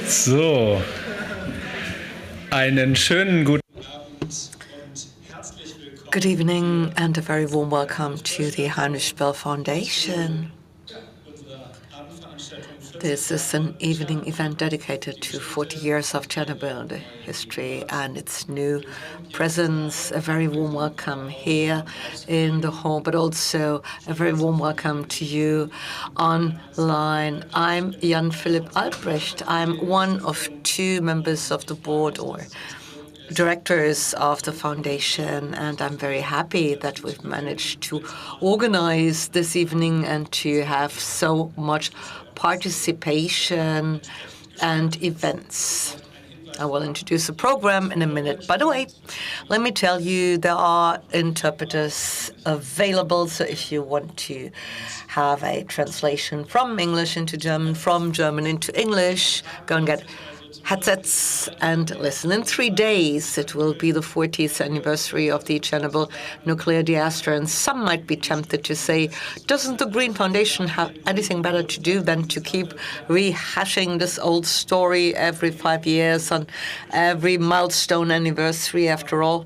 So, einen schönen guten Good evening and a very warm welcome to the Heinrich-Böll Foundation. This is an evening event dedicated to 40 years of Chernobyl, the history and its new presence. A very warm welcome here in the hall, but also a very warm welcome to you online. I'm Jan Philipp Albrecht. I'm one of two members of the board or directors of the foundation, and I'm very happy that we've managed to organize this evening and to have so much participation and events. I will introduce the program in a minute. By the way, let me tell you, there are interpreters available, so if you want to have a translation from English into German, from German into English, go and get headsets and listen. In 3 days, it will be the 40th anniversary of the Chernobyl nuclear disaster, and some might be tempted to say, doesn't the Green Foundation have anything better to do than to keep rehashing this old story every 5 years on every milestone anniversary? After all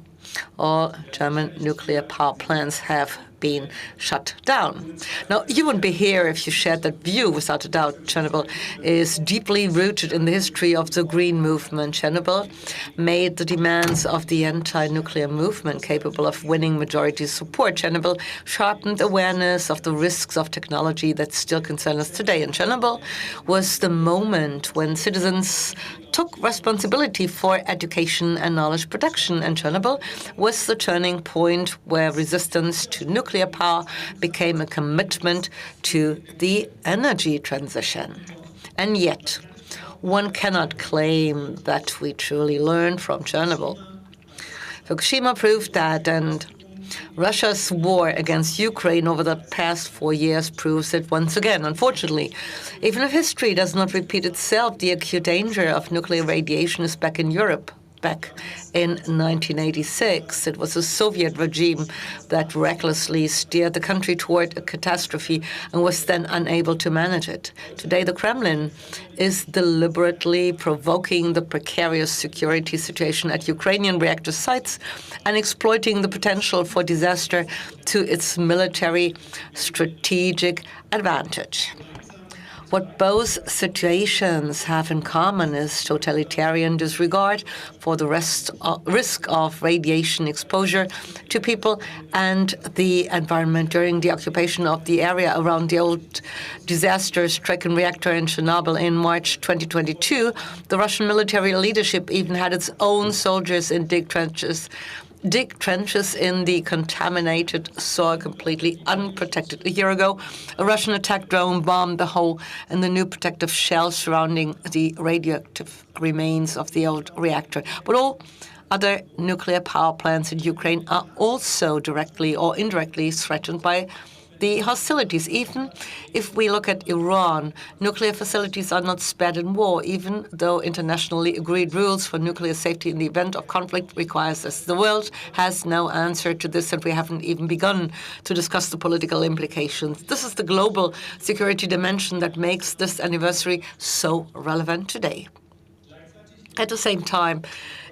German nuclear power plants have been shut down. Now, you wouldn't be here if you shared that view. Without a doubt, Chernobyl is deeply rooted in the history of the Green movement. Chernobyl made the demands of the anti-nuclear movement capable of winning majority support. Chernobyl sharpened awareness of the risks of technology that still concern us today. And Chernobyl was the moment when citizens took responsibility for education and knowledge production. And Chernobyl was the turning point where resistance to nuclear power became a commitment to the energy transition. And yet, one cannot claim that we truly learned from Chernobyl. Fukushima proved that, and Russia's war against Ukraine over the past 4 years proves it once again. Unfortunately, even if history does not repeat itself, the acute danger of nuclear radiation is back in Europe. Back in 1986, it was the Soviet regime that recklessly steered the country toward a catastrophe and was then unable to manage it. Today, the Kremlin is deliberately provoking the precarious security situation at Ukrainian reactor sites and exploiting the potential for disaster to its military strategic advantage. What both situations have in common is totalitarian disregard for the risk of radiation exposure to people and the environment. During the occupation of the area around the old disaster-stricken reactor in Chernobyl in March 2022, the Russian military leadership even had its own soldiers in dig trenches in the contaminated soil, completely unprotected. A year ago, a Russian attack drone bombed the hole in the new protective shell surrounding the radioactive remains of the old reactor. But all other nuclear power plants in Ukraine are also directly or indirectly threatened by the hostilities. Even if we look at Iran, nuclear facilities are not spared in war, even though internationally agreed rules for nuclear safety in the event of conflict requires this. The world has no answer to this, and we haven't even begun to discuss the political implications. This is the global security dimension that makes this anniversary so relevant today. At the same time,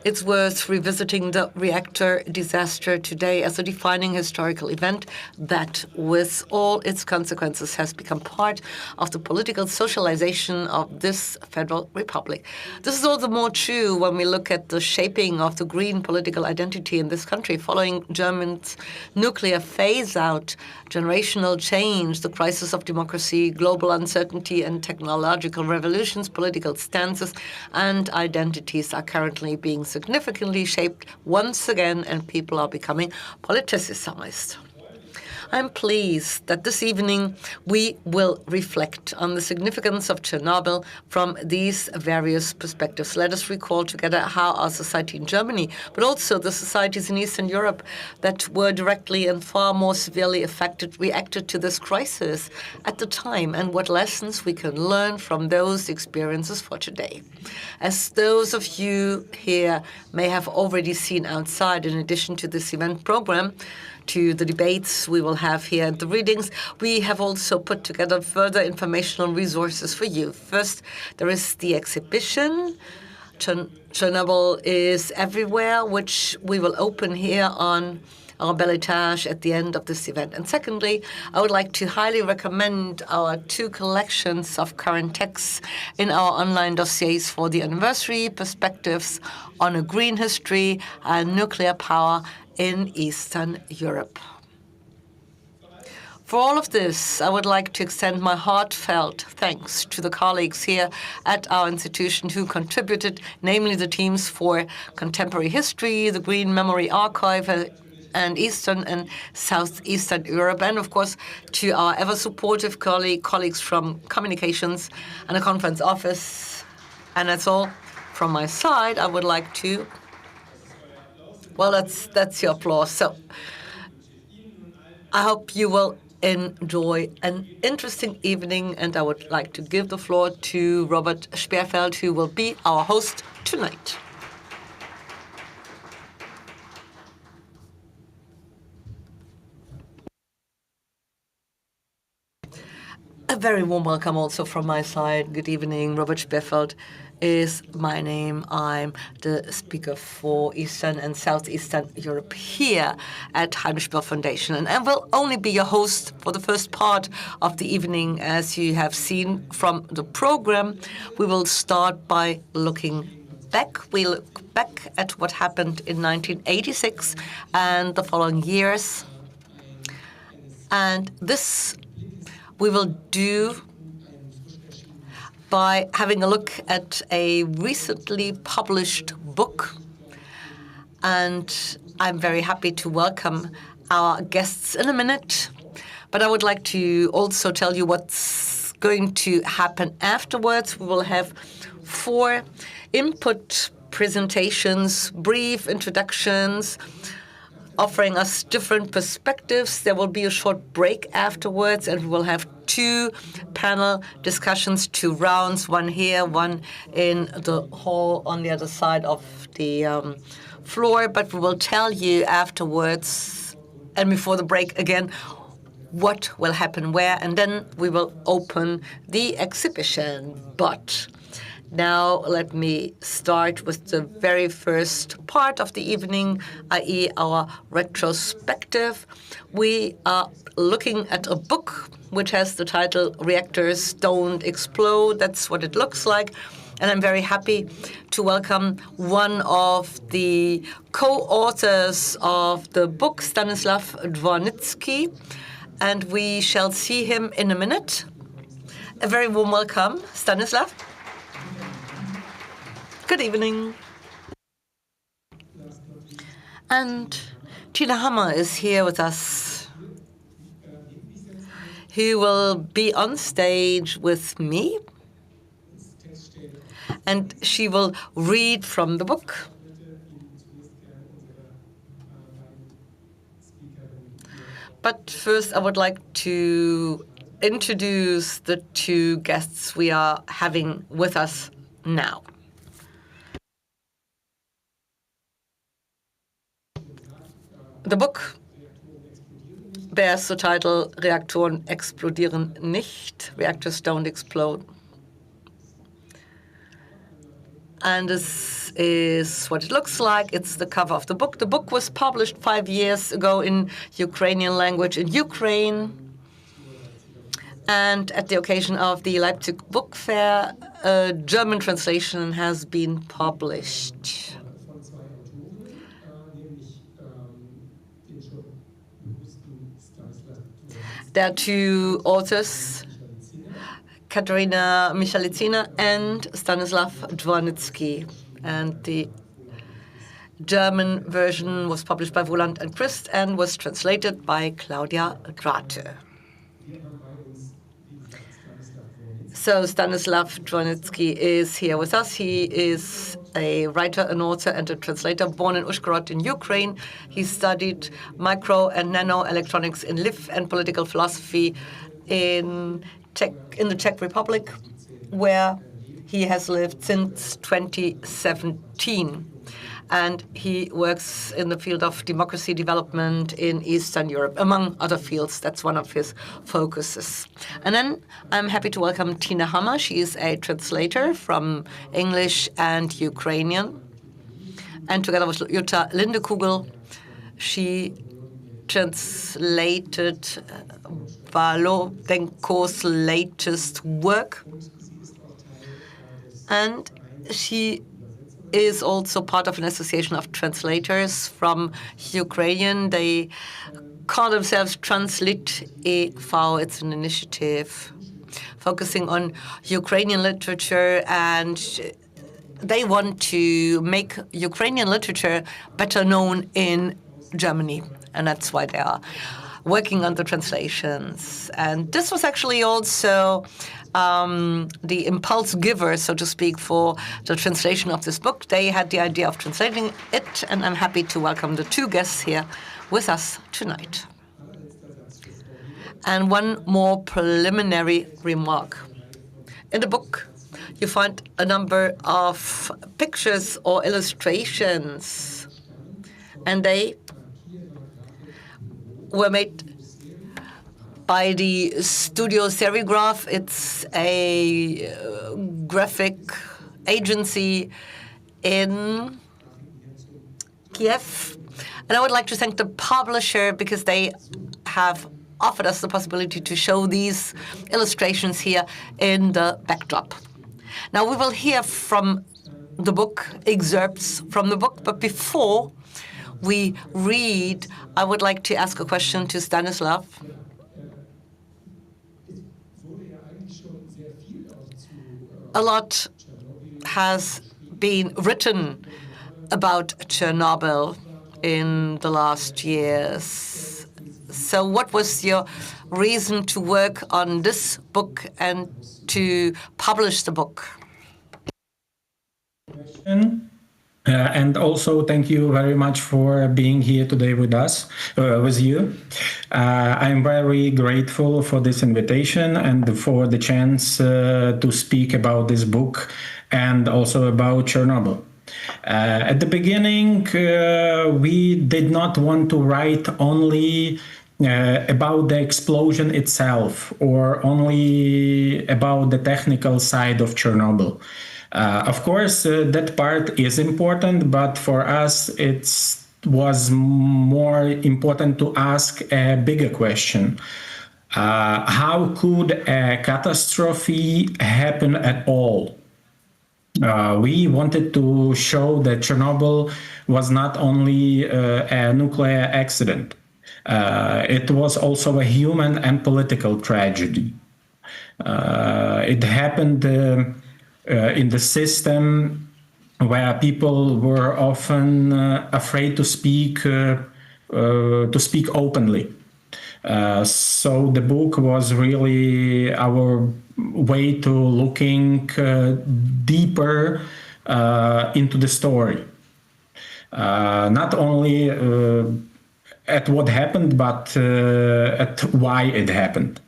it's worth revisiting the reactor disaster today as a defining historical event that, with all its consequences, has become part of the political socialization of this federal republic. This is all the more true when we look at the shaping of the green political identity in this country. Following Germany's nuclear phase-out, generational change, the crisis of democracy, global uncertainty, and technological revolutions, political stances and identities are currently being significantly shaped once again, and people are becoming politicized. I'm pleased that this evening we will reflect on the significance of Chernobyl from these various perspectives. Let us recall together how our society in Germany, but also the societies in Eastern Europe that were directly and far more severely affected, reacted to this crisis at the time, and what lessons we can learn from those experiences for today. As those of you here may have already seen outside, in addition to this event program, to the debates we will have here and the readings. We have also put together further informational resources for you. First, there is the exhibition. Chernobyl is everywhere, which we will open here on our bel etage at the end of this event. And secondly, I would like to highly recommend our 2 collections of current texts in our online dossiers for the anniversary, Perspectives on a Green History and Nuclear Power in Eastern Europe. For all of this, I would like to extend my heartfelt thanks to the colleagues here at our institution who contributed, namely the teams for Contemporary History, the Green Memory Archive, and Eastern and Southeastern Europe, and of course to our ever-supportive colleagues from Communications and the Conference Office. And that's all from my side. I would like to, well, that's your applause. So I hope you will enjoy an interesting evening, and I would like to give the floor to Robert Speerfeld, who will be our host tonight. A very warm welcome also from my side. Good evening. Robert Speerfeld is my name. I'm the speaker for Eastern and Southeastern Europe here at Heinrich-Böll Foundation. And I will only be your host for the first part of the evening. As you have seen from the program, we will start by looking back. We look back at what happened in 1986 and the following years. And this we will do by having a look at a recently published book. And I'm very happy to welcome our guests in a minute. But I would like to also tell you what's going to happen afterwards. We will have 4 input presentations, brief introductions, offering us different perspectives. There will be a short break afterwards, and we will have 2 panel discussions, 2 rounds, one here, one in the hall on the other side of the floor. But we will tell you afterwards and before the break again what will happen where, and then we will open the exhibition. But now let me start with the very first part of the evening, i.e. our retrospective. We are looking at a book which has the title Reactors Don't Explode. That's what it looks like. And I'm very happy to welcome one of the co-authors of the book, Stanislav Dvornitsky, and we shall see him in a minute. A very warm welcome, Stanislav. Good evening. And Tina Hammer is here with us, who will be on stage with me, and she will read from the book. But first, I would like to introduce the 2 guests we are having with us now. The book bears the title Reaktoren explodieren nicht, Reactors Don't Explode. And this is what it looks like. It's the cover of the book. The book was published 5 years ago in Ukrainian language in Ukraine. And at the occasion of the Leipzig Book Fair, a German translation has been published. There are 2 authors, Katerina Michalicina and Stanislav Dvornitsky. And the German version was published by Woland and Christ and was translated by Claudia Drate. So Stanislav Dvornitsky is here with us. He is a writer, an author, and a translator, born in Uzhhorod in Ukraine. He studied micro and nano electronics in Lviv and political philosophy in the Czech Republic, where he has lived since 2017. and he works in the field of democracy development in Eastern Europe, among other fields. That's one of his focuses. And then I'm happy to welcome Tina Hammer. She is a translator from English and Ukrainian. And together with Jutta Lindekugel, she translated Valodenko's latest work. And she is also part of an association of translators from Ukrainian. They call themselves Translit e.V. It's an initiative focusing on Ukrainian literature, and they want to make Ukrainian literature better known in Germany. And that's why they are working on the translations. And this was actually also the impulse giver, so to speak, for the translation of this book. They had the idea of translating it, and I'm happy to welcome the two guests here with us tonight. And one more preliminary remark. In the book, you find a number of pictures or illustrations, and they were made by the Studio Serigraph. It's a graphic agency in Kiev. And I would like to thank the publisher because they have offered us the possibility to show these illustrations here in the backdrop. Now we will hear from the book, excerpts from the book, but before we read, I would like to ask a question to Stanislav. A lot has been written about Chernobyl in the last years. So what was your reason to work on this book and to publish the book? And also, thank you very much for being here today with us, with you. I'm very grateful for this invitation and for the chance to speak about this book and also about Chernobyl. At the beginning, we did not want to write only about the explosion itself or only about the technical side of Chernobyl. Of course, that part is important, but for us, it was more important to ask a bigger question. How could a catastrophe happen at all? We wanted to show that Chernobyl was not only a nuclear accident. It was also a human and political tragedy. It happened in the system where people were often afraid to speak openly. So the book was really our way to looking deeper into the story. Not only at what happened, but at why it happened.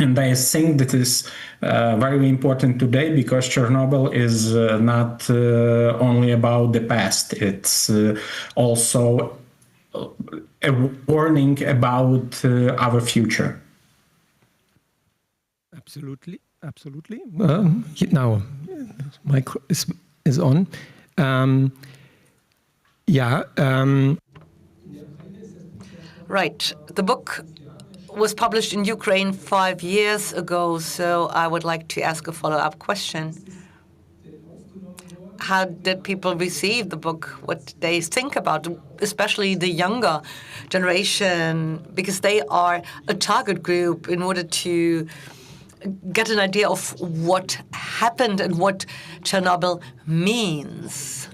And I think that is very important today because Chernobyl is not only about the past. It's also a warning about our future. Absolutely, absolutely. Now, mic is on. Right. The book was published in Ukraine 5 years ago, so I would like to ask a follow-up question. How did people receive the book? What did they think about it, especially the younger generation, because they are a target group in order to get an idea of what happened and what Chernobyl means.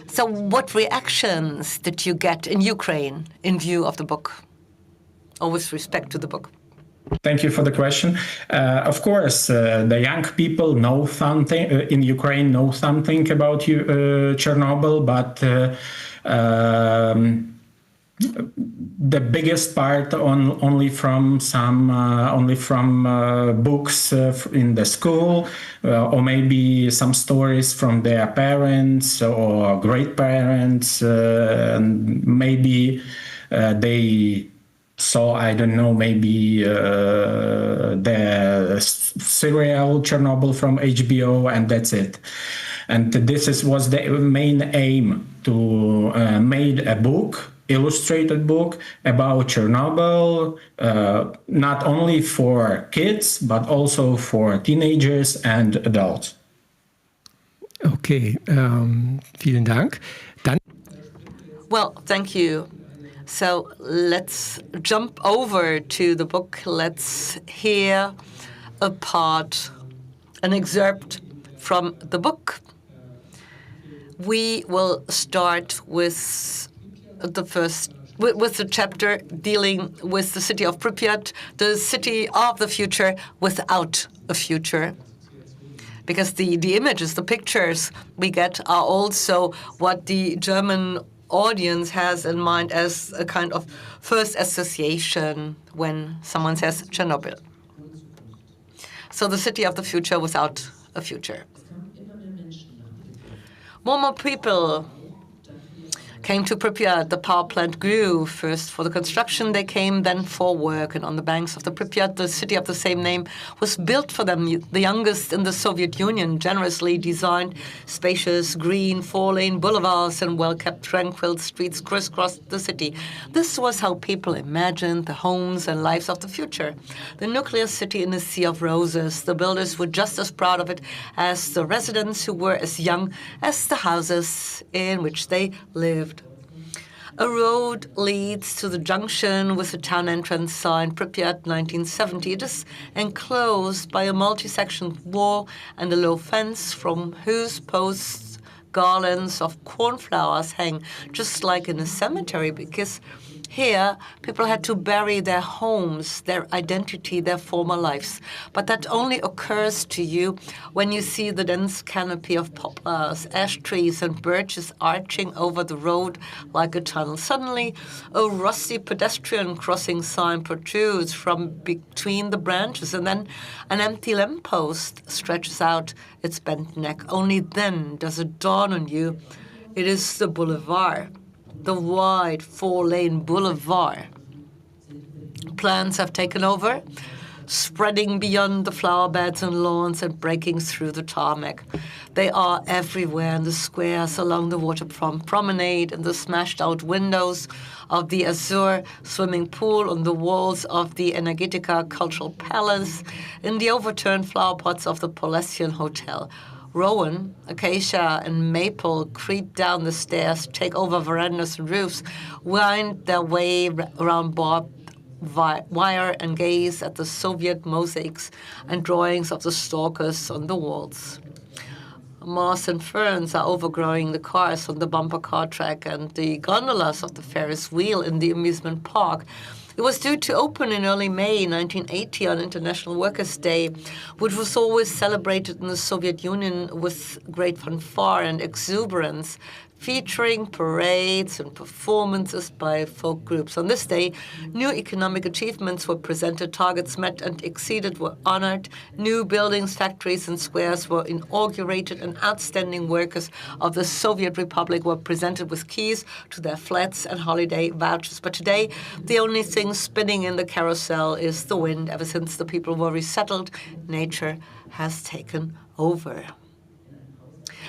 So what reactions did you get in Ukraine in view of the book, or with respect to the book? Thank you for the question. Of course, the young people know something in Ukraine, know something about Chernobyl, but the biggest part only from books in the school, or maybe some stories from their parents or great parents, and maybe they saw, I don't know, maybe the serial Chernobyl from HBO, and that's it. And was the main aim, to made a book, illustrated book about Chernobyl, not only for kids, but also for teenagers and adults. Okay, vielen Dank. Dann Well, thank you. So let's jump over to the book. Let's hear an excerpt from the book. We will start with the chapter dealing with the city of Pripyat, the city of the future without a future. Because the images, the pictures we get are also what the German audience has in mind as a kind of first association when someone says Chernobyl. So the city of the future without a future. More people came to Pripyat. The power plant grew, first for the construction they came, then for work. And on the banks of the Pripyat, the city of the same name was built for them, the youngest in the Soviet Union, generously designed, spacious, green, four-lane boulevards and well-kept, tranquil streets crisscrossed the city. This was how people imagined the homes and lives of the future. The nuclear city in a sea of roses. The builders were just as proud of it as the residents, who were as young as the houses in which they lived. A road leads to the junction with the town entrance sign, Pripyat 1970. It is enclosed by a multi-section wall and a low fence from whose posts garlands of cornflowers hang, just like in a cemetery, because here people had to bury their homes, their identity, their former lives. But that only occurs to you when you see the dense canopy of poplars, ash trees, and birches arching over the road like a tunnel. Suddenly, a rusty pedestrian crossing sign protrudes from between the branches, and then an empty lamppost stretches out its bent neck. Only then does it dawn on you it is the boulevard. The wide four-lane boulevard. Plants have taken over, spreading beyond the flower beds and lawns and breaking through the tarmac. They are everywhere in the squares along the waterfront promenade, in the smashed-out windows of the Azure swimming pool, on the walls of the Energetica Cultural Palace, in the overturned flower pots of the Polesian Hotel. Rowan, acacia, and maple creep down the stairs, take over verandas and roofs, wind their way around barbed wire, and gaze at the Soviet mosaics and drawings of the stalkers on the walls. Moss and ferns are overgrowing the cars on the bumper car track and the gondolas of the Ferris wheel in the amusement park. It was due to open in early May 1980 on International Workers' Day, which was always celebrated in the Soviet Union with great fanfare and exuberance, featuring parades and performances by folk groups. On this day, new economic achievements were presented, targets met and exceeded were honored, new buildings, factories, and squares were inaugurated, and outstanding workers of the Soviet Republic were presented with keys to their flats and holiday vouchers. But today, the only thing spinning in the carousel is the wind. Ever since the people were resettled, nature has taken over.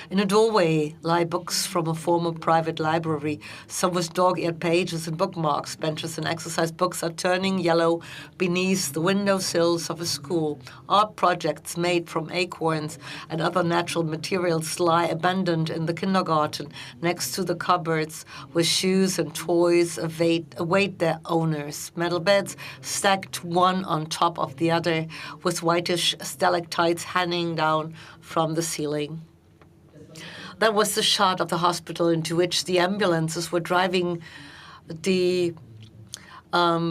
In a doorway lie books from a former private library, some with dog-eared pages and bookmarks. Benches and exercise books are turning yellow beneath the windowsills of a school. Art projects made from acorns and other natural materials lie abandoned in the kindergarten next to the cupboards where shoes and toys await their owners. Metal beds stacked one on top of the other with whitish stalactites hanging down from the ceiling. That was the shot of the hospital into which the ambulances were driving the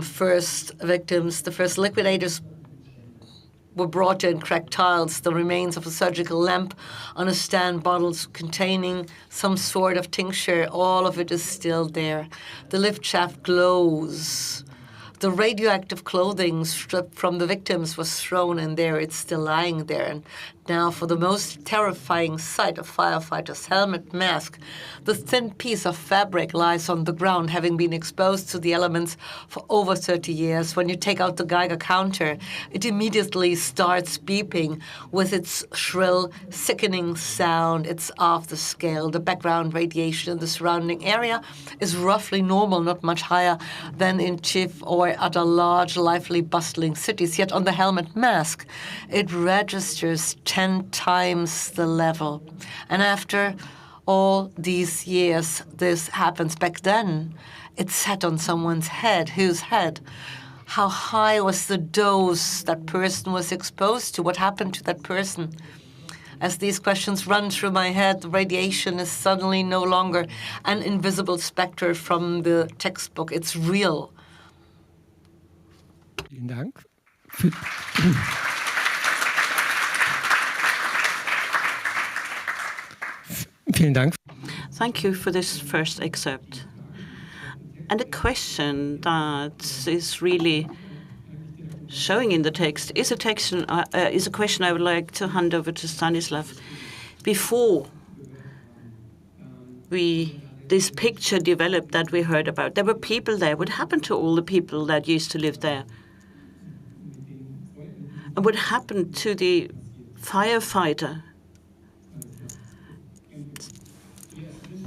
first victims, the first liquidators were brought in, cracked tiles, the remains of a surgical lamp on a stand, bottles containing some sort of tincture. All of it is still there. The lift shaft glows. The radioactive clothing stripped from the victims was thrown in there. It's still lying there. And now for the most terrifying sight, a firefighter's helmet mask. The thin piece of fabric lies on the ground, having been exposed to the elements for over 30 years. When you take out the Geiger counter, it immediately starts beeping with its shrill, sickening sound. It's off the scale. The background radiation in the surrounding area is roughly normal, not much higher than in Kyiv or other large, lively, bustling cities. Yet on the helmet mask, it registers 10 times the level. And after all these years, this happens. Back then, it sat on someone's head. Whose head? How high was the dose that person was exposed to? What happened to that person? As these questions run through my head, the radiation is suddenly no longer an invisible specter from the textbook. It's real. Vielen Dank. Vielen Dank. Thank you for this first excerpt. And a question that is really showing in the text is a question I would like to hand over to Stanislav. Before this picture developed that we heard about, there were people there. What happened to all the people that used to live there? And what happened to the firefighter?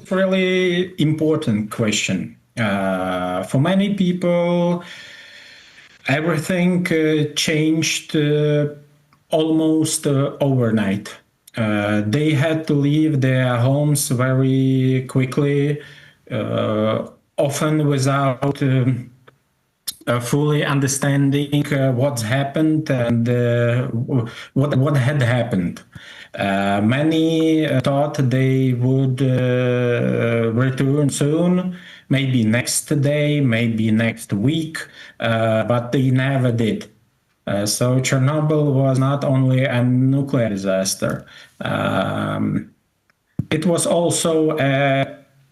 Really important question. For many people, everything changed almost overnight. They had to leave their homes very quickly, often without fully understanding what's happened and what had happened. Many thought they would return soon, maybe next day, maybe next week, but they never did. So Chernobyl was not only a nuclear disaster, it was also a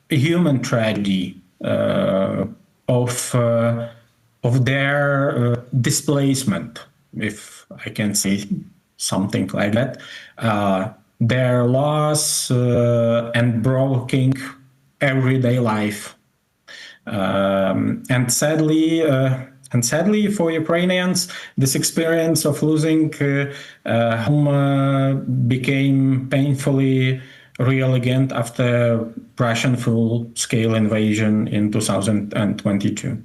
human tragedy of their displacement, if I can say something like that, their loss and broken everyday life. And sadly for Ukrainians, this experience of losing home became painfully real again after Russian full-scale invasion in 2022.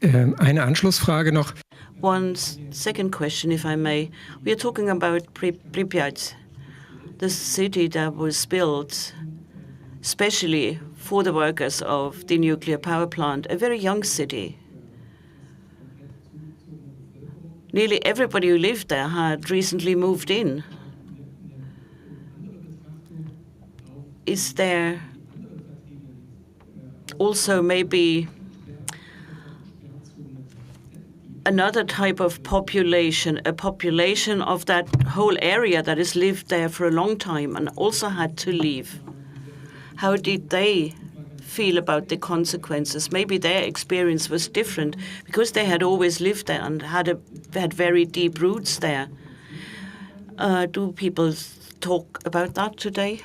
Eine Anschlussfrage noch. One second question, if I may. We are talking about Pripyat, the city that was built especially for the workers of the nuclear power plant, a very young city. Nearly everybody who lived there had recently moved in. Is there also maybe another type of population, a population of that whole area that has lived there for a long time and also had to leave? How did they feel about the consequences? Maybe their experience was different because they had always lived there and had very deep roots there. Do people talk about that today?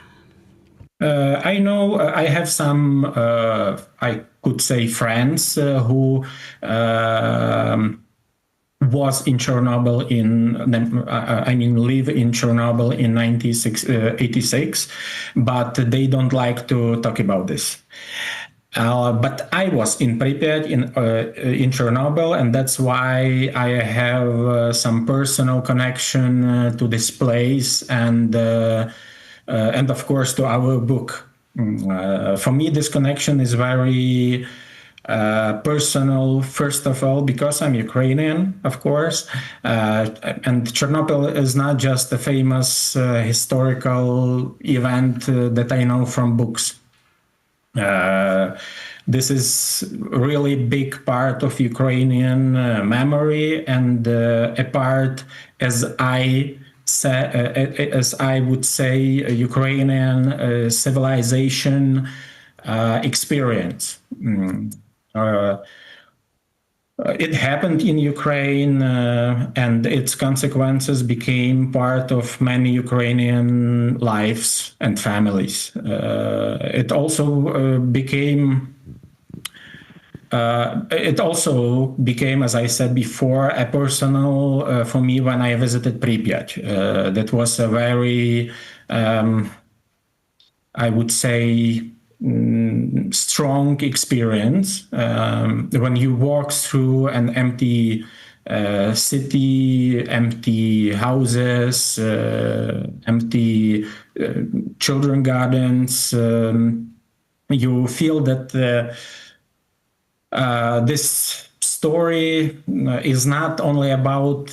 I know I have some, I could say, friends who was in Chernobyl live in Chernobyl in 1986, but they don't like to talk about this. But I was in Pripyat in Chernobyl, and that's why I have some personal connection to this place and of course to our book. For me, this connection is very personal, first of all, because I'm Ukrainian, of course, and Chernobyl is not just a famous historical event that I know from books. this is really big part of Ukrainian memory, and a part, as I would say, Ukrainian civilization experience. It happened in Ukraine, and its consequences became part of many Ukrainian lives and families. It also became, as I said before, a personal for me when I visited Pripyat. That was a very, I would say, strong experience when you walk through an empty city, empty houses, empty children gardens. You feel that this story is not only about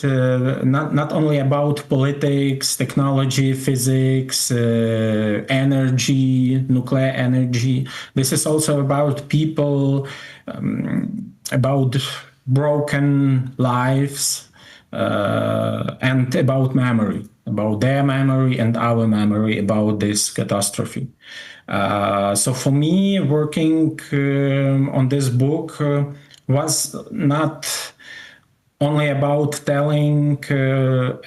politics, technology, physics, energy, nuclear energy. This is also about people, about broken lives, and about memory, about their memory and our memory about this catastrophe. So for me, working on this book was not only about telling a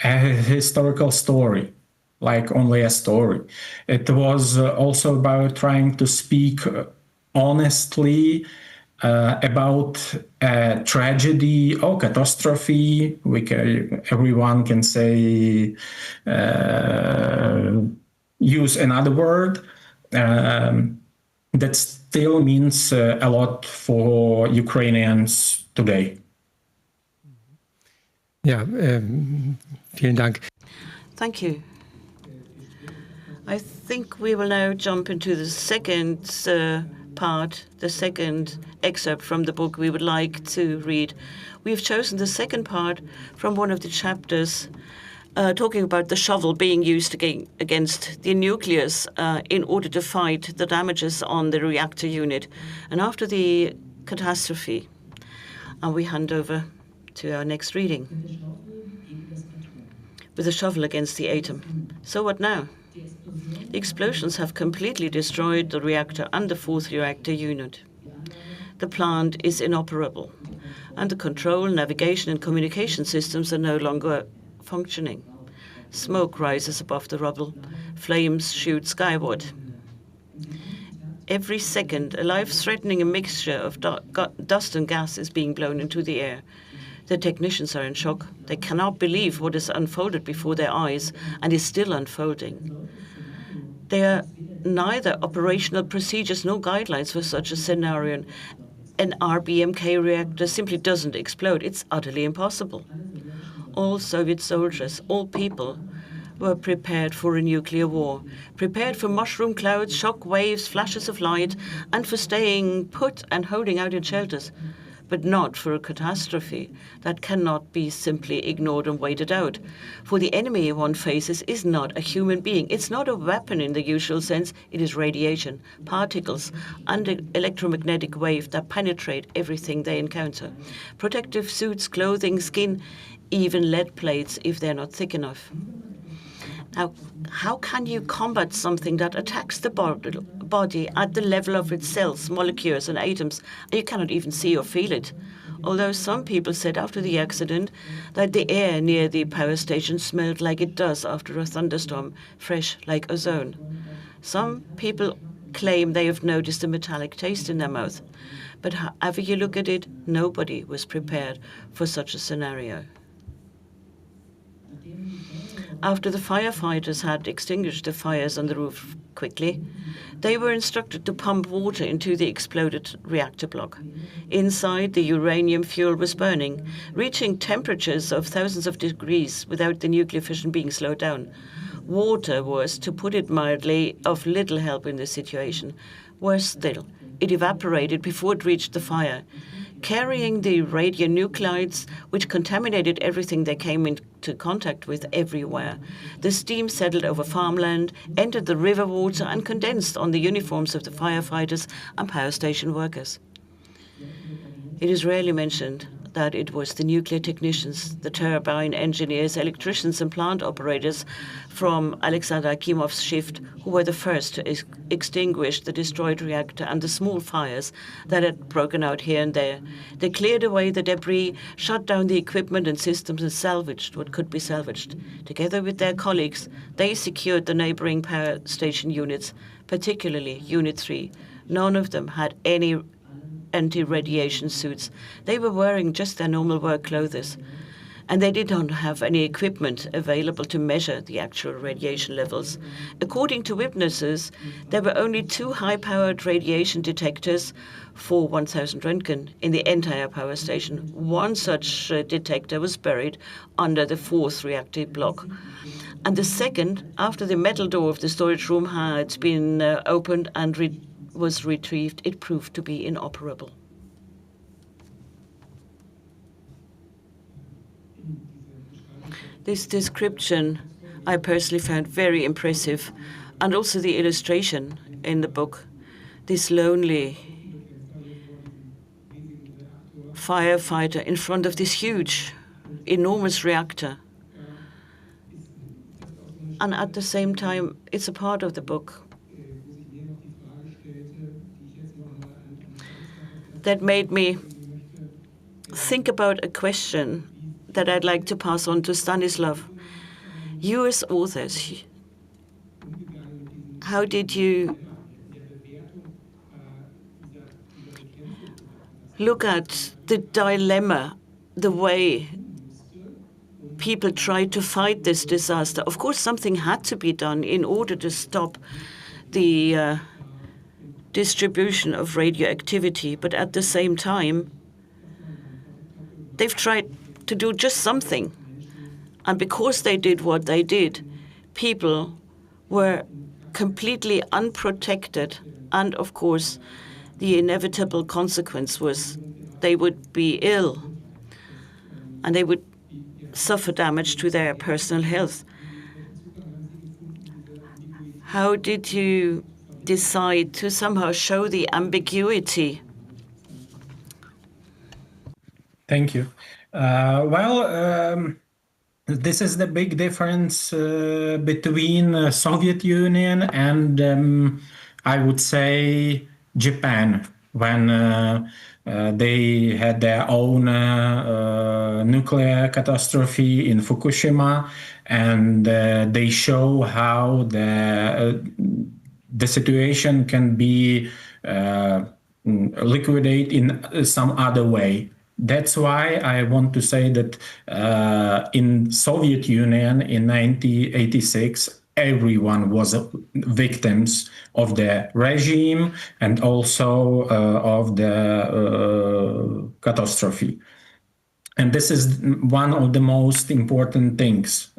historical story, like only a story. It was also about trying to speak honestly about a tragedy or catastrophe. Everyone can say, use another word. That still means a lot for Ukrainians today. Ja, vielen Dank. Thank you. I think we will now jump into the second part, the second excerpt from the book we would like to read. We've chosen the second part from one of the chapters talking about the shovel being used against the nucleus in order to fight the damages on the reactor unit. And after the catastrophe, we hand over to our next reading. With a shovel against the atom. So what now? The explosions have completely destroyed the reactor and the fourth reactor unit. The plant is inoperable, and the control, navigation, and communication systems are no longer functioning. Smoke rises above the rubble. Flames shoot skyward. Every second, a life-threatening mixture of dust and gas is being blown into the air. The technicians are in shock. They cannot believe what has unfolded before their eyes and is still unfolding. There are neither operational procedures nor guidelines for such a scenario. An RBMK reactor simply doesn't explode. It's utterly impossible. All Soviet soldiers, all people, were prepared for a nuclear war, prepared for mushroom clouds, shock waves, flashes of light, and for staying put and holding out in shelters, but not for a catastrophe that cannot be simply ignored and waited out. For the enemy one faces is not a human being. It's not a weapon in the usual sense. It is radiation, particles, and an electromagnetic wave that penetrate everything they encounter. Protective suits, clothing, skin, even lead plates if they're not thick enough. Now, how can you combat something that attacks the body at the level of its cells, molecules, and atoms, and you cannot even see or feel it? Although some people said after the accident that the air near the power station smelled like it does after a thunderstorm, fresh like ozone. Some people claim they have noticed a metallic taste in their mouth. But however you look at it, nobody was prepared for such a scenario. After the firefighters had extinguished the fires on the roof quickly, they were instructed to pump water into the exploded reactor block. Inside, the uranium fuel was burning, reaching temperatures of thousands of degrees without the nuclear fission being slowed down. Water was, to put it mildly, of little help in this situation. Worse still, it evaporated before it reached the fire. carrying the radionuclides, which contaminated everything they came into contact with everywhere. The steam settled over farmland, entered the river water, and condensed on the uniforms of the firefighters and power station workers. It is rarely mentioned that it was the nuclear technicians, the turbine engineers, electricians, and plant operators from Alexander Akimov's shift who were the first to extinguish the destroyed reactor and the small fires that had broken out here and there. They cleared away the debris, shut down the equipment and systems, and salvaged what could be salvaged. Together with their colleagues, they secured the neighboring power station units, particularly Unit 3. None of them had any anti-radiation suits. They were wearing just their normal work clothes, and they did not have any equipment available to measure the actual radiation levels. According to witnesses, there were only 2 high-powered radiation detectors for 1,000 Röntgen in the entire power station. One such detector was buried under the 4th reactor block. And the second, after the metal door of the storage room had been opened and was retrieved, it proved to be inoperable. This description I personally found very impressive, and also the illustration in the book. This lonely firefighter in front of this huge, enormous reactor. And at the same time, it's a part of the book that made me think about a question that I'd like to pass on to Stanislav. You as authors, how did you look at the dilemma, the way people tried to fight this disaster? Of course, something had to be done in order to stop the distribution of radioactivity, but at the same time, they've tried to do just something. And because they did what they did, people were completely unprotected. And of course, the inevitable consequence was they would be ill and they would suffer damage to their personal health. How did you decide to somehow show the ambiguity? Thank you. This is the big difference between Soviet Union and I would say Japan, when they had their own nuclear catastrophe in Fukushima, and they show how the situation can be liquidated in some other way. That's why I want to say that in Soviet Union in 1986, everyone was victims of the regime and also of the catastrophe. And this is one of the most important things.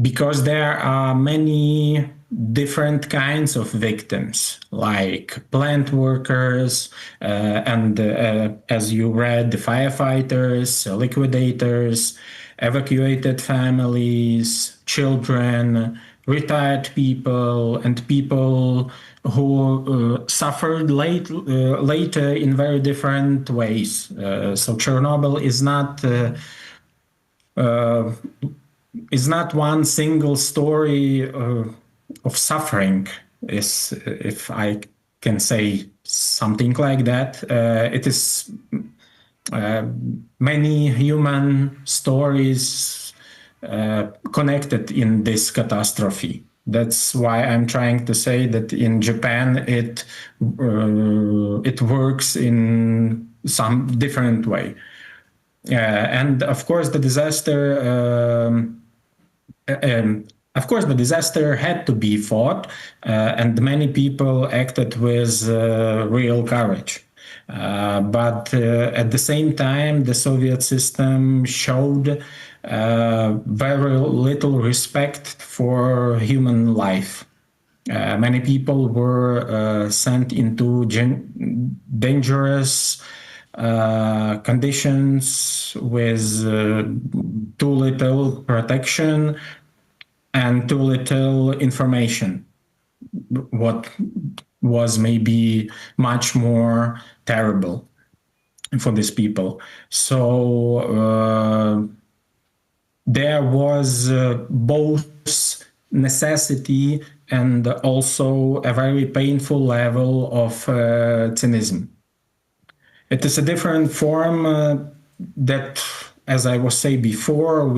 Because there are many different kinds of victims, like plant workers, and as you read, the firefighters, liquidators, evacuated families, children, retired people, and people who suffered later in very different ways. So Chernobyl is not one single story of suffering, if I can say something like that. It is many human stories connected in this catastrophe. That's why I'm trying to say that in Japan it works in some different way. And of course the disaster had to be fought, and many people acted with real courage. But at the same time, the Soviet system showed very little respect for human life. Many people were sent into dangerous conditions with too little protection and too little information, what was maybe much more terrible for these people. So there was both necessity and also a very painful level of cynicism. It is a different form that, as I was saying before,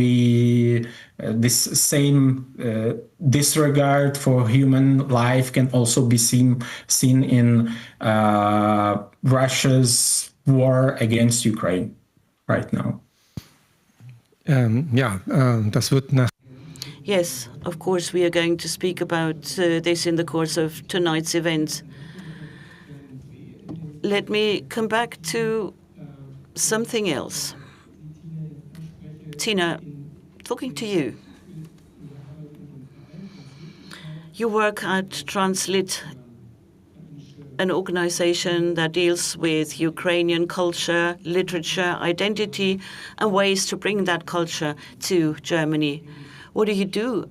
this same disregard for human life can also be seen in Russia's war against Ukraine right now. Das wird nach Yes, of course, we are going to speak about this in the course of tonight's event. Let me come back to something else. Tina, talking to you. You work at Translit, an organization that deals with Ukrainian culture, literature, identity, and ways to bring that culture to Germany. What do you do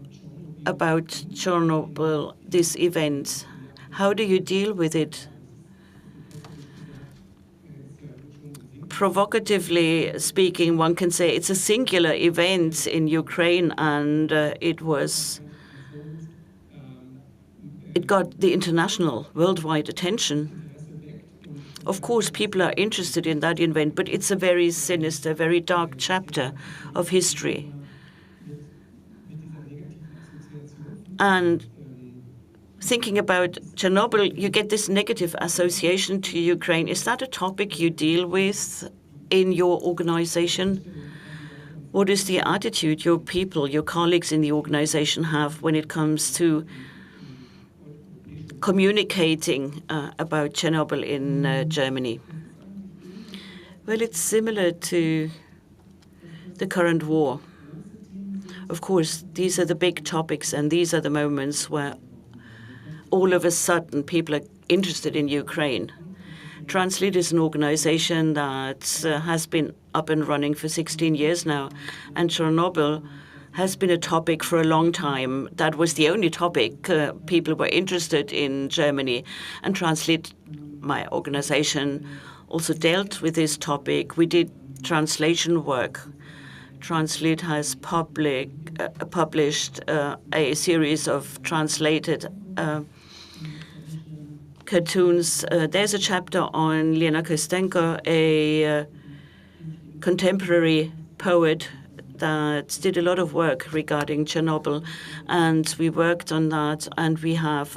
about Chernobyl, this event? How do you deal with it? Provocatively speaking, one can say it's a singular event in Ukraine, and it got the international, worldwide attention. Of course, people are interested in that event, but it's a very sinister, very dark chapter of history. And thinking about Chernobyl, you get this negative association to Ukraine. Is that a topic you deal with in your organization? What is the attitude your people, your colleagues in the organization have when it comes to communicating about Chernobyl in Germany? Well, it's similar to the current war. Of course, these are the big topics, and these are the moments where all of a sudden people are interested in Ukraine. Translit is an organization that has been up and running for 16 years now, and Chernobyl has been a topic for a long time. That was the only topic people were interested in Germany. And Translit, my organization, also dealt with this topic. We did translation work. Translit has published a series of translated cartoons. There's a chapter on Lena Kostenko, a contemporary poet that did a lot of work regarding Chernobyl, and we worked on that, and we have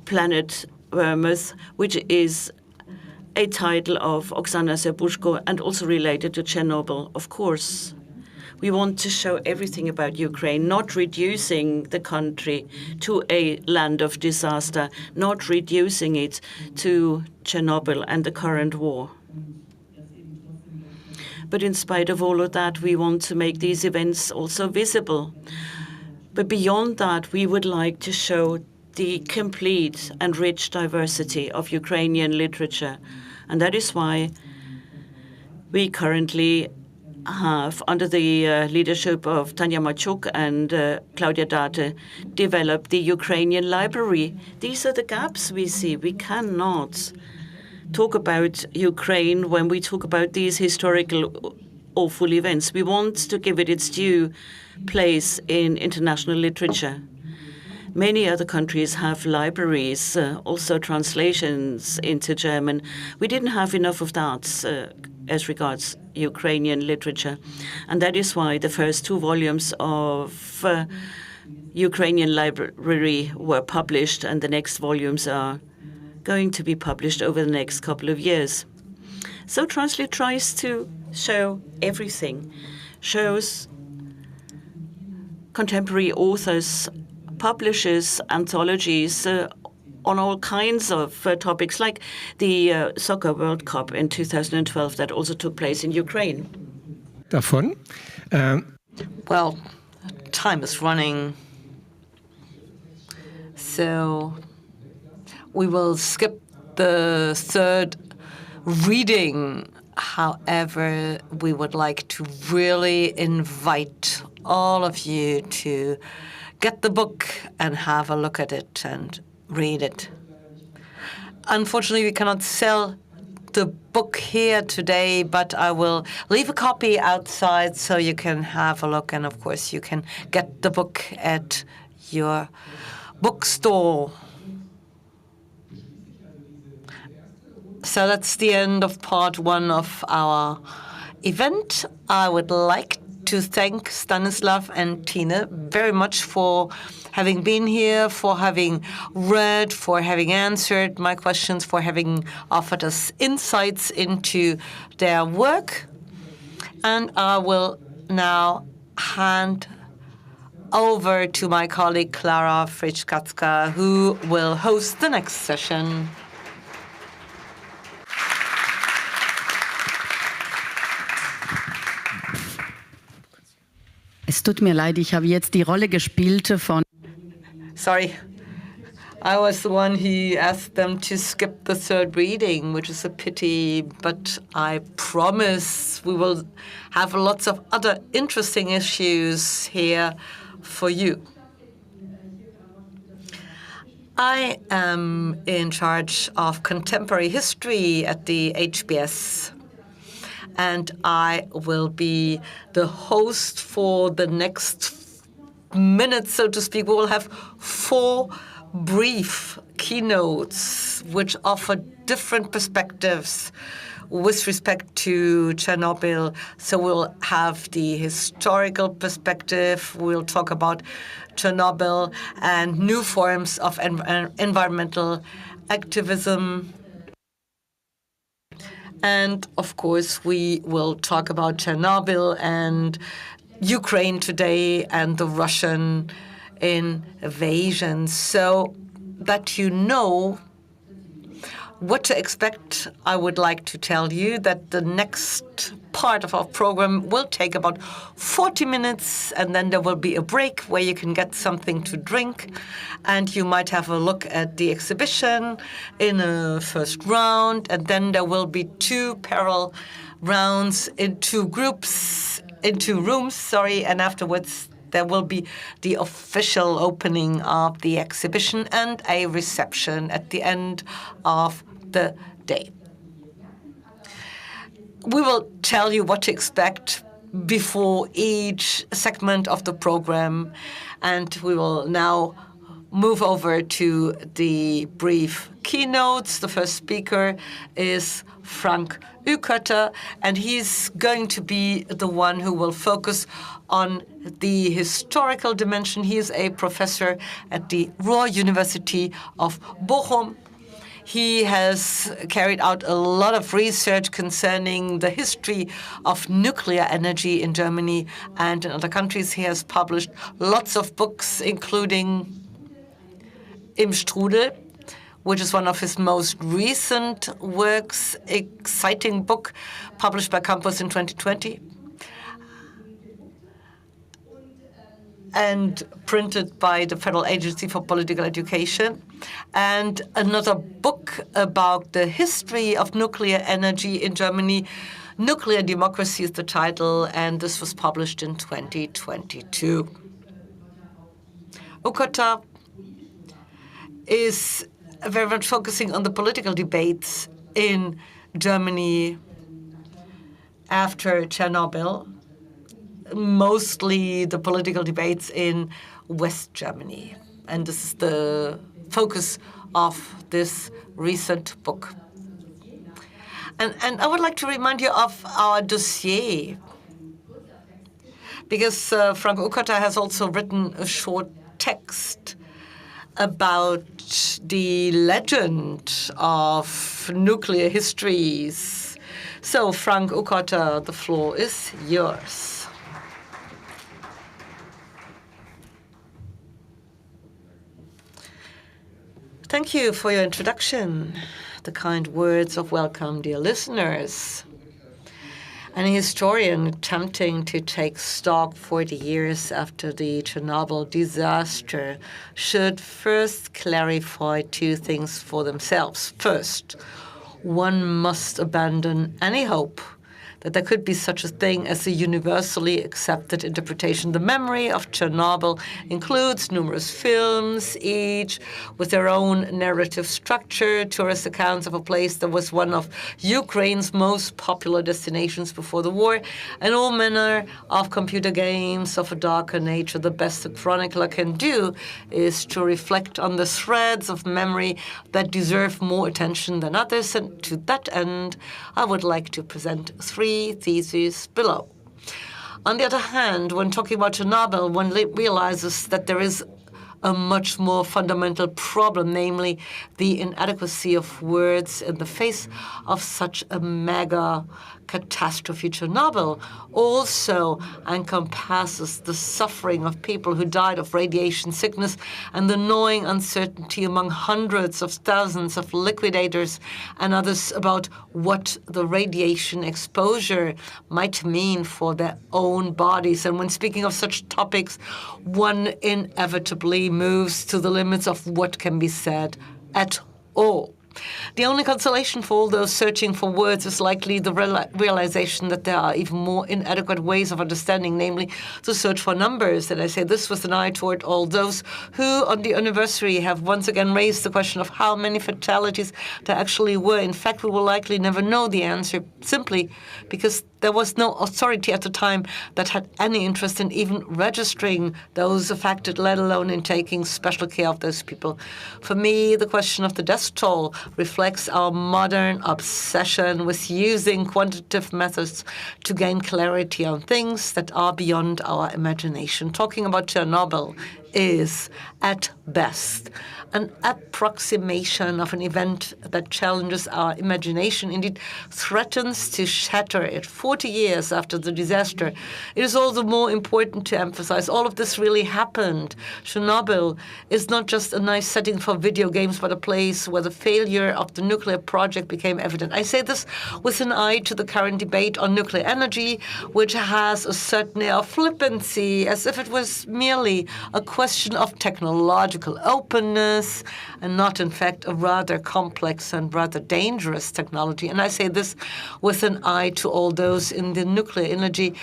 Planet Vermouth, which is a title of Oksana Serbushko and also related to Chernobyl, of course. We want to show everything about Ukraine, not reducing the country to a land of disaster, not reducing it to Chernobyl and the current war. But in spite of all of that, we want to make these events also visible. But beyond that, we would like to show the complete and rich diversity of Ukrainian literature. And that is why we currently have, under the leadership of Tanya Machuk and Claudia Date, developed the Ukrainian library. These are the gaps we see. We cannot talk about Ukraine when we talk about these historical awful events. We want to give it its due place in international literature. Many other countries have libraries, also translations into German. We didn't have enough of that as regards Ukrainian literature. And that is why the first 2 volumes of Ukrainian library were published, and the next volumes are going to be published over the next couple of years. So Translit tries to show everything, shows contemporary authors, publishes anthologies on all kinds of topics, like the Soccer World Cup in 2012 that also took place in Ukraine. Davon. Well, time is running. So we will skip the third reading. However, we would like to really invite all of you to get the book and have a look at it and read it. Unfortunately, we cannot sell the book here today, but I will leave a copy outside so you can have a look. And of course, you can get the book at your bookstore. So that's the end of part one of our event. I would like to thank Stanislav and Tine very much for having been here, for having read, for having answered my questions, for having offered us insights into their work. And I will now hand over to my colleague Klara Fritschkatska, who will host the next session. Es tut mir leid, ich habe jetzt die Rolle gespielt von... Sorry, I was the one who asked them to skip the third reading, which is a pity, but I promise we will have lots of other interesting issues here for you. I am in charge of contemporary history at the HBS, and I will be the host for the next minutes, so to speak. We will have 4 brief keynotes which offer different perspectives with respect to Chernobyl. So we'll have the historical perspective, we'll talk about Chernobyl and new forms of environmental activism. And of course, we will talk about Chernobyl and Ukraine today and the Russian invasion, so that you know what to expect. I would like to tell you that the next part of our program will take about 40 minutes, and then there will be a break where you can get something to drink, and you might have a look at the exhibition in a first round, and then there will be 2 parallel rounds in 2 groups, in 2 rooms, and afterwards there will be the official opening of the exhibition and a reception at the end of the day. We will tell you what to expect before each segment of the program, and we will now move over to the brief keynotes. The first speaker is Frank Uekerter, and he's going to be the one who will focus on the historical dimension. He is a professor at the Ruhr University of Bochum. He has carried out a lot of research concerning the history of nuclear energy in Germany and in other countries. He has published lots of books, including Im Strudel, which is one of his most recent works, exciting book published by Campus in 2020 and printed by the Federal Agency for Political Education, and another book about the history of nuclear energy in Germany. Nuclear Democracy is the title, and this was published in 2022. Uekerter is very much focusing on the political debates in Germany after Chernobyl, mostly the political debates in West Germany. And this is the focus of this recent book. And I would like to remind you of our dossier, because Frank Uekerter has also written a short text about the legend of nuclear histories. So, Frank Uekerter, the floor is yours. Thank you for your introduction, the kind words of welcome, dear listeners. Any historian attempting to take stock 40 years after the Chernobyl disaster should first clarify two things for themselves. First, one must abandon any hope that there could be such a thing as a universally accepted interpretation. The memory of Chernobyl includes numerous films, each with their own narrative structure, tourist accounts of a place that was one of Ukraine's most popular destinations before the war, and all manner of computer games of a darker nature. The best a chronicler can do is to reflect on the threads of memory that deserve more attention than others, and to that end, I would like to present three theses below. On the other hand, when talking about Chernobyl, one realizes that there is a much more fundamental problem, namely the inadequacy of words in the face of such a mega catastrophe. Chernobyl also encompasses the suffering of people who died of radiation sickness and the gnawing uncertainty among hundreds of thousands of liquidators and others about what the radiation exposure might mean for their own bodies. And when speaking of such topics, one inevitably moves to the limits of what can be said at all. The only consolation for all those searching for words is likely the realization that there are even more inadequate ways of understanding, namely to search for numbers. And I say this with an eye toward all those who, on the anniversary, have once again raised the question of how many fatalities there actually were. In fact, we will likely never know the answer, simply because there was no authority at the time that had any interest in even registering those affected, let alone in taking special care of those people. For me, the question of the death toll reflects our modern obsession with using quantitative methods to gain clarity on things that are beyond our imagination. Talking about Chernobyl is, at best, an approximation of an event that challenges our imagination, indeed threatens to shatter it. 40 years after the disaster, it is all the more important to emphasize all of this really happened. Chernobyl is not just a nice setting for video games, but a place where the failure of the nuclear project became evident. I say this with an eye to the current debate on nuclear energy, which has a certain air of flippancy, as if it was merely a question of technological openness and not, in fact, a rather complex and rather dangerous technology. And I say this with an eye to all those in the nuclear energy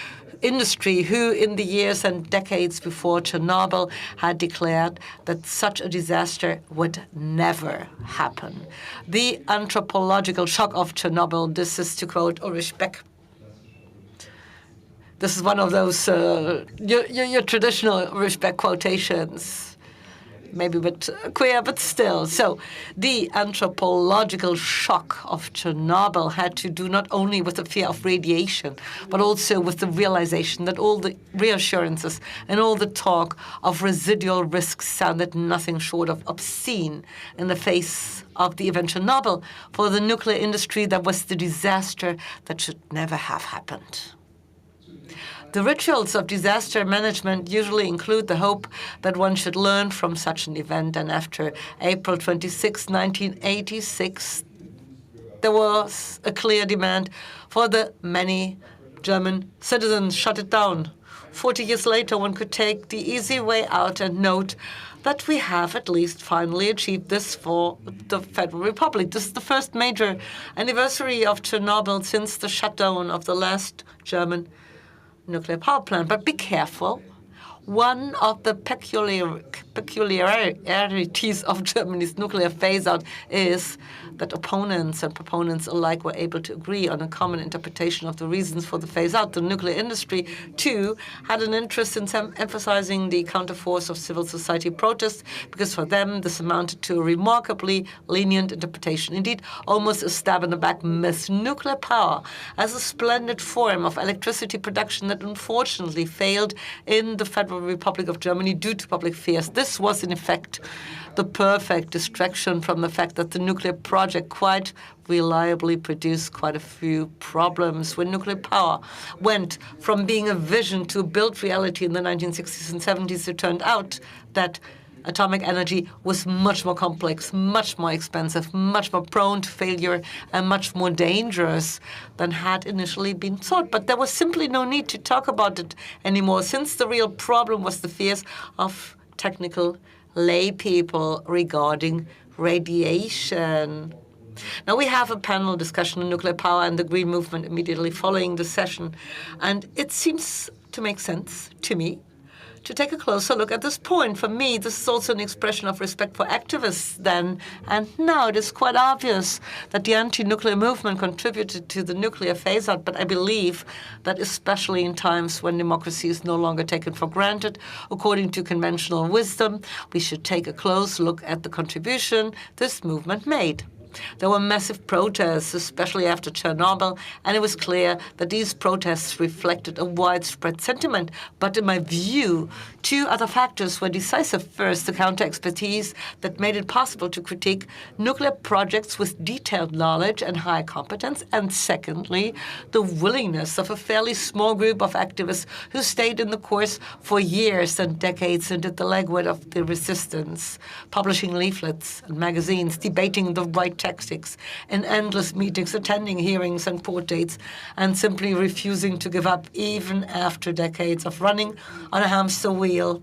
industry who, in the years and decades before Chernobyl, had declared that such a disaster would never happen. The anthropological shock of Chernobyl, this is to quote Ulrich Beck. This is one of those your traditional Ulrich Beck quotations. Maybe a bit queer, but still. So the anthropological shock of Chernobyl had to do not only with the fear of radiation, but also with the realization that all the reassurances and all the talk of residual risks sounded nothing short of obscene in the face of the event Chernobyl. For the nuclear industry, that was the disaster that should never have happened. The rituals of disaster management usually include the hope that one should learn from such an event. And after April 26, 1986, there was a clear demand for the many German citizens shut it down. 40 years later, one could take the easy way out and note that we have at least finally achieved this for the Federal Republic. This is the first major anniversary of Chernobyl since the shutdown of the last German nuclear power plant. But be careful. One of the peculiarities of Germany's nuclear phase-out is that opponents and proponents alike were able to agree on a common interpretation of the reasons for the phase-out. The nuclear industry, too, had an interest in emphasizing the counterforce of civil society protests, because for them this amounted to a remarkably lenient interpretation. Indeed, almost a stab in the back myth. Nuclear power as a splendid form of electricity production that unfortunately failed in the Federal Republic of Germany due to public fears. This was, in effect, the perfect distraction from the fact that the nuclear project quite reliably produced quite a few problems. When nuclear power went from being a vision to a built reality in the 1960s and 70s, it turned out that atomic energy was much more complex, much more expensive, much more prone to failure, and much more dangerous than had initially been thought. But there was simply no need to talk about it anymore, since the real problem was the fears of technical lay people regarding radiation. Now, we have a panel discussion on nuclear power and the Green Movement immediately following the session. And it seems to make sense to me to take a closer look at this point. For me, this is also an expression of respect for activists then and now. It is quite obvious that the anti-nuclear movement contributed to the nuclear phase-out, but I believe that especially in times when democracy is no longer taken for granted, according to conventional wisdom, we should take a close look at the contribution this movement made. There were massive protests, especially after Chernobyl, and it was clear that these protests reflected a widespread sentiment. But in my view, two other factors were decisive. First, the counter-expertise that made it possible to critique nuclear projects with detailed knowledge and high competence. And secondly, the willingness of a fairly small group of activists who stayed in the course for years and decades and did the legwork of the resistance, publishing leaflets and magazines, debating the right tactics in endless meetings, attending hearings and court dates, and simply refusing to give up even after decades of running on a hamster wheel.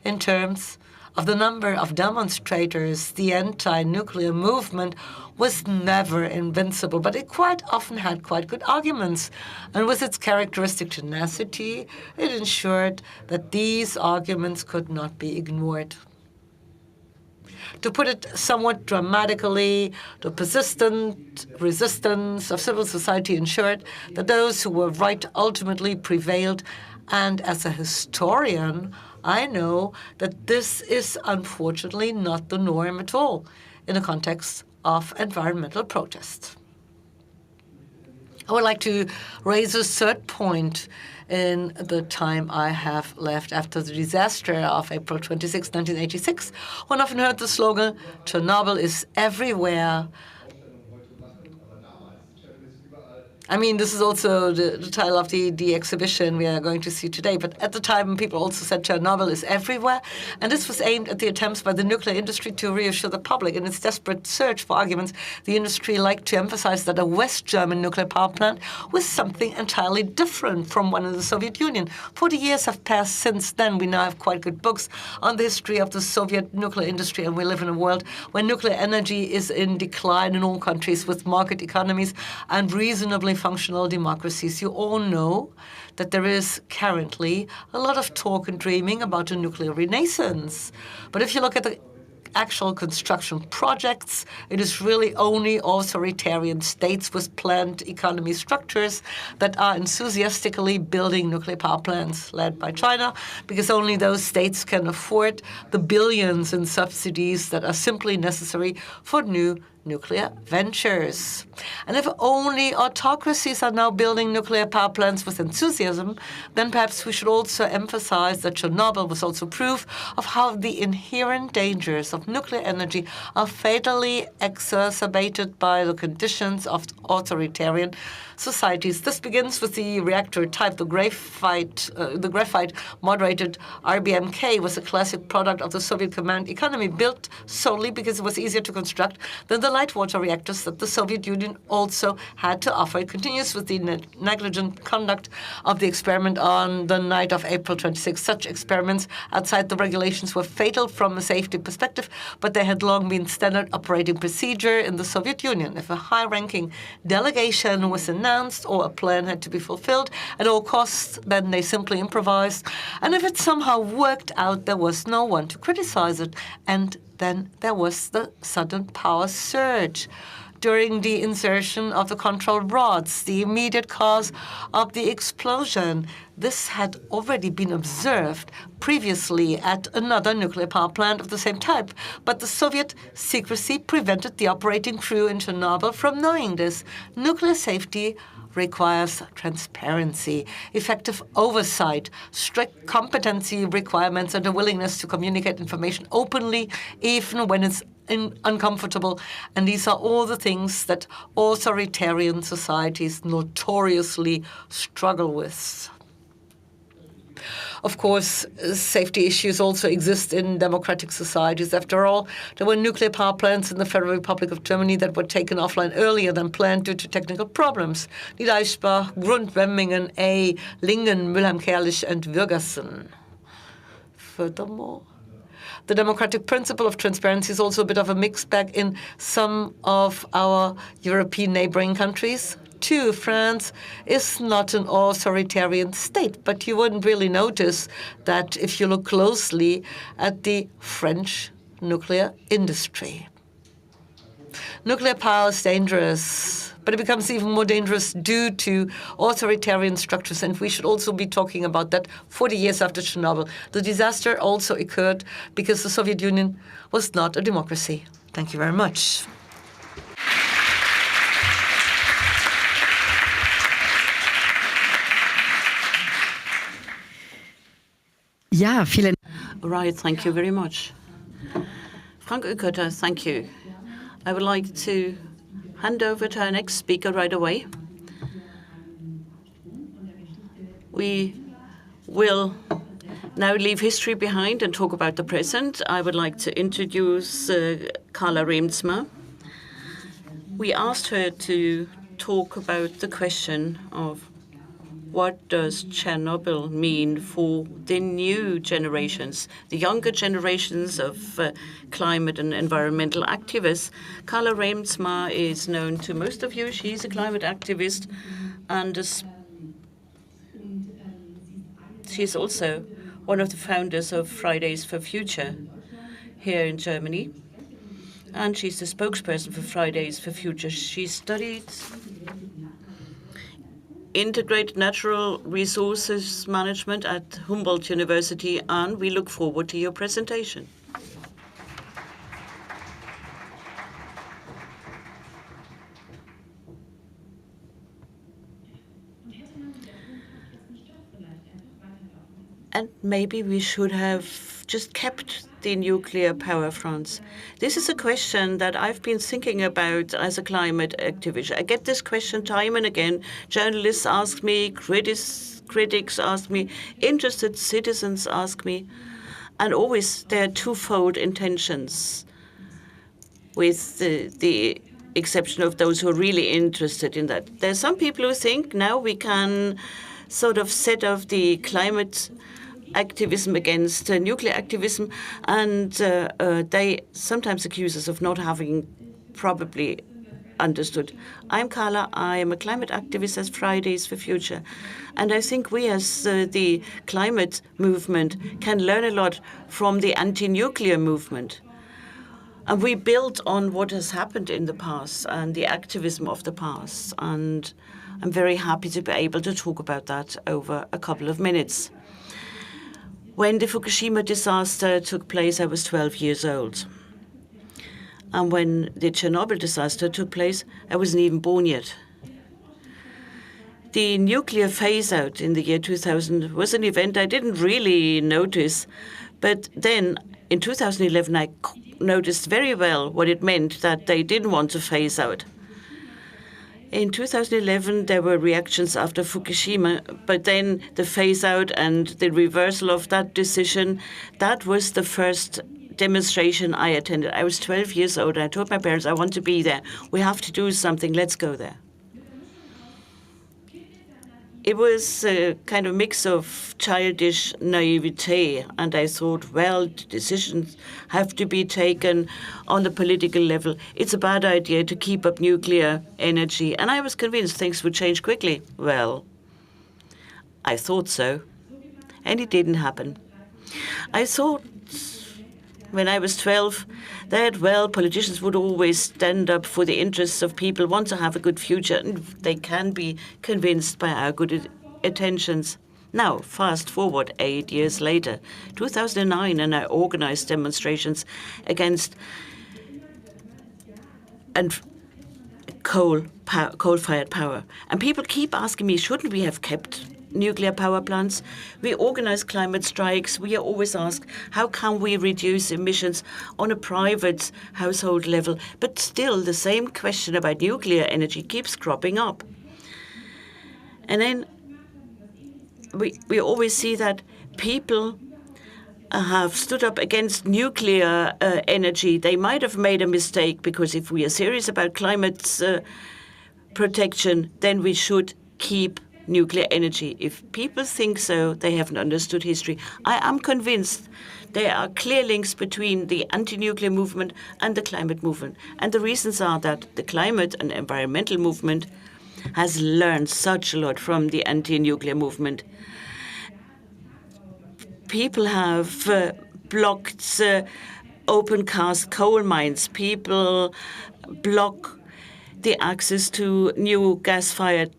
In terms of the number of demonstrators, the anti-nuclear movement was never invincible, but it quite often had quite good arguments. And with its characteristic tenacity, it ensured that these arguments could not be ignored. To put it somewhat dramatically, the persistent resistance of civil society ensured that those who were right ultimately prevailed. And as a historian, I know that this is unfortunately not the norm at all in the context of environmental protest. I would like to raise a third point in the time I have left after the disaster of April 26, 1986. One often heard the slogan, "Chernobyl is everywhere." I mean, this is also the title of the exhibition we are going to see today. But at the time, people also said Chernobyl is everywhere. And this was aimed at the attempts by the nuclear industry to reassure the public. In its desperate search for arguments, the industry liked to emphasize that a West German nuclear power plant was something entirely different from one in the Soviet Union. 40 years have passed since then. We now have quite good books on the history of the Soviet nuclear industry. And we live in a world where nuclear energy is in decline in all countries with market economies and reasonably functional democracies. You all know that there is currently a lot of talk and dreaming about a nuclear renaissance. But if you look at the actual construction projects, it is really only authoritarian states with planned economy structures that are enthusiastically building nuclear power plants, led by China, because only those states can afford the billions in subsidies that are simply necessary for new nuclear ventures. And if only autocracies are now building nuclear power plants with enthusiasm, then perhaps we should also emphasize that Chernobyl was also proof of how the inherent dangers of nuclear energy are fatally exacerbated by the conditions of authoritarian societies. This begins with the reactor type. The graphite-moderated RBMK was a classic product of the Soviet command economy, built solely because it was easier to construct than the light water reactors that the Soviet Union also had to offer. It continues with the negligent conduct of the experiment on the night of April 26. Such experiments outside the regulations were fatal from a safety perspective, but they had long been standard operating procedure in the Soviet Union. If a high-ranking delegation was announced or a plan had to be fulfilled at all costs, then they simply improvised. And if it somehow worked out, there was no one to criticize it. And then there was the sudden power surge during the insertion of the control rods, the immediate cause of the explosion. This had already been observed previously at another nuclear power plant of the same type, but the Soviet secrecy prevented the operating crew in Chernobyl from knowing this. Nuclear safety requires transparency, effective oversight, strict competency requirements, and a willingness to communicate information openly, even when it's uncomfortable. And these are all the things that authoritarian societies notoriously struggle with. Of course, safety issues also exist in democratic societies. After all, there were nuclear power plants in the Federal Republic of Germany that were taken offline earlier than planned due to technical problems. Niedereichbach, Grund, Wemmingen, A, Lingen, Mülheim-Kärlich, and Würgersen. Furthermore, the democratic principle of transparency is also a bit of a mixed bag in some of our European neighboring countries. Too, France is not an authoritarian state, but you wouldn't really notice that if you look closely at the French nuclear industry. Nuclear power is dangerous, but it becomes even more dangerous due to authoritarian structures, and we should also be talking about that 40 years after Chernobyl. The disaster also occurred because the Soviet Union was not a democracy. Thank you very much. Ja, vielen Right, thank you very much. Frank Uekerter, thank you. I would like to hand over to our next speaker right away. We will now leave history behind and talk about the present. I would like to introduce Carla Remsma. We asked her to talk about the question of what does Chernobyl mean for the new generations, the younger generations of climate and environmental activists. Carla Remsma is known to most of you. She's a climate activist, and she's also one of the founders of Fridays for Future here in Germany. And she's the spokesperson for Fridays for Future. She studied integrated natural resources management at Humboldt University, and we look forward to your presentation. And maybe we should have just kept the nuclear power, France. This is a question that I've been thinking about as a climate activist. I get this question time and again. Journalists ask me, critics ask me, interested citizens ask me, and always there are twofold intentions, with the exception of those who are really interested in that. There are some people who think now we can sort of set off the climate activism against nuclear activism, and they sometimes accuse us of not having probably understood. I'm Carla. I am a climate activist at Fridays for Future, and I think we as the climate movement can learn a lot from the anti-nuclear movement. And we build on what has happened in the past and the activism of the past, and I'm very happy to be able to talk about that over a couple of minutes. When the Fukushima disaster took place, I was 12 years old. And when the Chernobyl disaster took place, I wasn't even born yet. The nuclear phase-out in the year 2000 was an event I didn't really notice, but then in 2011 I noticed very well what it meant that they didn't want to phase out. In 2011, there were reactions after Fukushima, but then the phase-out and the reversal of that decision, that was the first demonstration I attended. I was 12 years old, and I told my parents, I want to be there. We have to do something. Let's go there. It was a kind of mix of childish naivete, and I thought, well, decisions have to be taken on the political level. It's a bad idea to keep up nuclear energy, and I was convinced things would change quickly. Well, I thought so, and it didn't happen. I thought when I was 12 that, well, politicians would always stand up for the interests of people, want to have a good future, and they can be convinced by our good intentions. Now, fast forward 8 years later, 2009, and I organized demonstrations against coal-fired power. And people keep asking me, shouldn't we have kept nuclear power plants? We organize climate strikes. We are always asked, how can we reduce emissions on a private household level? But still, the same question about nuclear energy keeps cropping up. And then we always see that people have stood up against nuclear energy. They might have made a mistake, because if we are serious about climate protection, then we should keep nuclear energy. If people think so, they haven't understood history. I am convinced there are clear links between the anti-nuclear movement and the climate movement. And the reasons are that the climate and environmental movement has learned such a lot from the anti-nuclear movement. People have blocked open cast coal mines. People block the access to new gas-fired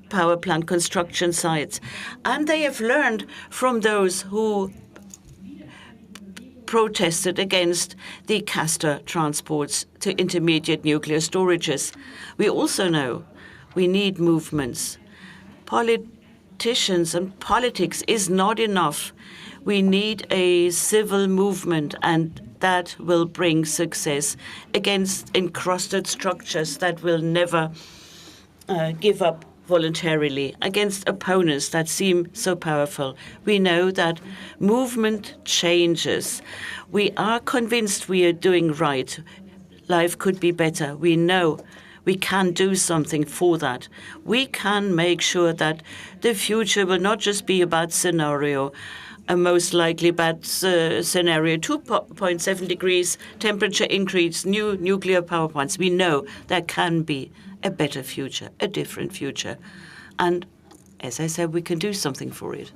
power plant construction sites. And they have learned from those who protested against the castor transports to intermediate nuclear storages. We also know we need movements. Politicians and politics is not enough. We need a civil movement, and that will bring success against encrusted structures that will never give up voluntarily, against opponents that seem so powerful. We know that movement changes. We are convinced we are doing right. Life could be better. We know we can do something for that. We can make sure that the future will not just be a bad scenario, a most likely bad scenario, 2.7 degrees temperature increase, new nuclear power plants. We know there can be a better future, a different future. And as I said, we can do something for it.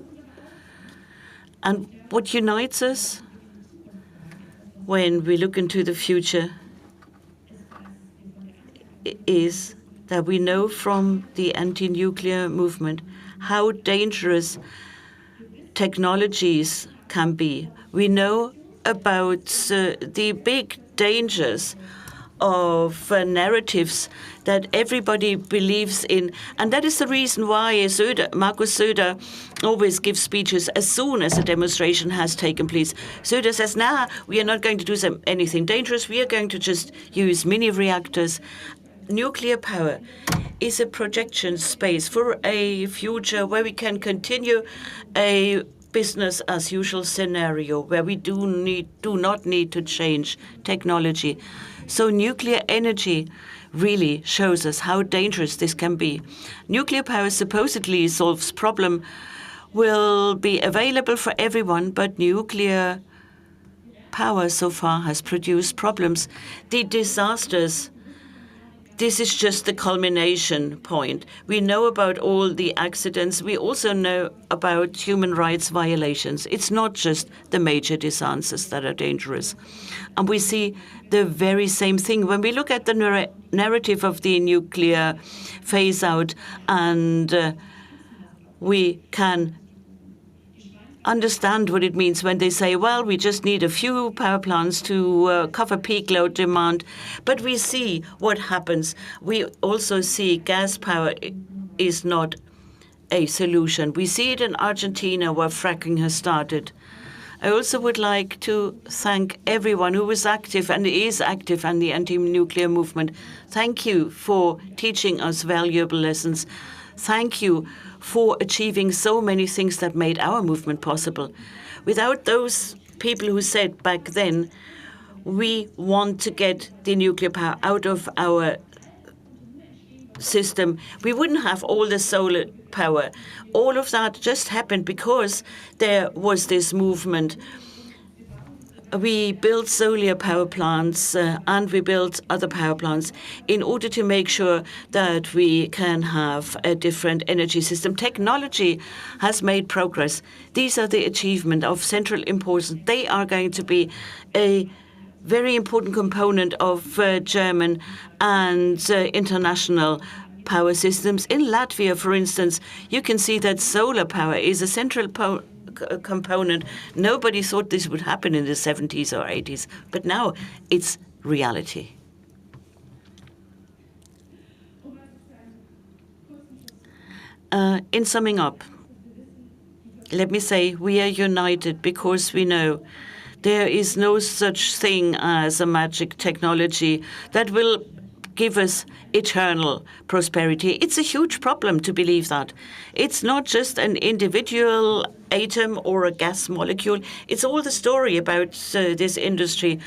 And what unites us when we look into the future is that we know from the anti-nuclear movement how dangerous technologies can be. We know about the big dangers of narratives that everybody believes in. And that is the reason why Markus Söder always gives speeches as soon as a demonstration has taken place. Söder says, we are not going to do anything dangerous. We are going to just use mini reactors. Nuclear power is a projection space for a future where we can continue a business as usual scenario, where we do not need to change technology. So nuclear energy really shows us how dangerous this can be. Nuclear power supposedly solves problem, will be available for everyone, but nuclear power so far has produced problems. The disasters, this is just the culmination point. We know about all the accidents. We also know about human rights violations. It's not just the major disasters that are dangerous. And we see the very same thing when we look at the narrative of the nuclear phase-out, and we can understand what it means when they say, well, we just need a few power plants to cover peak load demand. But we see what happens. We also see gas power is not a solution. We see it in Argentina, where fracking has started. I also would like to thank everyone who was active and is active in the anti-nuclear movement. Thank you for teaching us valuable lessons. Thank you for achieving so many things that made our movement possible. Without those people who said back then, we want to get the nuclear power out of our system, we wouldn't have all the solar power. All of that just happened because there was this movement. We built solar power plants and we built other power plants in order to make sure that we can have a different energy system. Technology has made progress. These are the achievements of central importance. They are going to be a very important component of German and international power systems. In Latvia, for instance, you can see that solar power is a central component. Nobody thought this would happen in the 70s or 80s, but now it's reality. In summing up, let me say we are united because we know there is no such thing as a magic technology that will give us eternal prosperity. It's a huge problem to believe that. It's not just an individual atom or a gas molecule. It's all the story about this industry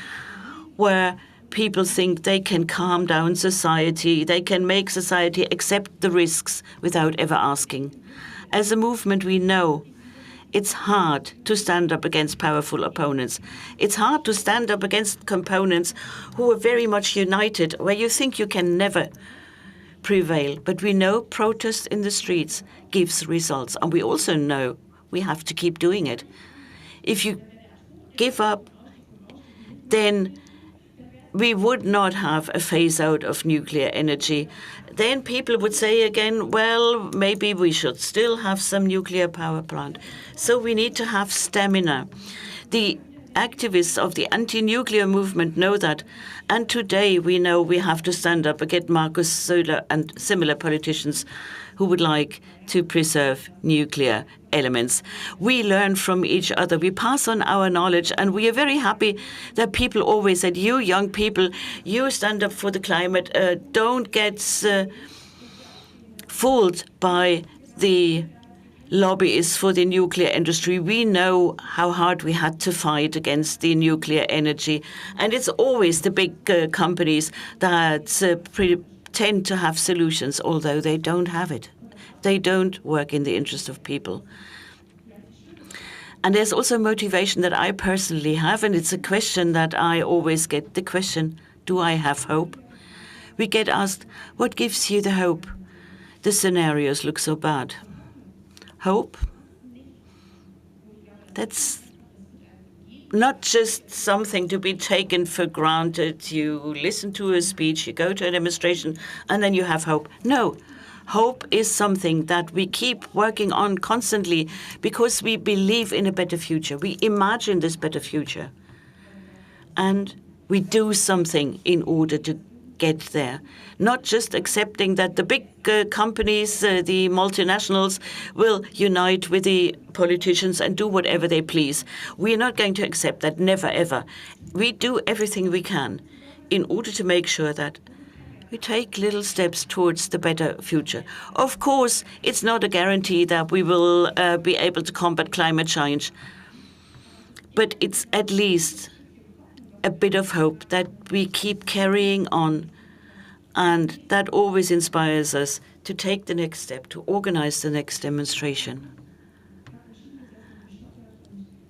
where people think they can calm down society, they can make society accept the risks without ever asking. As a movement, we know it's hard to stand up against powerful opponents. It's hard to stand up against components who are very much united, where you think you can never prevail. But we know protest in the streets gives results. And we also know we have to keep doing it. If you give up, then we would not have a phase out of nuclear energy. Then people would say again, well, maybe we should still have some nuclear power plant. So we need to have stamina. The activists of the anti-nuclear movement know that. And today we know we have to stand up against Markus Söder and similar politicians who would like to preserve nuclear elements. We learn from each other. We pass on our knowledge, and we are very happy that people always said, you young people, you stand up for the climate. Don't get fooled by the lobbyists for the nuclear industry. We know how hard we had to fight against the nuclear energy. And it's always the big companies that pretend to have solutions, although they don't have it. They don't work in the interest of people. And there's also motivation that I personally have, and it's a question that I always get, the question, do I have hope? We get asked, what gives you the hope? The scenarios look so bad. Hope? That's not just something to be taken for granted. You listen to a speech, you go to a demonstration, and then you have hope. No. Hope is something that we keep working on constantly because we believe in a better future. We imagine this better future. And we do something in order to get there. Not just accepting that the big companies, the multinationals, will unite with the politicians and do whatever they please. We are not going to accept that, never, ever. We do everything we can in order to make sure that we take little steps towards the better future. Of course, it's not a guarantee that we will be able to combat climate change, but it's at least a bit of hope that we keep carrying on, and that always inspires us to take the next step, to organize the next demonstration.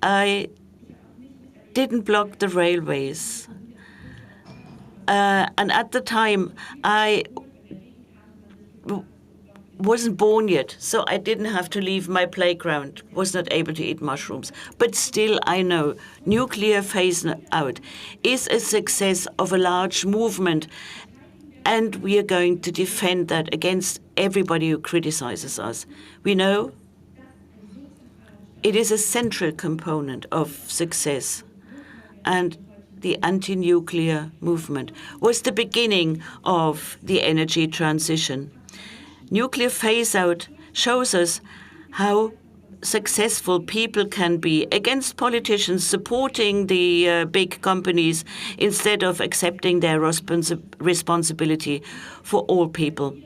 I didn't block the railways. And at the time, I wasn't born yet, so I didn't have to leave my playground, was not able to eat mushrooms. But still, I know nuclear phase out is a success of a large movement, and we are going to defend that against everybody who criticizes us. We know it is a central component of success, and the anti-nuclear movement was the beginning of the energy transition. Nuclear phase-out shows us how successful people can be against politicians supporting the big companies instead of accepting their responsibility for all people.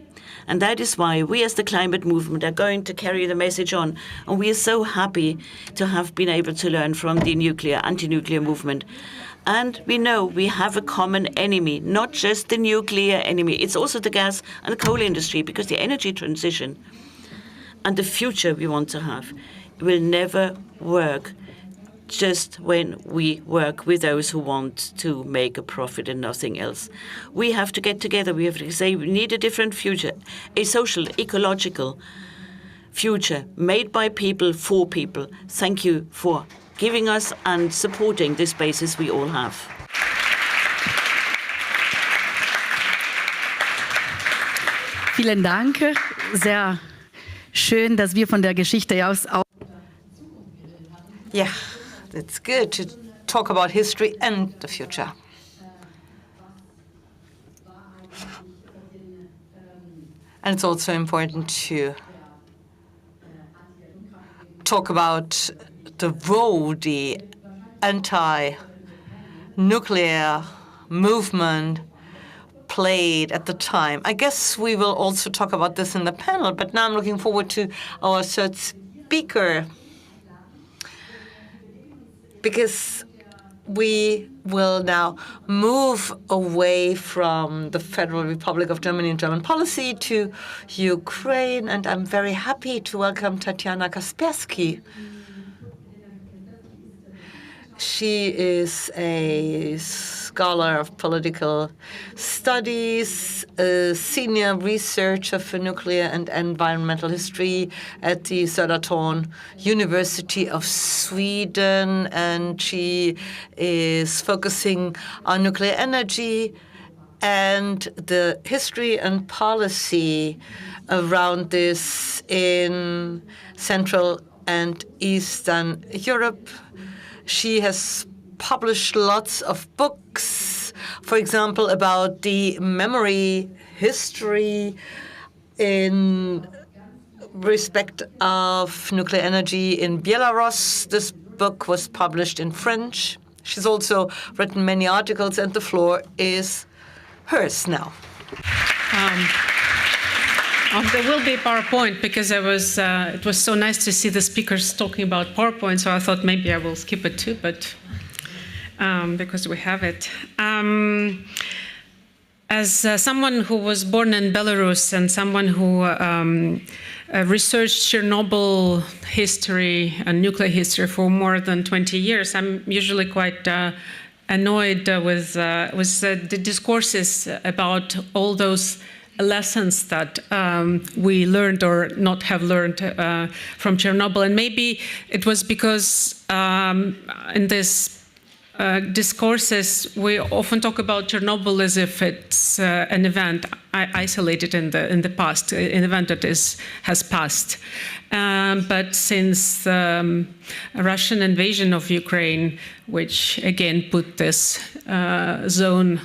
And that is why we as the climate movement are going to carry the message on. And we are so happy to have been able to learn from the anti-nuclear movement. And we know we have a common enemy, not just the nuclear enemy. It's also the gas and coal industry, because the energy transition and the future we want to have will never work just when we work with those who want to make a profit and nothing else. We have to get together. We have to say we need a different future, a social, ecological future made by people, for people. Thank you for giving us and supporting this basis we all have. Vielen Dank. Sehr schön, dass wir von der Geschichte aus auch. Yeah, it's good to talk about history and the future. And it's also important to talk about the role the anti-nuclear movement played at the time. I guess we will also talk about this in the panel, but now I'm looking forward to our third speaker, because we will now move away from the Federal Republic of Germany and German policy to Ukraine, and I'm very happy to welcome Tatiana Kaspersky. She is a scholar of political studies, a senior researcher for nuclear and environmental history at the Södertörn University of Sweden, and she is focusing on nuclear energy and the history and policy around this in Central and Eastern Europe. She has published lots of books, for example, about the memory history in respect of nuclear energy in Belarus. This book was published in French. She's also written many articles, and the floor is hers now. There will be PowerPoint, because it was so nice to see the speakers talking about PowerPoint, so I thought maybe I will skip it too, but because we have it. As someone who was born in Belarus and someone who researched Chernobyl history and nuclear history for more than 20 years, I'm usually quite annoyed with the discourses about all those lessons that we learned or not have learned from Chernobyl. And maybe it was because in this discourses we often talk about Chernobyl as if it's an event isolated in the past, an event that has passed. But since the Russian invasion of Ukraine, which again put this zone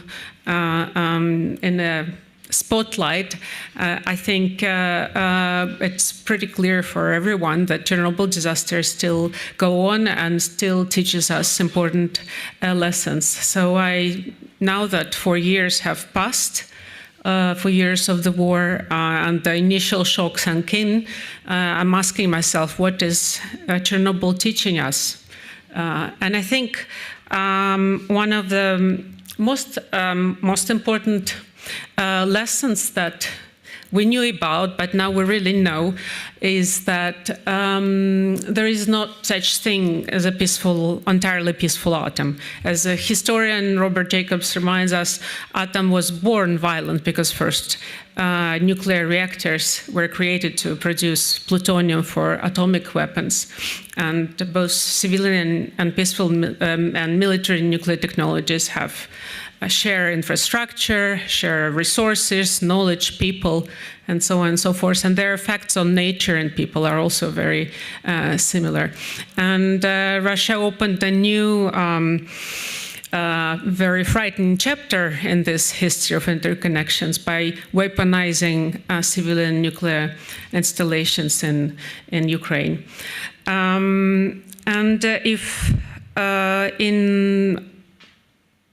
in a spotlight, I think it's pretty clear for everyone that Chernobyl disaster still go on and still teaches us important lessons. So now that 4 years have passed, 4 years of the war and the initial shock sunk in, I'm asking myself, what is Chernobyl teaching us? And I think one of the most important lessons that we knew about, but now we really know, is that there is not such thing as a entirely peaceful atom. As a historian, Robert Jacobs reminds us, atom was born violent because first nuclear reactors were created to produce plutonium for atomic weapons. And both civilian and peaceful and military nuclear technologies have share infrastructure, share resources, knowledge, people, and so on and so forth. And their effects on nature and people are also very similar. And Russia opened a new, very frightening chapter in this history of interconnections by weaponizing civilian nuclear installations in Ukraine.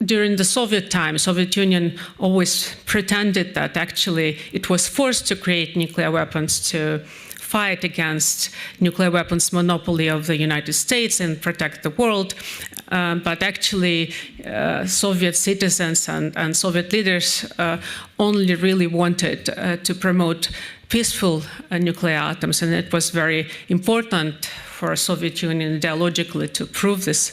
During the Soviet time, Soviet Union always pretended that actually it was forced to create nuclear weapons to fight against nuclear weapons monopoly of the United States and protect the world. But actually, Soviet citizens and Soviet leaders only really wanted to promote peaceful nuclear atoms, and it was very important for Soviet Union ideologically to prove this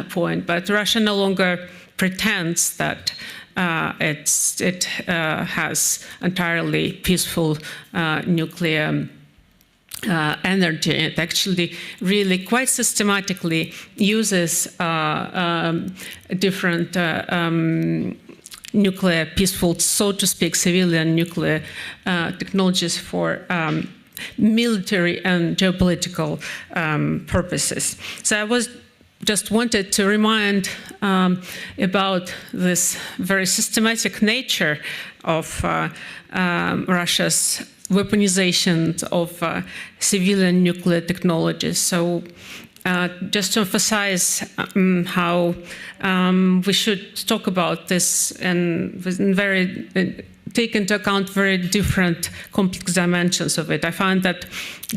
point. But Russia no longer pretends that it has entirely peaceful nuclear energy. It actually really quite systematically uses different nuclear peaceful, so to speak, civilian nuclear technologies for military and geopolitical purposes. So I just wanted to remind about this very systematic nature of Russia's weaponization of civilian nuclear technologies. So just to emphasize how we should talk about this and take into account very different complex dimensions of it. I find that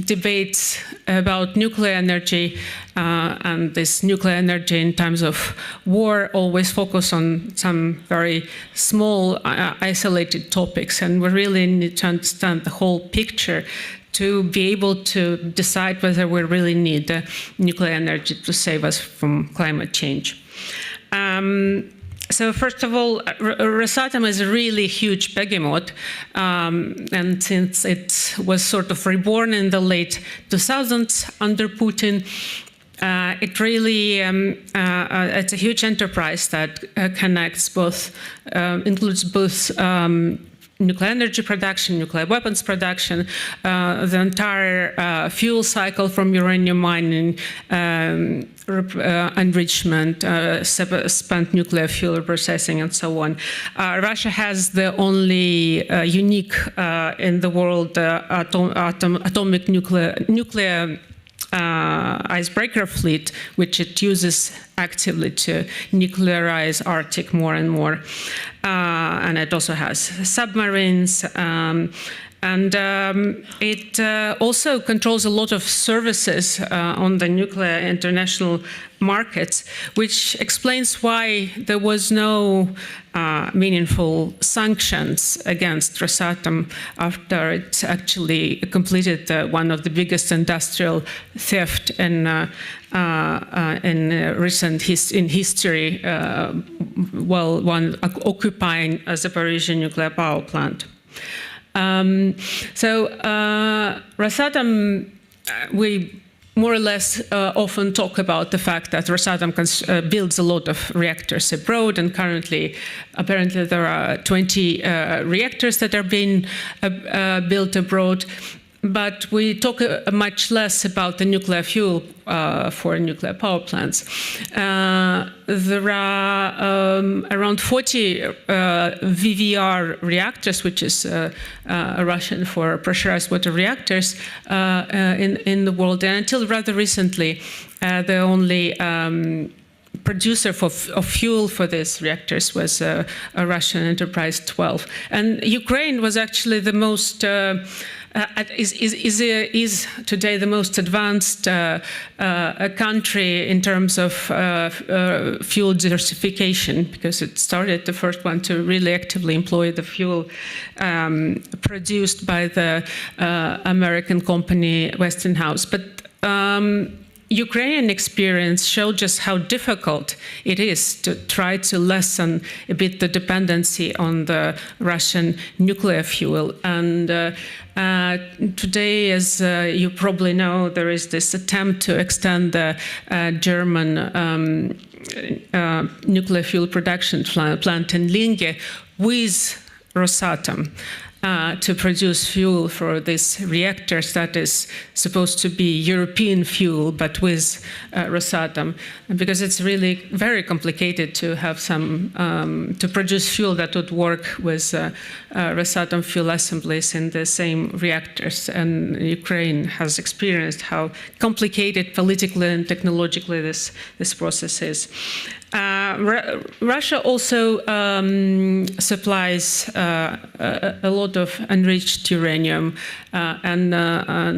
debates about nuclear energy and this nuclear energy in times of war always focus on some very small, isolated topics, and we really need to understand the whole picture to be able to decide whether we really need nuclear energy to save us from climate change. So first of all, Rosatom is a really huge behemoth, and since it was sort of reborn in the late 2000s under Putin, it really it's a huge enterprise that connects both, includes both nuclear energy production, nuclear weapons production, the entire fuel cycle from uranium mining, enrichment, spent nuclear fuel processing, and so on. Russia has the only unique in the world atomic nuclear icebreaker fleet, which it uses actively to nuclearize Arctic more and more. And it also has submarines. And it also controls a lot of services on the nuclear international markets, which explains why there was no meaningful sanctions against Rosatom after it actually completed one of the biggest industrial theft in recent history, while one occupying a Zaporizhzhia nuclear power plant. Rosatom, we more or less often talk about the fact that Rosatom builds a lot of reactors abroad, and currently, apparently, there are 20 reactors that are being built abroad. But we talk much less about the nuclear fuel for nuclear power plants. There are around 40 VVR reactors, which is Russian for pressurized water reactors, in the world. And until rather recently, the only producer of fuel for these reactors was a Russian enterprise 12. And Ukraine was actually the most is today the most advanced country in terms of fuel diversification, because it started the first one to really actively employ the fuel produced by the American company Westinghouse. But Ukrainian experience showed just how difficult it is to try to lessen a bit the dependency on the Russian nuclear fuel. And today, as you probably know, there is this attempt to extend the German nuclear fuel production plant in Linge with Rosatom. To produce fuel for these reactors that is supposed to be European fuel, but with Rosatom, because it's really very complicated to have some to produce fuel that would work with Rosatom fuel assemblies in the same reactors. And Ukraine has experienced how complicated politically and technologically this process is. Russia also supplies a lot of enriched uranium and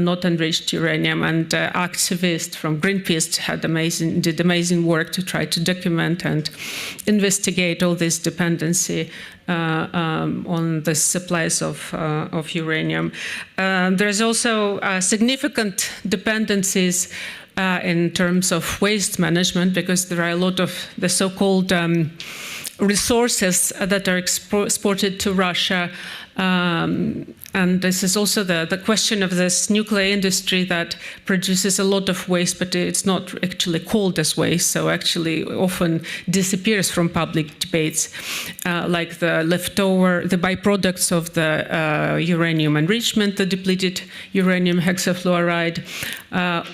not enriched uranium, and activists from Greenpeace did amazing work to try to document and investigate all this dependency on the supplies of uranium. There's also significant dependencies in terms of waste management, because there are a lot of the so-called resources that are exported to Russia. And this is also the question of this nuclear industry that produces a lot of waste, but it's not actually called as waste, so actually often disappears from public debates, like the leftover, the byproducts of the uranium enrichment, the depleted uranium hexafluoride,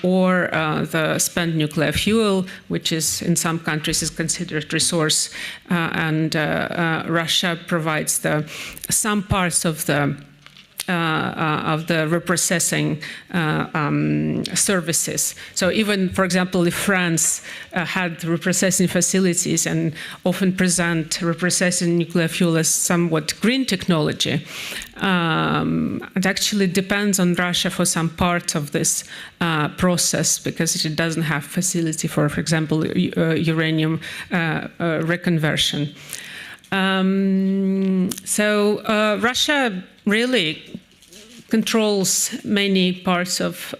or the spent nuclear fuel, which is in some countries is considered resource, and Russia provides some parts of the of the reprocessing services. So even, for example, if France had reprocessing facilities and often present reprocessing nuclear fuel as somewhat green technology, it actually depends on Russia for some part of this process because it doesn't have facility for example, uranium reconversion. So Russia really controls many parts of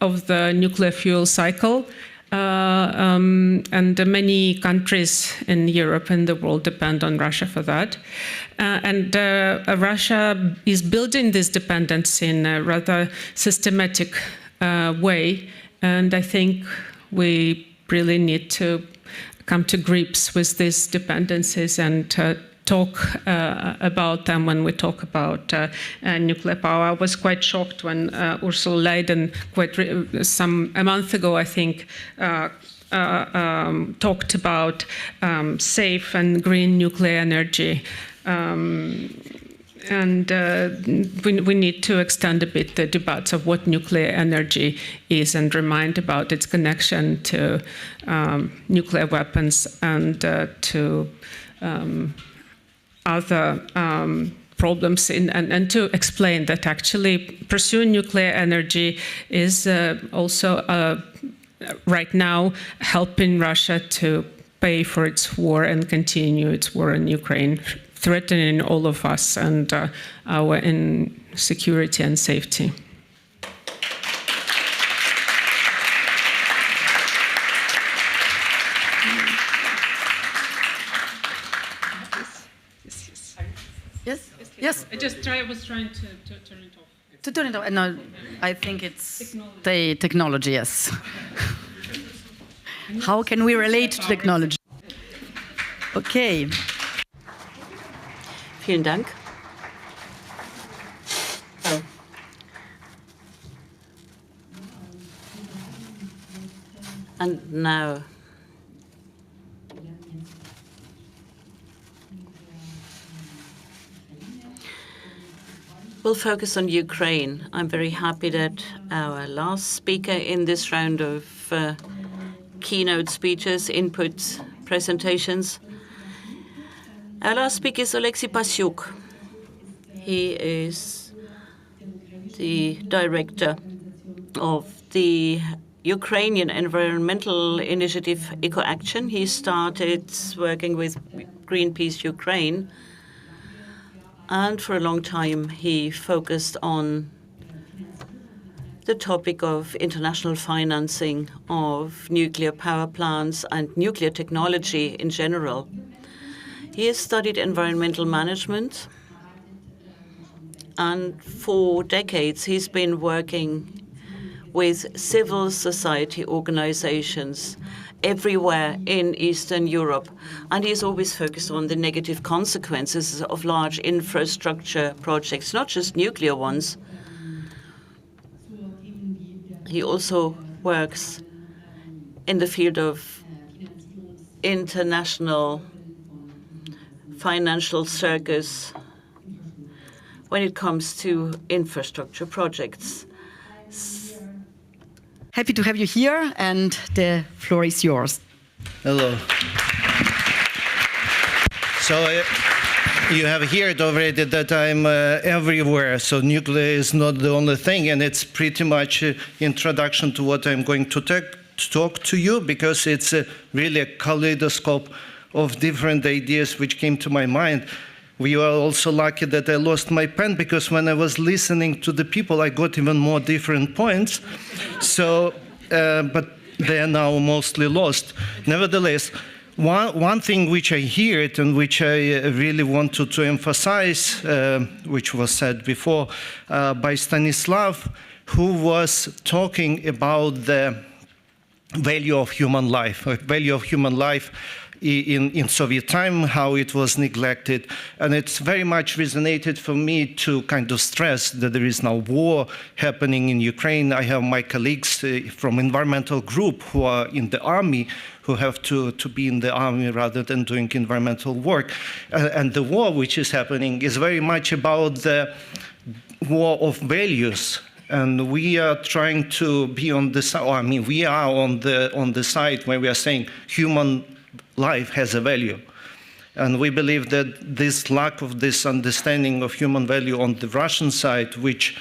the nuclear fuel cycle, and many countries in Europe and the world depend on Russia for that. And Russia is building this dependence in a rather systematic way, and I think we really need to come to grips with these dependencies and talk about them when we talk about nuclear power. I was quite shocked when Ursula Leiden, a month ago, I think, talked about safe and green nuclear energy. And we need to extend a bit the debates of what nuclear energy is and remind about its connection to nuclear weapons and to other problems and to explain that actually pursuing nuclear energy is also right now helping Russia to pay for its war and continue its war in Ukraine, threatening all of us and our security and safety. Yes. I was trying to turn it off. To turn it off? No, I think it's the technology, yes. How can we relate to technology? Okay. Vielen Dank. And now, we'll focus on Ukraine. I'm very happy that our last speaker in this round of keynote speeches, input presentations, our last speaker is Oleksiy Pasyuk. He is the director of the Ukrainian environmental initiative EcoAction. He started working with Greenpeace Ukraine, and for a long time he focused on the topic of international financing of nuclear power plants and nuclear technology in general. He has studied environmental management, and for decades he's been working with civil society organizations everywhere in Eastern Europe. And he's always focused on the negative consequences of large infrastructure projects, not just nuclear ones. He also works in the field of international financial circus when it comes to infrastructure projects. Happy to have you here, and the floor is yours. Hello. So you have heard already that I'm everywhere, so nuclear is not the only thing, and it's pretty much an introduction to what I'm going to talk to you, because it's really a kaleidoscope of different ideas which came to my mind. We are also lucky that I lost my pen, because when I was listening to the people, I got even more different points. So, but they are now mostly lost. Nevertheless, one thing which I heard and which I really wanted to emphasize, which was said before by Stanislav, who was talking about the value of human life, in Soviet time, how it was neglected. And it's very much resonated for me to kind of stress that there is now war happening in Ukraine. I have my colleagues from environmental group who are in the army, who have to be in the army rather than doing environmental work. And the war which is happening is very much about the war of values. And we are trying to be on the side, I mean, we are on the side where we are saying human life has a value. And we believe that this lack of this understanding of human value on the Russian side, which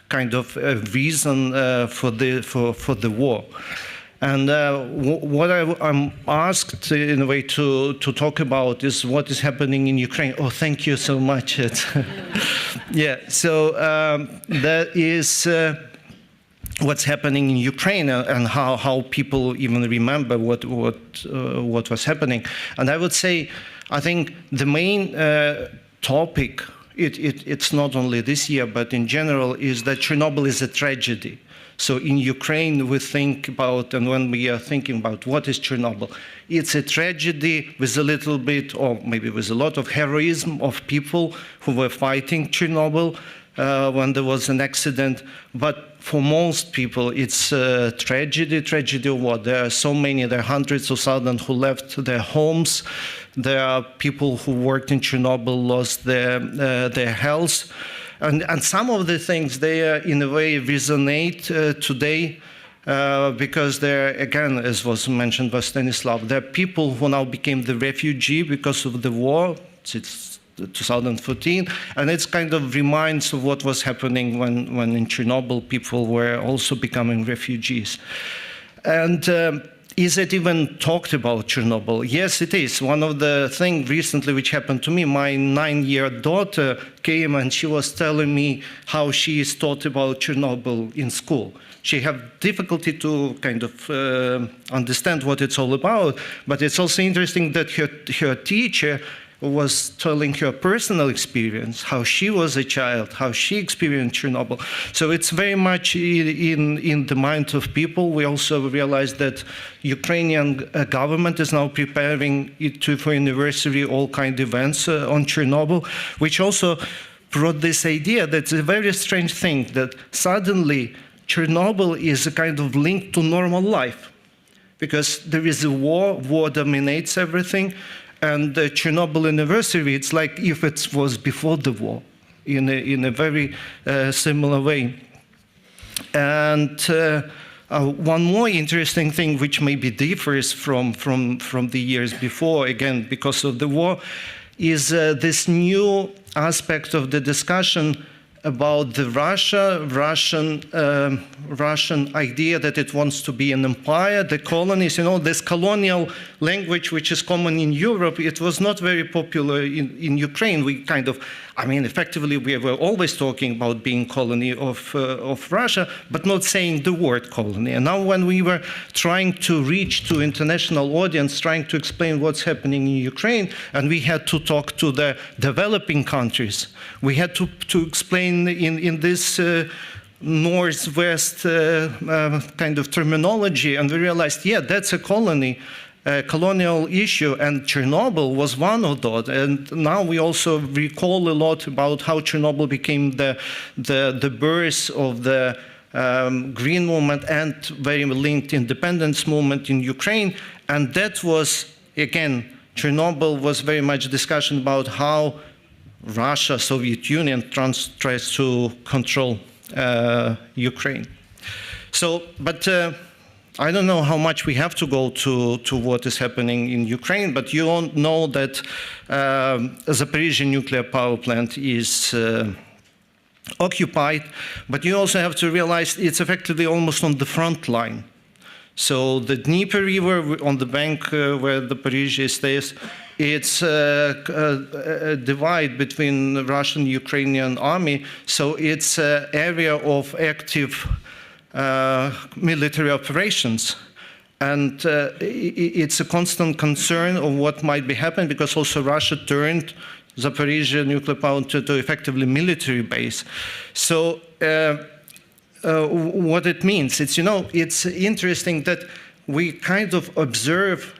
kind of a reason for the war. And what I'm asked in a way to talk about is what is happening in Ukraine. Oh, thank you so much. Yeah, so that is what's happening in Ukraine and how people even remember what was happening. And I would say, I think the main topic, it's not only this year, but in general, is that Chernobyl is a tragedy. So in Ukraine, we think about, and when we are thinking about what is Chernobyl, it's a tragedy with a little bit, or maybe with a lot of heroism of people who were fighting Chernobyl when there was an accident. But for most people, it's a tragedy of what? There are so many, there are hundreds of thousands who left their homes. There are people who worked in Chernobyl, lost their health. And some of the things, they in a way resonate today because they're, again, as was mentioned by Stanislav, there are people who now became the refugee because of the war. It's 2014, and it's kind of reminds of what was happening when in Chernobyl people were also becoming refugees. And is it even talked about Chernobyl? Yes, it is. One of the things recently which happened to me, my 9-year daughter came and she was telling me how she is taught about Chernobyl in school. She had difficulty to kind of understand what it's all about, but it's also interesting that her teacher was telling her personal experience, how she was a child, how she experienced Chernobyl. So it's very much in the mind of people. We also realized that Ukrainian government is now preparing for anniversary all kind of events on Chernobyl, which also brought this idea that it's a very strange thing that suddenly Chernobyl is a kind of link to normal life because there is a war dominates everything. And the Chernobyl anniversary, it's like if it was before the war, in a very similar way. And one more interesting thing, which maybe differs from the years before, again, because of the war, is this new aspect of the discussion about the Russian idea that it wants to be an empire, the colonies, this colonial language which is common in Europe, it was not very popular in Ukraine. We kind of, effectively we were always talking about being colony of Russia, but not saying the word colony. And now when we were trying to reach to international audience, trying to explain what's happening in Ukraine, and we had to talk to the developing countries, we had to explain in this northwest kind of terminology, and we realized, yeah, that's a colonial issue, and Chernobyl was one of those. And now we also recall a lot about how Chernobyl became the birth of the Green movement and very linked independence movement in Ukraine. And that was, again, Chernobyl was very much discussion about how Russia, Soviet Union tries to control Ukraine. So, but I don't know how much we have to go to what is happening in Ukraine, but you all know that Zaporizhzhia nuclear power plant is occupied, but you also have to realize it's effectively almost on the front line. So the Dnieper River on the bank where the Zaporizhzhia stays, it's a divide between the Russian and Ukrainian army, so it's an area of active military operations. And it's a constant concern of what might be happening because also Russia turned Zaporizhzhia nuclear power to effectively military base. So what it means, it's, it's interesting that we kind of observe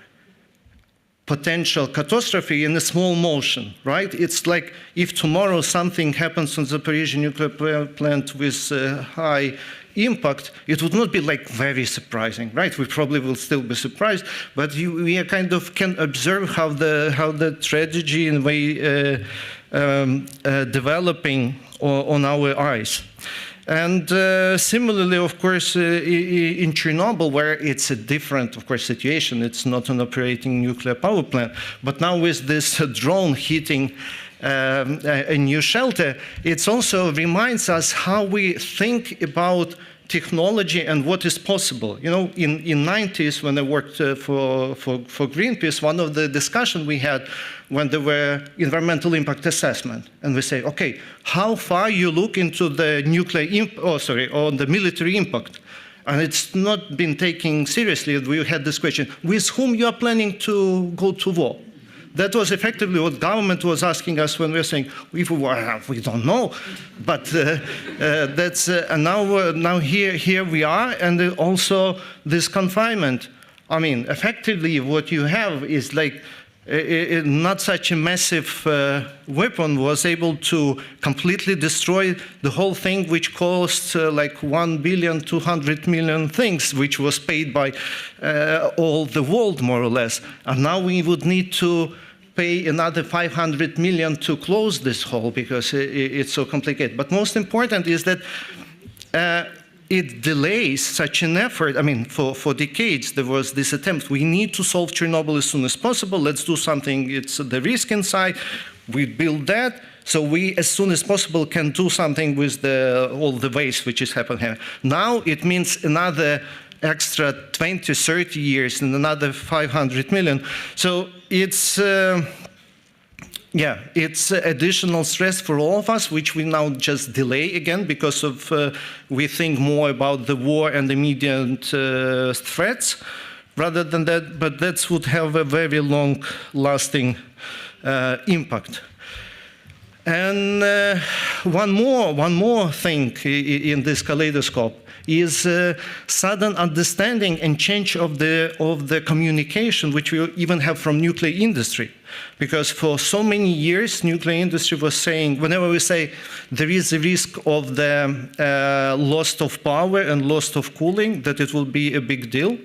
potential catastrophe in a small motion, right? It's like if tomorrow something happens on the Zaporizhzhia nuclear plant with high impact, it would not be like very surprising, right? We probably will still be surprised, but we kind of can observe how the tragedy in a way developing on our eyes. And similarly, of course, in Chernobyl, where it's a different, of course, situation, it's not an operating nuclear power plant, but now with this drone hitting a new shelter, it also reminds us how we think about technology and what is possible. You know, in 90s, when I worked for Greenpeace, one of the discussions we had when there were environmental impact assessment, and we say, okay, how far you look into the on the military impact, and it's not been taken seriously. We had this question: with whom you are planning to go to war? That was effectively what government was asking us when we were saying, we don't know, but that's now here we are, and also this confinement. I mean, effectively, what you have is like not such a massive weapon was able to completely destroy the whole thing, which cost like 1.2 billion things, which was paid by all the world, more or less. And now we would need to pay another 500 million to close this hole because it's so complicated. But most important is that it delays such an effort. I mean, for decades, there was this attempt. We need to solve Chernobyl as soon as possible. Let's do something. It's the risk inside. We build that. So we, as soon as possible, can do something with all the waste which is happening here. Now it means another extra 20, 30 years and another 500 million. So it's it's additional stress for all of us, which we now just delay again because of we think more about the war and immediate threats rather than that. But that would have a very long-lasting impact. And one more thing in this kaleidoscope is sudden understanding and change of the communication, which we even have from nuclear industry. Because for so many years, nuclear industry was saying, whenever we say there is a risk of the loss of power and loss of cooling, that it will be a big deal.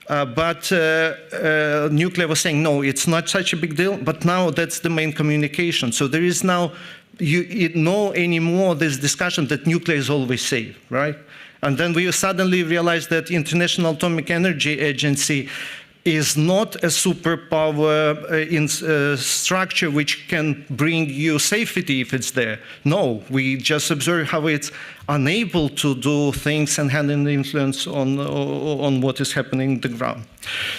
But nuclear was saying, no, it's not such a big deal, but now that's the main communication. So there is now, no anymore this discussion that nuclear is always safe, right? And then we suddenly realized that International Atomic Energy Agency is not a superpower structure which can bring you safety if it's there. No, we just observe how it's unable to do things and have an influence on what is happening on the ground.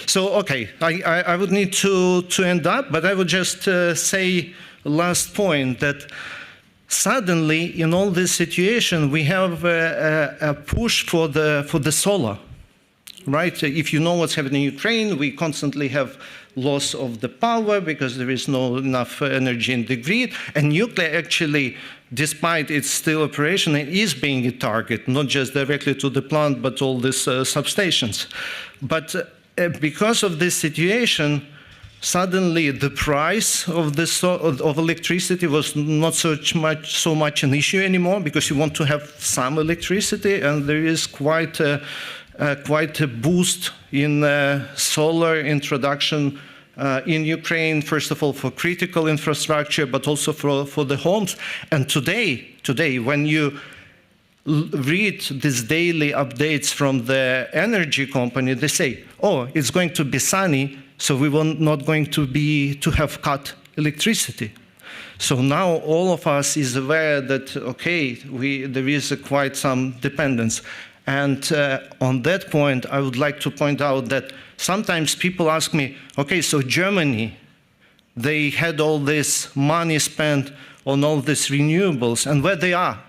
So, okay, I would need to end up, but I would just say last point that suddenly in all this situation we have a push for the solar. Right? If you know what's happening in Ukraine, we constantly have loss of the power because there is not enough energy in the grid. And nuclear actually, despite its still operation, it is being a target, not just directly to the plant, but all these substations. But because of this situation, suddenly the price of electricity was not so much an issue anymore because you want to have some electricity, and there is quite a boost in solar introduction in Ukraine, first of all for critical infrastructure, but also for the homes. And today, when you read these daily updates from the energy company, they say, oh, it's going to be sunny, so we will not going to have cut electricity. So now all of us is aware that, okay, there is quite some dependence. And on that point, I would like to point out that sometimes people ask me, okay, so Germany, they had all this money spent on all these renewables, and where they are?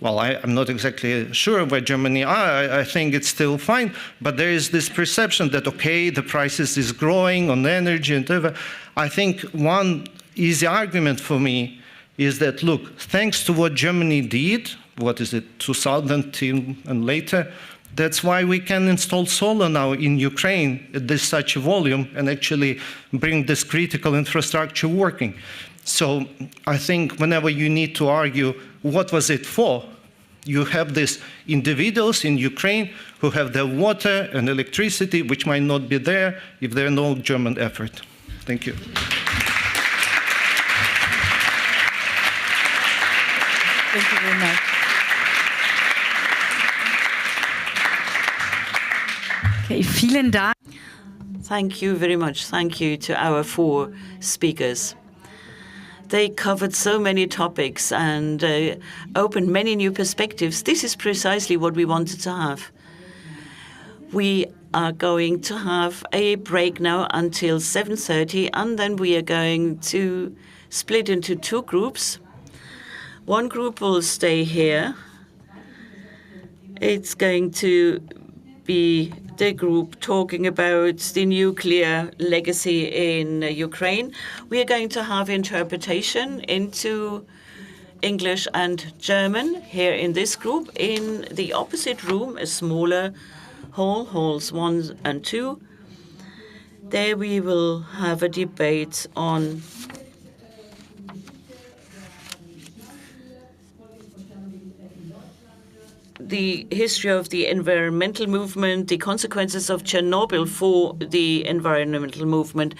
Well, I'm not exactly sure where Germany are. I think it's still fine, but there is this perception that, okay, the prices is growing on energy and whatever. I think one easy argument for me is that, look, thanks to what Germany did, what is it, 2010 and later, That's why we can install solar now in Ukraine at this such a volume and actually bring this critical infrastructure working. So I think whenever you need to argue what was it for, you have these individuals in Ukraine who have their water and electricity, which might not be there if there are no German effort. Thank you. Thank you very much. Okay, vielen Dank. Thank you very much. Thank you to our 4 speakers. They covered so many topics and opened many new perspectives. This is precisely what we wanted to have. We are going to have a break now until 7:30, and then we are going to split into 2 groups. One group will stay here. It's going to be the group talking about the nuclear legacy in Ukraine. We are going to have interpretation into English and German here in this group. In the opposite room, a smaller hall, halls 1 and 2, there we will have a debate on the history of the environmental movement, the consequences of Chernobyl for the environmental movement.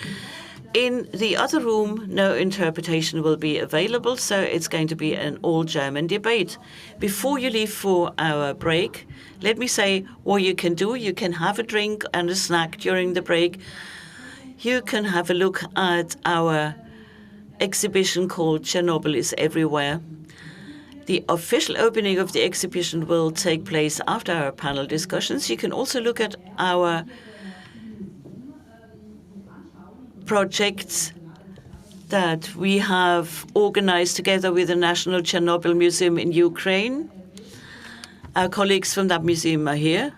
In the other room, no interpretation will be available, so it's going to be an all-German debate. Before you leave for our break, let me say what you can do. You can have a drink and a snack during the break. You can have a look at our exhibition called Chernobyl is Everywhere. The official opening of the exhibition will take place after our panel discussions. You can also look at our projects that we have organized together with the National Chernobyl Museum in Ukraine. Our colleagues from that museum are here.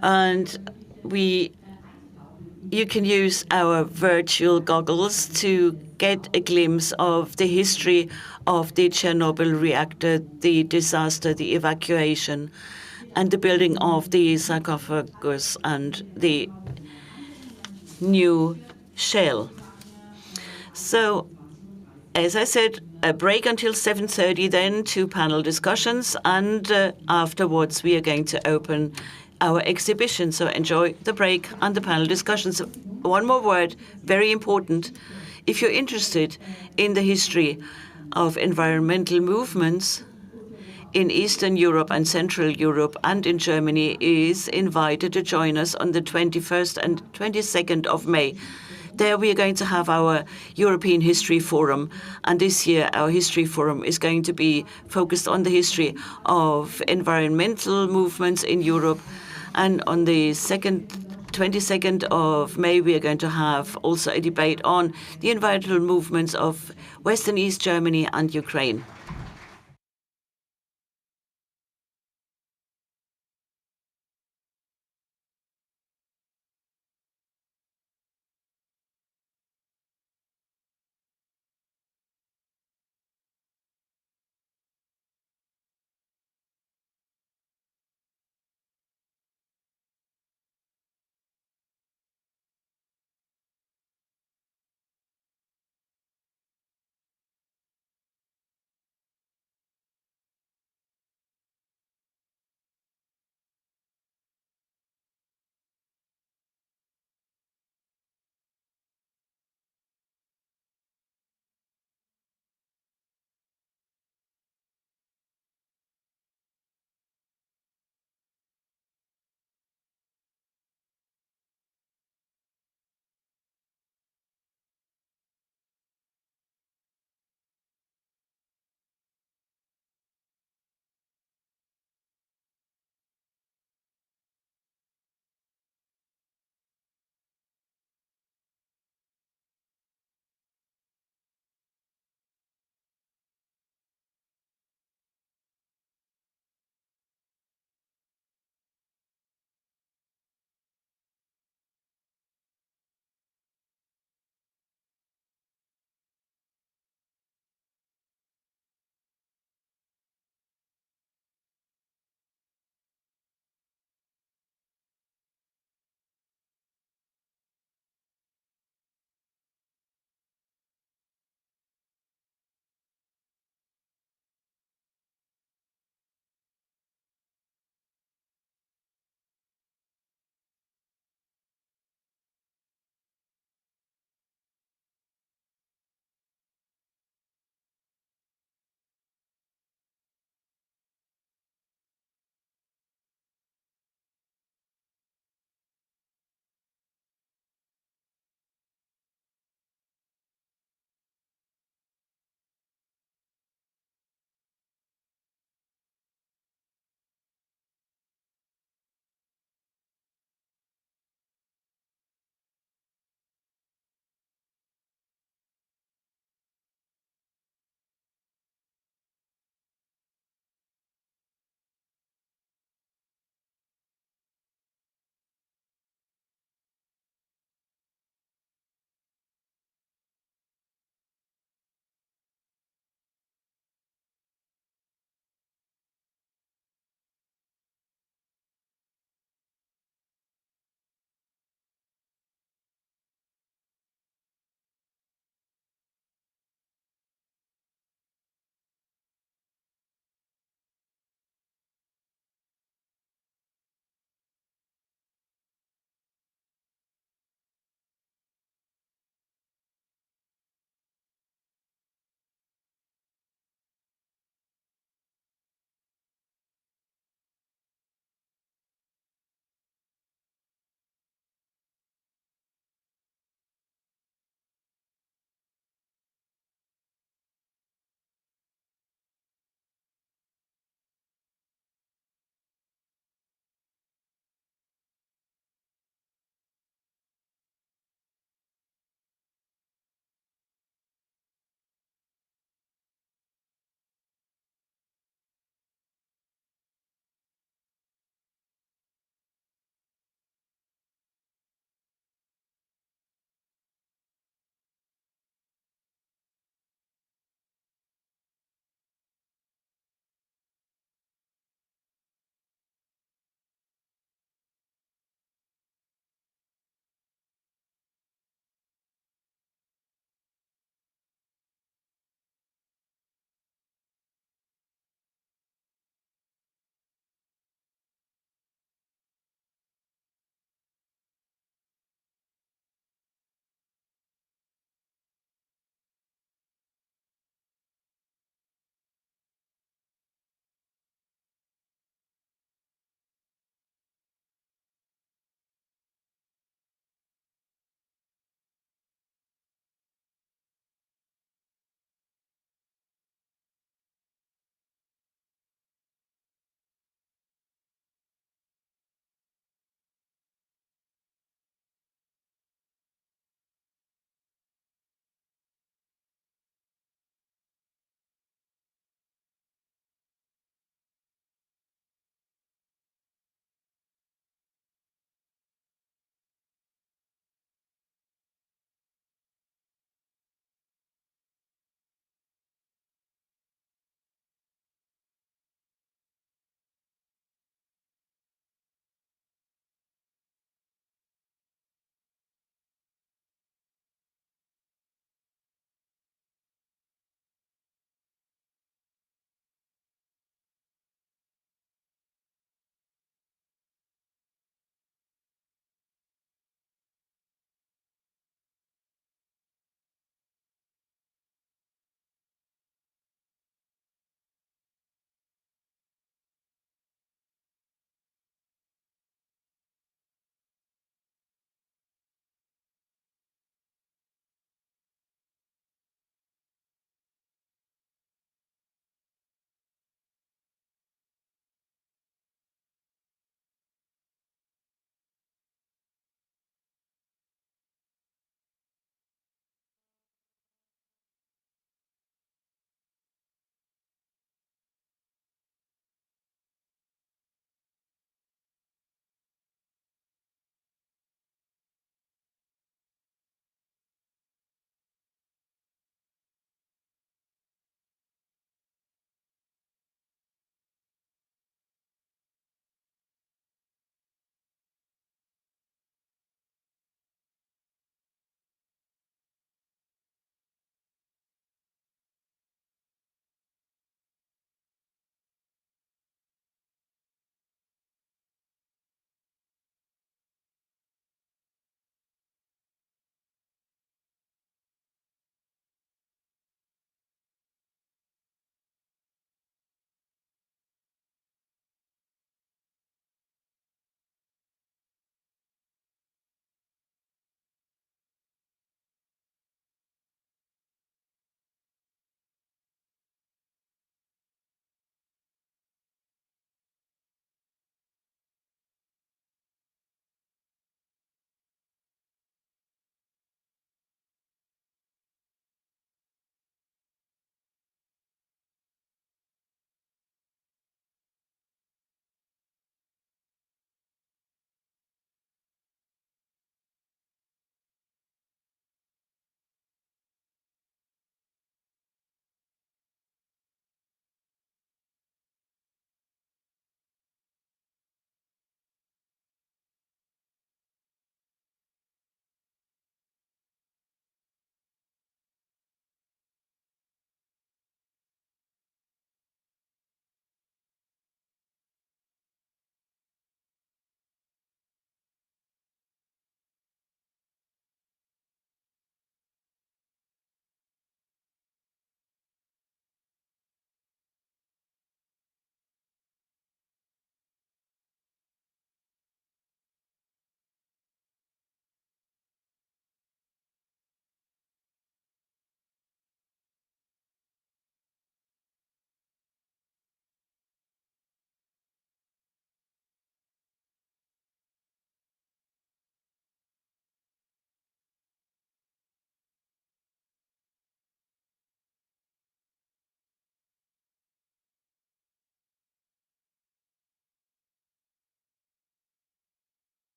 And you can use our virtual goggles to get a glimpse of the history of the Chernobyl reactor, the disaster, the evacuation, and the building of the sarcophagus and the new shell. So, as I said, a break until 7:30, then 2 panel discussions, and afterwards we are going to open our exhibition. So enjoy the break and the panel discussions. One more word, very important. If you're interested in the history of environmental movements in Eastern Europe and Central Europe and in Germany, is invited to join us on the 21st and 22nd of May. There we are going to have our European History Forum, and this year our History Forum is going to be focused on the history of environmental movements in Europe. And on the 22nd of May, we are going to have also a debate on the environmental movements of West and East Germany and Ukraine.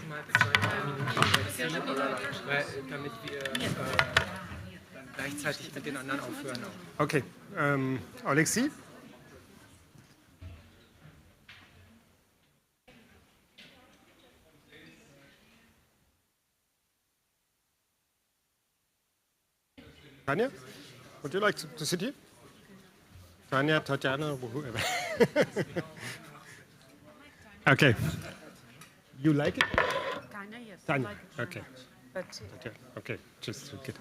maximal 2-3 Minuten, damit wir dann gleichzeitig mit den anderen aufhören. Okay, Alexis? Tanya, would you like to sit here? Tanya, Tatjana, whoever. Okay. You like it? Tanya, yes. Tanya, Like it okay. But Okay, just good.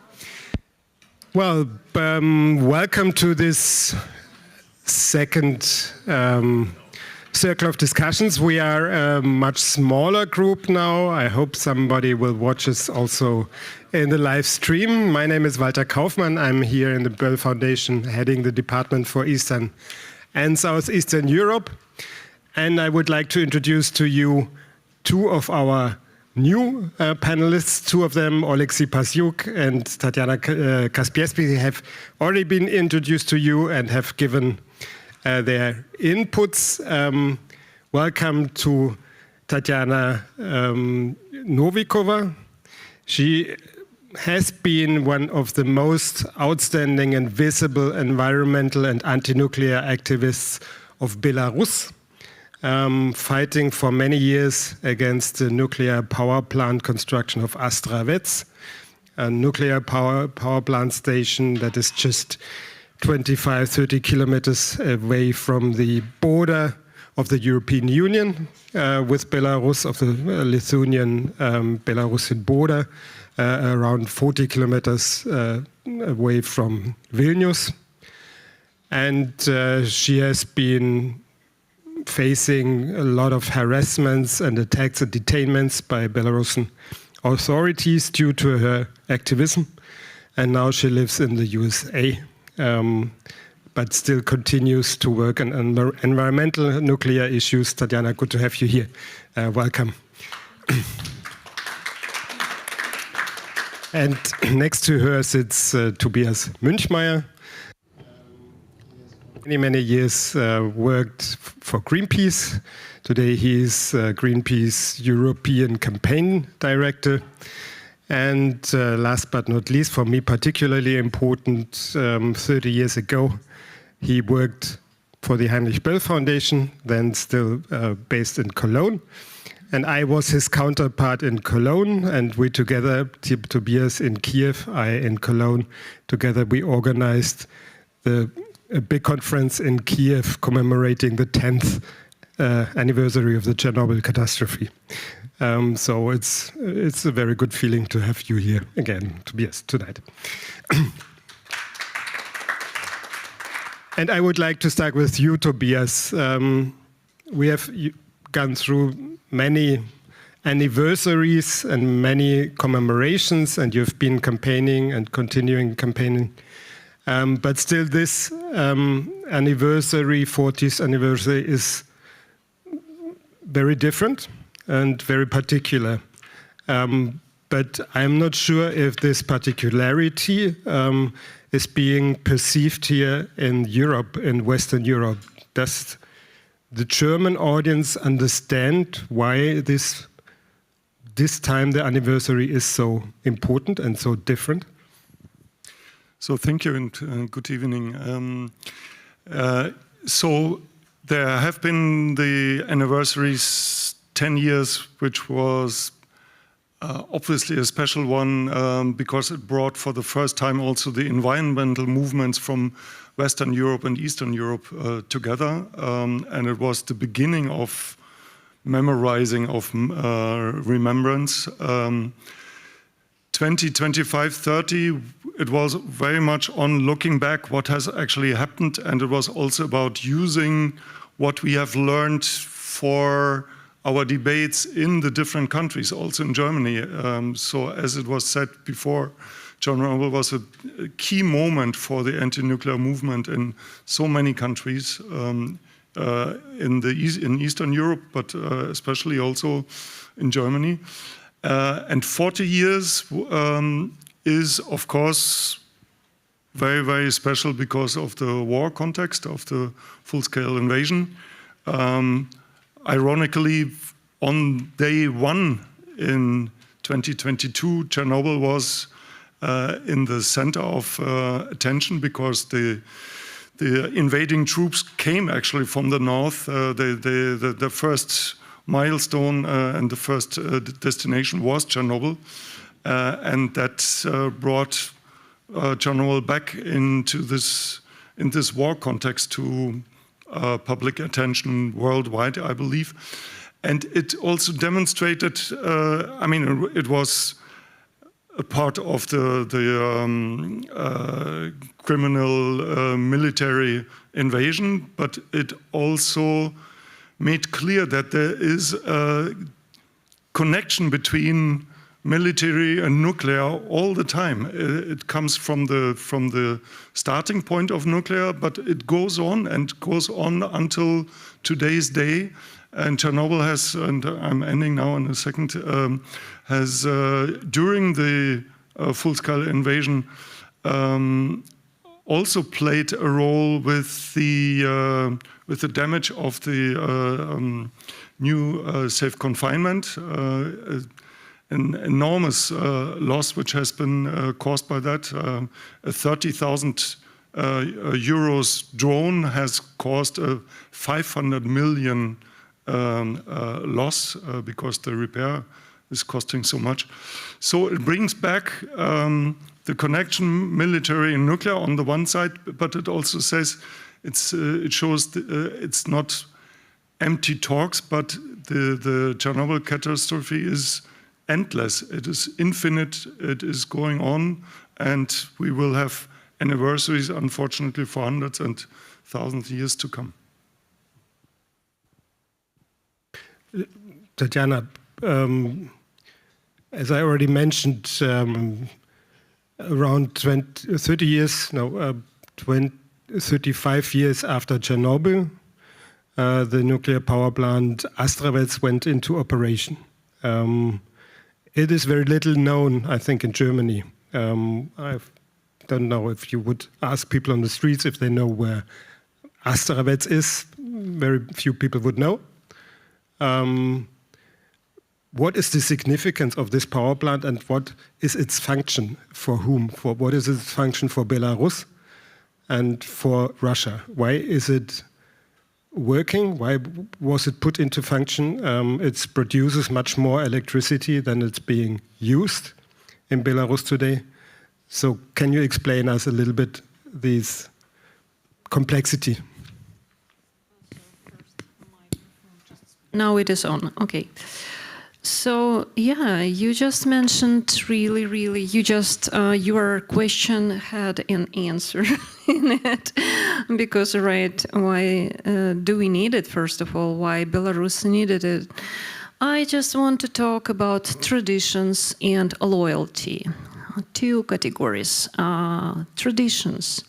Well, welcome to this second circle of discussions. We are a much smaller group now. I hope somebody will watch us also in the live stream. My name is Walter Kaufmann. I'm here in the Böll Foundation, heading the Department for Eastern and Southeastern Europe. And I would like to introduce to you two of our new panelists. Two of them, Oleksiy Pasyuk and Tatiana Kaspierski, have already been introduced to you and have given their inputs. Welcome to Tatiana Novikova. She has been one of the most outstanding and visible environmental and anti-nuclear activists of Belarus, fighting for many years against the nuclear power plant construction of Astravets, a nuclear power plant station that is just 25-30 kilometers away from the border of the European Union with Belarus, of the Lithuanian-Belarusian border, around 40 kilometers away from Vilnius. And she has been facing a lot of harassments and attacks and detainments by Belarusian authorities due to her activism. And now she lives in the USA, but still continues to work on environmental nuclear issues. Tatiana, good to have you here. Welcome. And next to her sits Tobias Münchmeyer. Many years worked for Greenpeace. Today he is Greenpeace European Campaign Director. And last but not least, for me particularly important, 30 years ago, he worked for the Heinrich-Böll Foundation, then still based in Cologne. And I was his counterpart in Cologne, and we together, Tobias in Kiev, I in Cologne, together we organized a big conference in Kiev commemorating the 10th anniversary of the Chernobyl catastrophe. So it's a very good feeling to have you here again, Tobias, tonight. And I would like to start with you, Tobias. We have gone through many anniversaries and many commemorations, and you've been campaigning and continuing campaigning. But still this anniversary, 40th anniversary, is very different and very particular. But I'm not sure if this particularity is being perceived here in Europe, in Western Europe. Does the German audience understand why this time the anniversary is so important and so different? So thank you and good evening. So there have been the anniversaries 10 years, which was obviously a special one because it brought for the first time also the environmental movements from Western Europe and Eastern Europe together. And it was the beginning of memorizing, of remembrance. 20, 25, 30, it was very much on looking back what has actually happened, and it was also about using what we have learned for our debates in the different countries, also in Germany. So as it was said before, Chernobyl was a key moment for the anti-nuclear movement in so many countries in Eastern Europe, but especially also in Germany. And 40 years is, of course, very, very special because of the war context, of the full-scale invasion. Ironically, on day one in 2022, Chernobyl was in the center of attention because the invading troops came actually from the north. The first milestone and the first destination was Chernobyl, and that brought Chernobyl back into this war context to public attention worldwide, I believe. And it also demonstrated, I mean, it was a part of the criminal military invasion, but it also made clear that there is a connection between military and nuclear all the time. It comes from the starting point of nuclear, but it goes on and goes on until today's day. And Chernobyl has, and I'm ending now in a second, has during the full-scale invasion also played a role with the damage of the new safe confinement, an enormous loss which has been caused by that. A 30,000 euros drone has caused a 500 million loss because the repair is costing so much. So it brings back the connection military and nuclear on the one side, but it also says it shows it's not empty talks, but the Chernobyl catastrophe is endless. It is infinite. It is going on, and we will have anniversaries, unfortunately, for hundreds and thousands of years to come. Tatjana, as I already mentioned, around 35 years after Chernobyl, the nuclear power plant Astravets went into operation. It is very little known, I think, in Germany. I don't know if you would ask people on the streets if they know where Astravets is. Very few people would know. What is the significance of this power plant, and what is its function for whom? What is its function for Belarus and for Russia? Why is it working? Why was it put into function? It produces much more electricity than it's being used in Belarus today. So can you explain us a little bit this complexity? Now it is on, okay. So, yeah, you just mentioned really, your question had an answer in it. Because, right, why do we need it, first of all? Why Belarus needed it? I just want to talk about traditions and loyalty. Two categories. Traditions,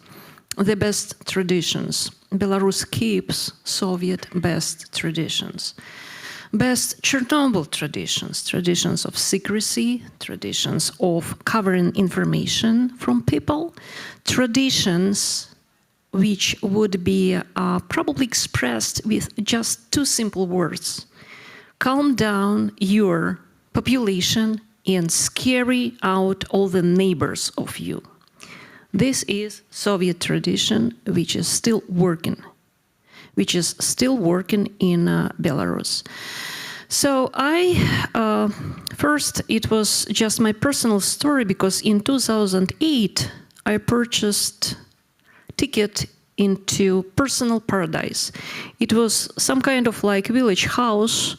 the best traditions. Belarus keeps Soviet best traditions. Best Chernobyl traditions, traditions of secrecy, traditions of covering information from people, traditions which would be probably expressed with just two simple words. Calm down your population and scare out all the neighbors of you. This is Soviet tradition which is still working in Belarus. So first it was just my personal story, because in 2008 I purchased ticket into personal paradise. It was some kind of like village house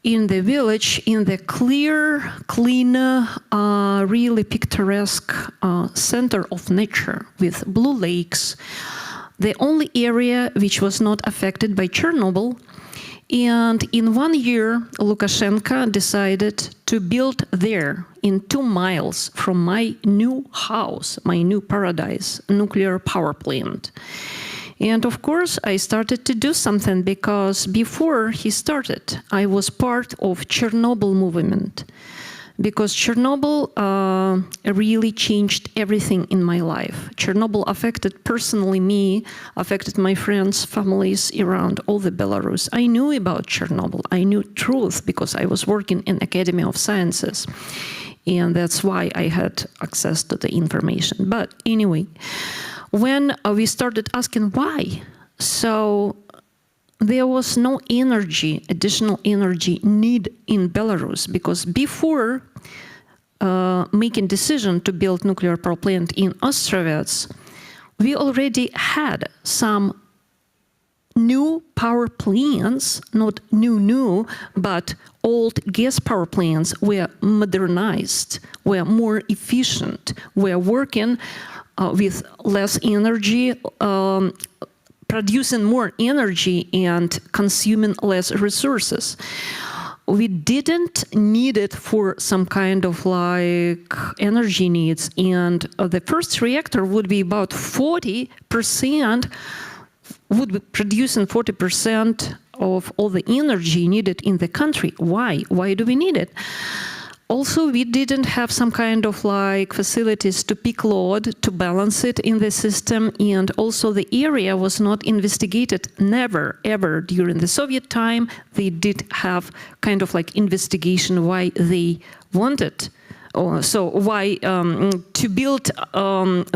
in the village, in the clear, clean, really picturesque center of nature with blue lakes. The only area which was not affected by Chernobyl. And in 1 year, Lukashenko decided to build there, in 2 miles from my new house, my new paradise, nuclear power plant. And of course, I started to do something, because before he started, I was part of Chernobyl movement. because Chernobyl really changed everything in my life. Chernobyl affected personally me, affected my friends, families around all the Belarus. I knew about Chernobyl. I knew truth because I was working in Academy of Sciences. And that's why I had access to the information. But anyway, when we started asking why, so there was no energy, additional energy need in Belarus, because before making decision to build nuclear power plant in Ostrovets, we already had some new power plants, not new, but old gas power plants were modernized, were more efficient, were working with less energy, producing more energy and consuming less resources. We didn't need it for some kind of like energy needs, and the first reactor would be about 40%, would be producing 40% of all the energy needed in the country. Why? Why do we need it? Also, we didn't have some kind of like facilities to peak load, to balance it in the system, and also the area was not investigated, never, ever during the Soviet time. They did have kind of like investigation why they wanted. So why to build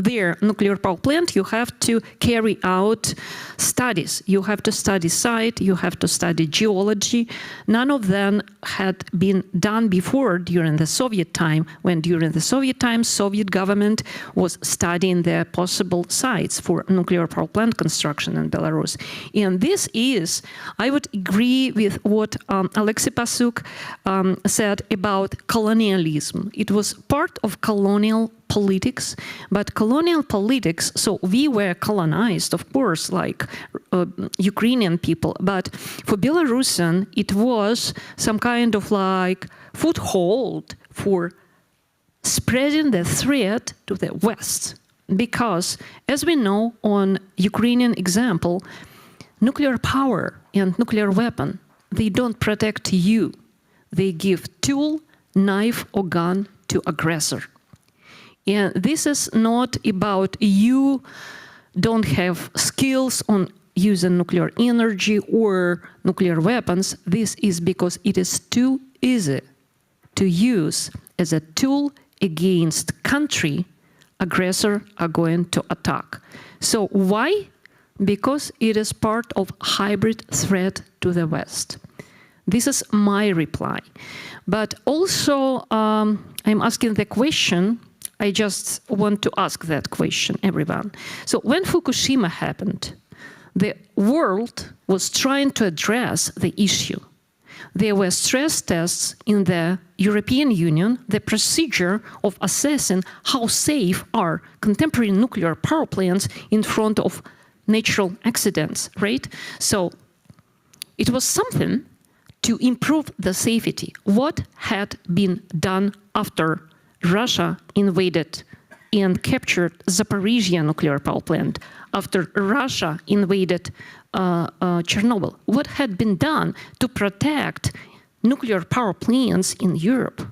their nuclear power plant, you have to carry out studies. You have to study site, you have to study geology. None of them had been done before during the Soviet time, when during the Soviet time, Soviet government was studying the possible sites for nuclear power plant construction in Belarus. And this is, I would agree with what Alexei Pasuk said about colonialism. It was part of colonial politics, but colonial politics, so we were colonized, of course, like Ukrainian people, but for Belarusian, it was some kind of like foothold for spreading the threat to the West. Because, as we know on Ukrainian example, nuclear power and nuclear weapon, they don't protect you. They give tool, knife, or gun to aggressor. And this is not about you don't have skills on using nuclear energy or nuclear weapons. This is because it is too easy to use as a tool against country aggressor are going to attack. So why? Because it is part of hybrid threat to the West. This is my reply. But also, I'm asking the question, I just want to ask that question, everyone. So when Fukushima happened, the world was trying to address the issue. There were stress tests in the European Union, the procedure of assessing how safe are contemporary nuclear power plants in front of natural accidents, right? So it was something to improve the safety. What had been done after Russia invaded and captured Zaporizhia nuclear power plant, after Russia invaded Chernobyl? What had been done to protect nuclear power plants in Europe?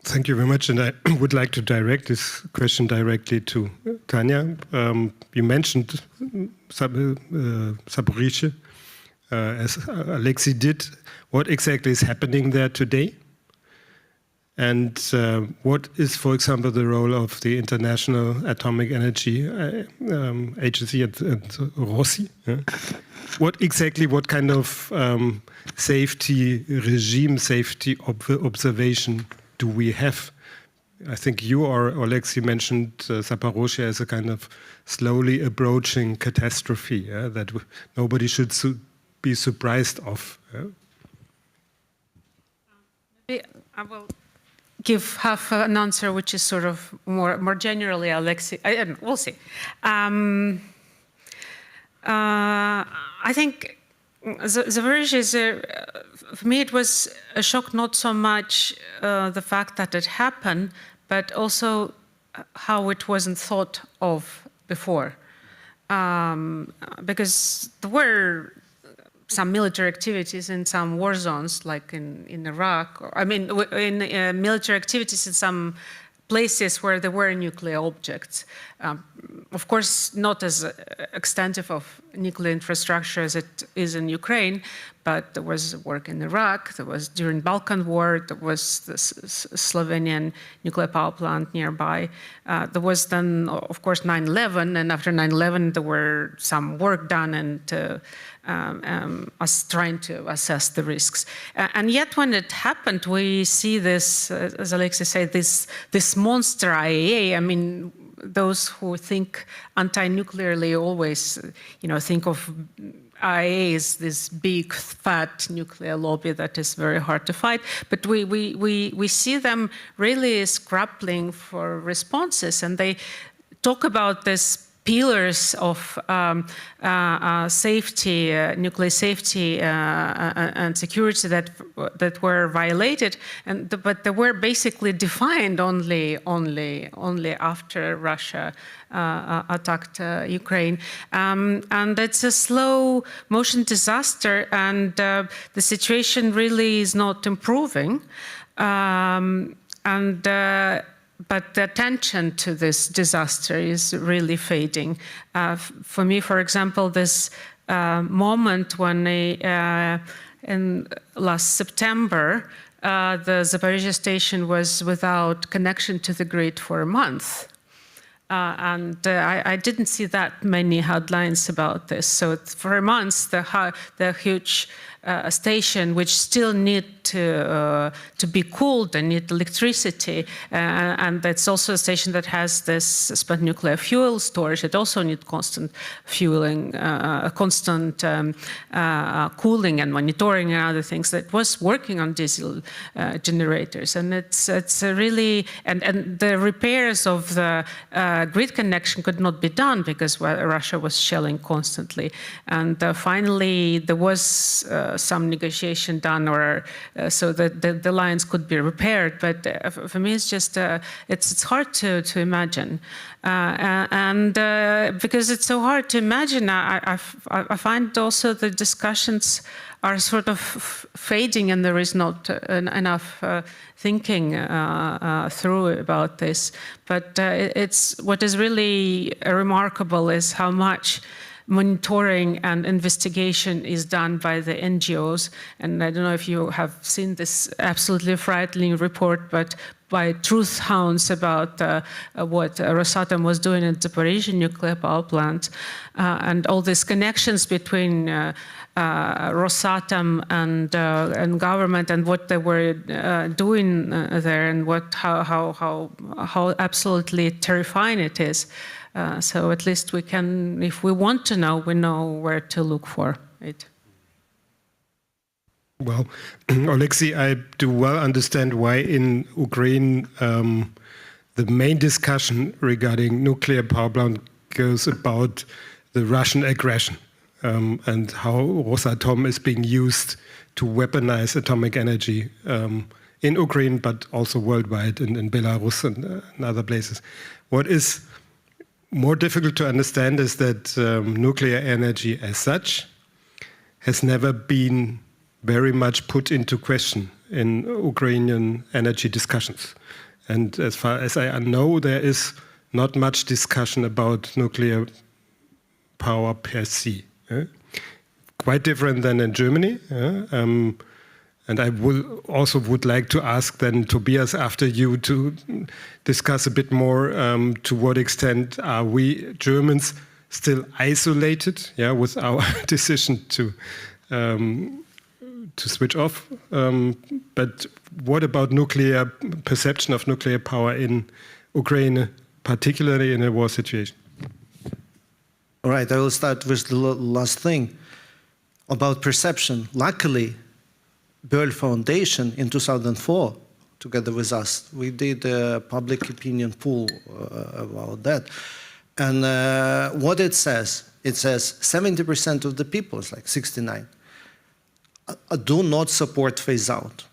Thank you very much, and I would like to direct this question directly to Tanya. You mentioned Zaporizhia, as Alexei did. What exactly is happening there today? And what is, for example, the role of the International Atomic Energy Agency and Rossi? Yeah? What kind of safety regime, safety observation do we have? I think you or Alexei mentioned Zaporizhia as a kind of slowly approaching catastrophe, yeah, that nobody should be surprised of. Yeah? I will give half an answer, which is sort of more generally, Alexei. We'll see. I think Zaporizhia is for me, it was a shock, not so much the fact that it happened, but also how it wasn't thought of before. Because there were some military activities in some war zones, like in Iraq. In military activities in some places where there were nuclear objects. Of course, not as extensive of nuclear infrastructure as it is in Ukraine, but there was work in Iraq, there was during Balkan War, there was the Slovenian nuclear power plant nearby. There was then, of course, 9/11, and after 9/11 there were some work done and us trying to assess the risks. And yet when it happened, we see this, as Alexei said, this monster IAEA. I mean, those who think anti-nuclearly always, think of IAEA as this big, fat nuclear lobby that is very hard to fight. But we see them really grappling for responses, and they talk about this pillars of safety, nuclear safety and security that were violated, but they were basically defined only after Russia attacked Ukraine, and it's a slow motion disaster, and the situation really is not improving, but the attention to this disaster is really fading. For me, for example, this moment when in last September, the Zaporizhzhia station was without connection to the grid for a month. And I didn't see that many headlines about this. So for months, the huge station, which still need to be cooled and need electricity, and that's also a station that has this spent nuclear fuel storage. It also needs constant fueling, constant cooling and monitoring and other things. That was working on diesel generators, and it's really and the repairs of the grid connection could not be done because Russia was shelling constantly, and finally there was some negotiation done, or so that the lines could be repaired. But for me, it's just it's hard to imagine, and because it's so hard to imagine, I find also the discussions are sort of fading, and there is not enough thinking through about this. But it's what is really remarkable is how much monitoring and investigation is done by the NGOs. And I don't know if you have seen this absolutely frightening report, but by truth hounds about what Rosatom was doing at Zaporizhzhia nuclear power plant, and all these connections between Rosatom and government, and what they were doing there, and how absolutely terrifying it is. So at least we can, if we want to know, we know where to look for it. Well, Alexei, I do well understand why in Ukraine the main discussion regarding nuclear power plant goes about the Russian aggression and how Rosatom is being used to weaponize atomic energy in Ukraine, but also worldwide in Belarus and other places. What is more difficult to understand is that nuclear energy as such has never been very much put into question in Ukrainian energy discussions. And as far as I know, there is not much discussion about nuclear power per se. Quite different than in Germany. And I would like to ask then Tobias after you to discuss a bit more to what extent are we Germans still isolated, with our decision to switch off. But what about nuclear perception of nuclear power in Ukraine, particularly in a war situation? All right, I will start with the last thing about perception. Luckily, Böll Foundation in 2004, together with us, we did a public opinion poll about that. And what it says 70% of the people, it's like 69, do not support phase out.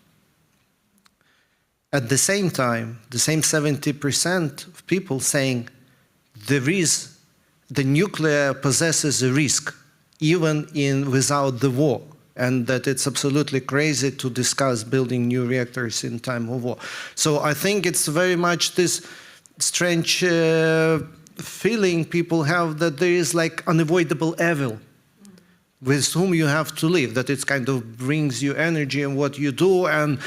At the same time, the same 70% of people saying the nuclear possesses a risk, even without the war. and that it's absolutely crazy to discuss building new reactors in time of war. So I think it's very much this strange feeling people have that there is like unavoidable evil with whom you have to live, that it kind of brings you energy in what you do. And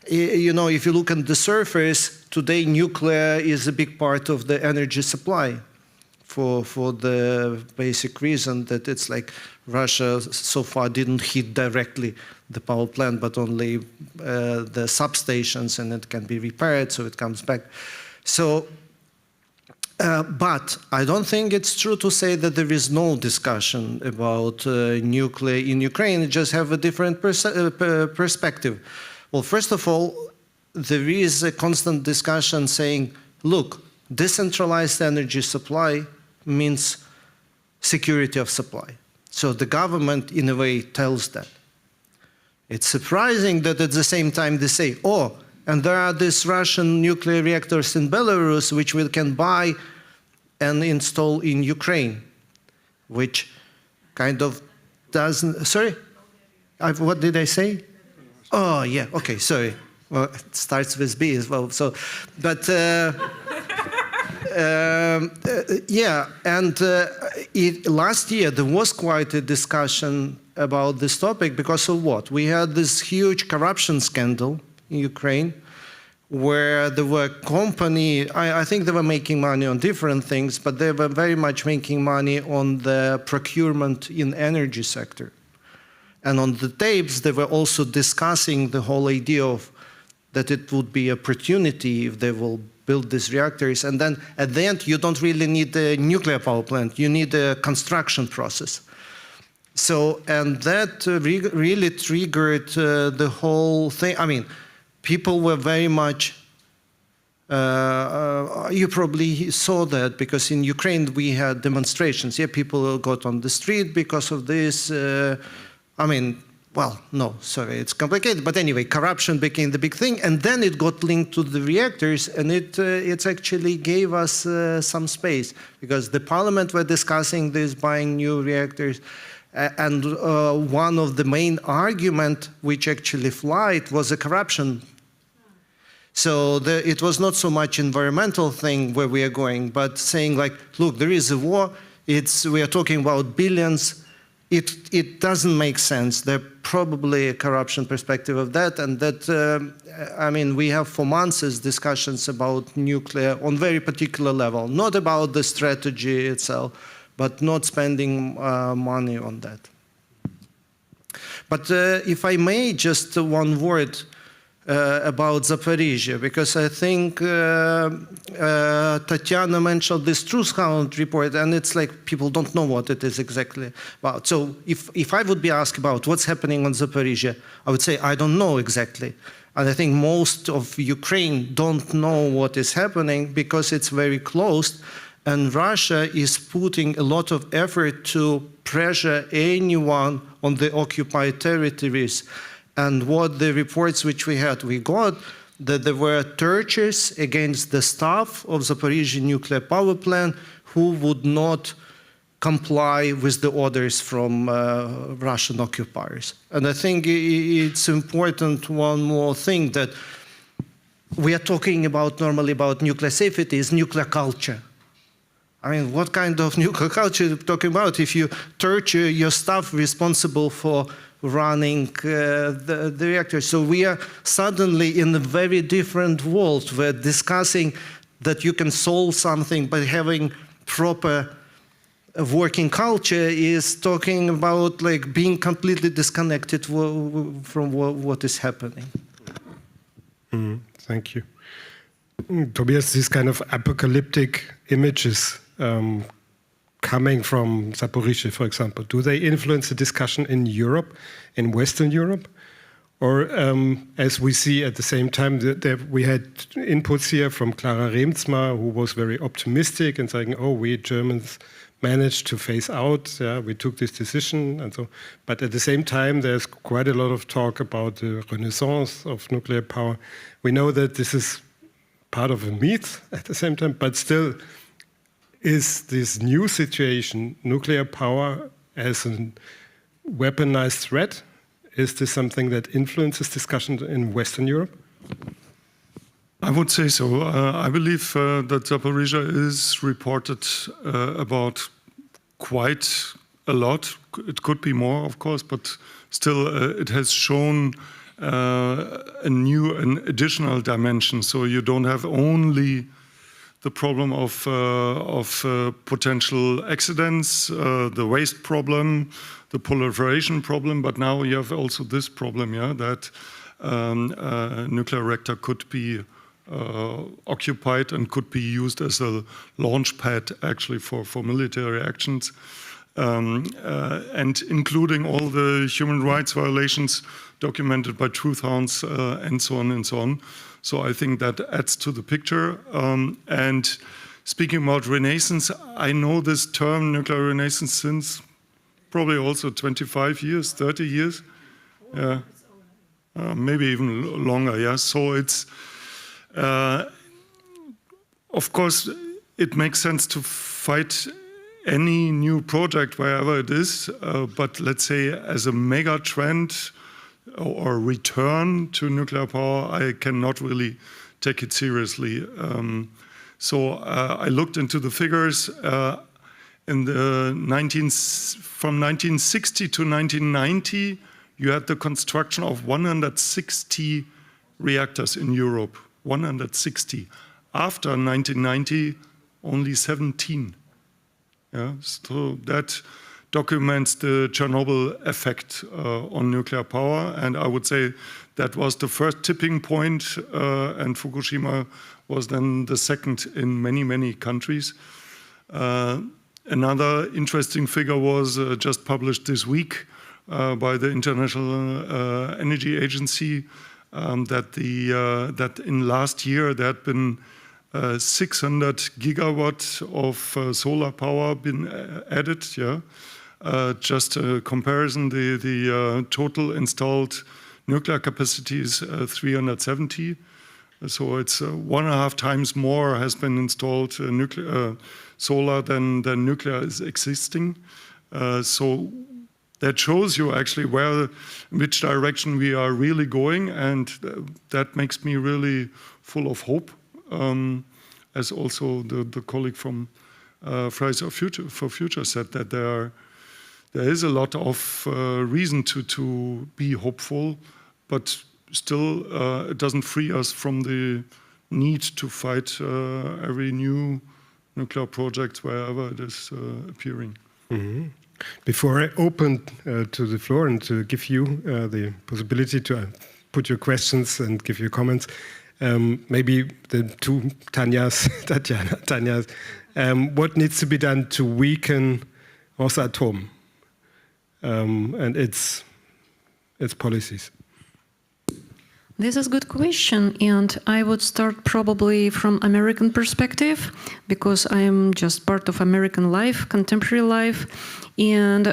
you know, if you look at the surface, today nuclear is a big part of the energy supply for the basic reason that it's like Russia so far didn't hit directly the power plant, but only the substations, and it can be repaired, so it comes back. So, but I don't think it's true to say that there is no discussion about nuclear in Ukraine. You just have a different perspective. Well, first of all, there is a constant discussion saying, look, decentralized energy supply means security of supply. So the government, in a way, tells that. It's surprising that at the same time they say, oh, and there are these Russian nuclear reactors in Belarus which we can buy and install in Ukraine, which kind of doesn't, sorry? What did I say? Oh, yeah, okay, sorry. Well, it starts with B as well, so, but, yeah, and last year there was quite a discussion about this topic because of what? We had this huge corruption scandal in Ukraine where there were company, I think they were making money on different things, but they were very much making money on the procurement in energy sector. And on the tapes, they were also discussing the whole idea of that it would be an opportunity if they will build these reactors. And then at the end, you don't really need a nuclear power plant. You need a construction process. So, and that really triggered the whole thing. I mean, people were very much, you probably saw that because in Ukraine we had demonstrations. Yeah, people got on the street because of this. I mean, well, no, sorry, it's complicated. But anyway, corruption became the big thing. And then it got linked to the reactors, and it actually gave us some space because the parliament were discussing this, buying new reactors. And one of the main argument which actually flight was a corruption. So it was not so much environmental thing where we are going, but saying like, look, there is a war. We are talking about billions. It doesn't make sense. There's probably a corruption perspective of that, and that, I mean, we have for months discussions about nuclear on very particular level, not about the strategy itself, but not spending money on that. But if I may, just one word about Zaporizhzhia, because I think Tatiana mentioned this Truth Hound report, and it's like people don't know what it is exactly about. So if I would be asked about what's happening on Zaporizhzhia, I would say I don't know exactly. And I think most of Ukraine don't know what is happening because it's very closed, and Russia is putting a lot of effort to pressure anyone on the occupied territories. And what the reports which we got, that there were tortures against the staff of Zaporizhzhia nuclear power plant who would not comply with the orders from Russian occupiers. And I think it's important, one more thing, that we are talking about normally about nuclear safety is nuclear culture. I mean, what kind of nuclear culture are you talking about if you torture your staff responsible for running the reactor? So we are suddenly in a very different world. We're discussing that you can solve something by having proper working culture is talking about like being completely disconnected from what is happening. Thank you. Tobias, these kind of apocalyptic images coming from Zaporizhzhia, for example, do they influence the discussion in Europe, in Western Europe? Or as we see at the same time, we had inputs here from Clara Remzma, who was very optimistic and saying, oh, we Germans managed to phase out, we took this decision and so. But at the same time, there's quite a lot of talk about the renaissance of nuclear power. We know that this is part of a myth at the same time, but still, is this new situation, nuclear power as a weaponized threat Is this something that influences discussion in Western Europe? I would say so. I believe that Zaporizhzhia is reported about quite a lot. It could be more, of course, but still it has shown an additional dimension. So you don't have only the problem of potential accidents, the waste problem, the proliferation problem, but now you have also this problem, yeah, that a nuclear reactor could be occupied and could be used as a launch pad actually for military actions, and including all the human rights violations documented by truth hounds and so on and so on. So I think that adds to the picture. And speaking about renaissance, I know this term nuclear renaissance since probably also 25 years, 30 years, yeah, maybe even longer. Yeah, so it's of course it makes sense to fight any new project wherever it is, but let's say as a mega trend or return to nuclear power, I cannot really take it seriously. So I looked into the figures. In the from 1960 to 1990, you had the construction of 160 reactors in Europe. 160. After 1990, only 17. Yeah, so that documents the Chernobyl effect on nuclear power, and I would say that was the first tipping point, and Fukushima was then the second in many, many countries. Another interesting figure was just published this week by the International Energy Agency, that in last year there had been 600 gigawatts of solar power been added. Yeah, just a comparison, the total installed nuclear capacity is 370. So it's 1.5 times more has been installed solar than nuclear is existing. So that shows you actually which direction we are really going, and that makes me really full of hope. As also the colleague from Fridays for Future said, that there is a lot of reason to be hopeful, but still it doesn't free us from the need to fight every new nuclear project wherever it is appearing. Mm-hmm. Before I open to the floor and to give you the possibility to put your questions and give your comments, maybe the two Tanjas, what needs to be done to weaken Rosatom and its policies? This is a good question, and I would start probably from American perspective, because I am just part of American life, contemporary life, and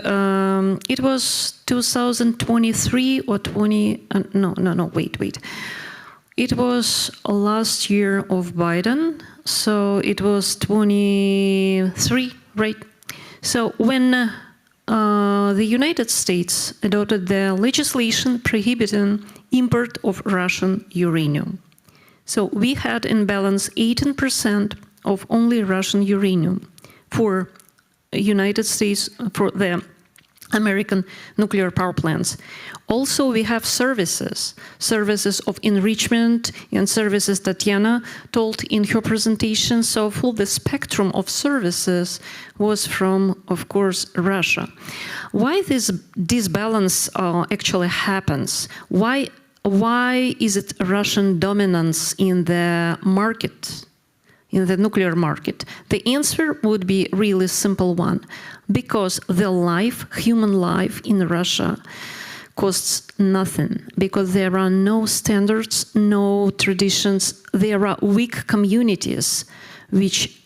it was 2023 or 20, wait. It was last year of Biden, so it was 23, right? So when the United States adopted the legislation prohibiting import of Russian uranium. So we had in balance 18% of only Russian uranium for United States, for the American nuclear power plants. Also, we have services of enrichment and services Tatiana told in her presentation. So full the spectrum of services was from, of course, Russia. Why this disbalance actually happens? Why is it Russian dominance in the market, in the nuclear market? The answer would be really simple one. Because the human life in Russia costs nothing, because there are no standards, no traditions, there are weak communities which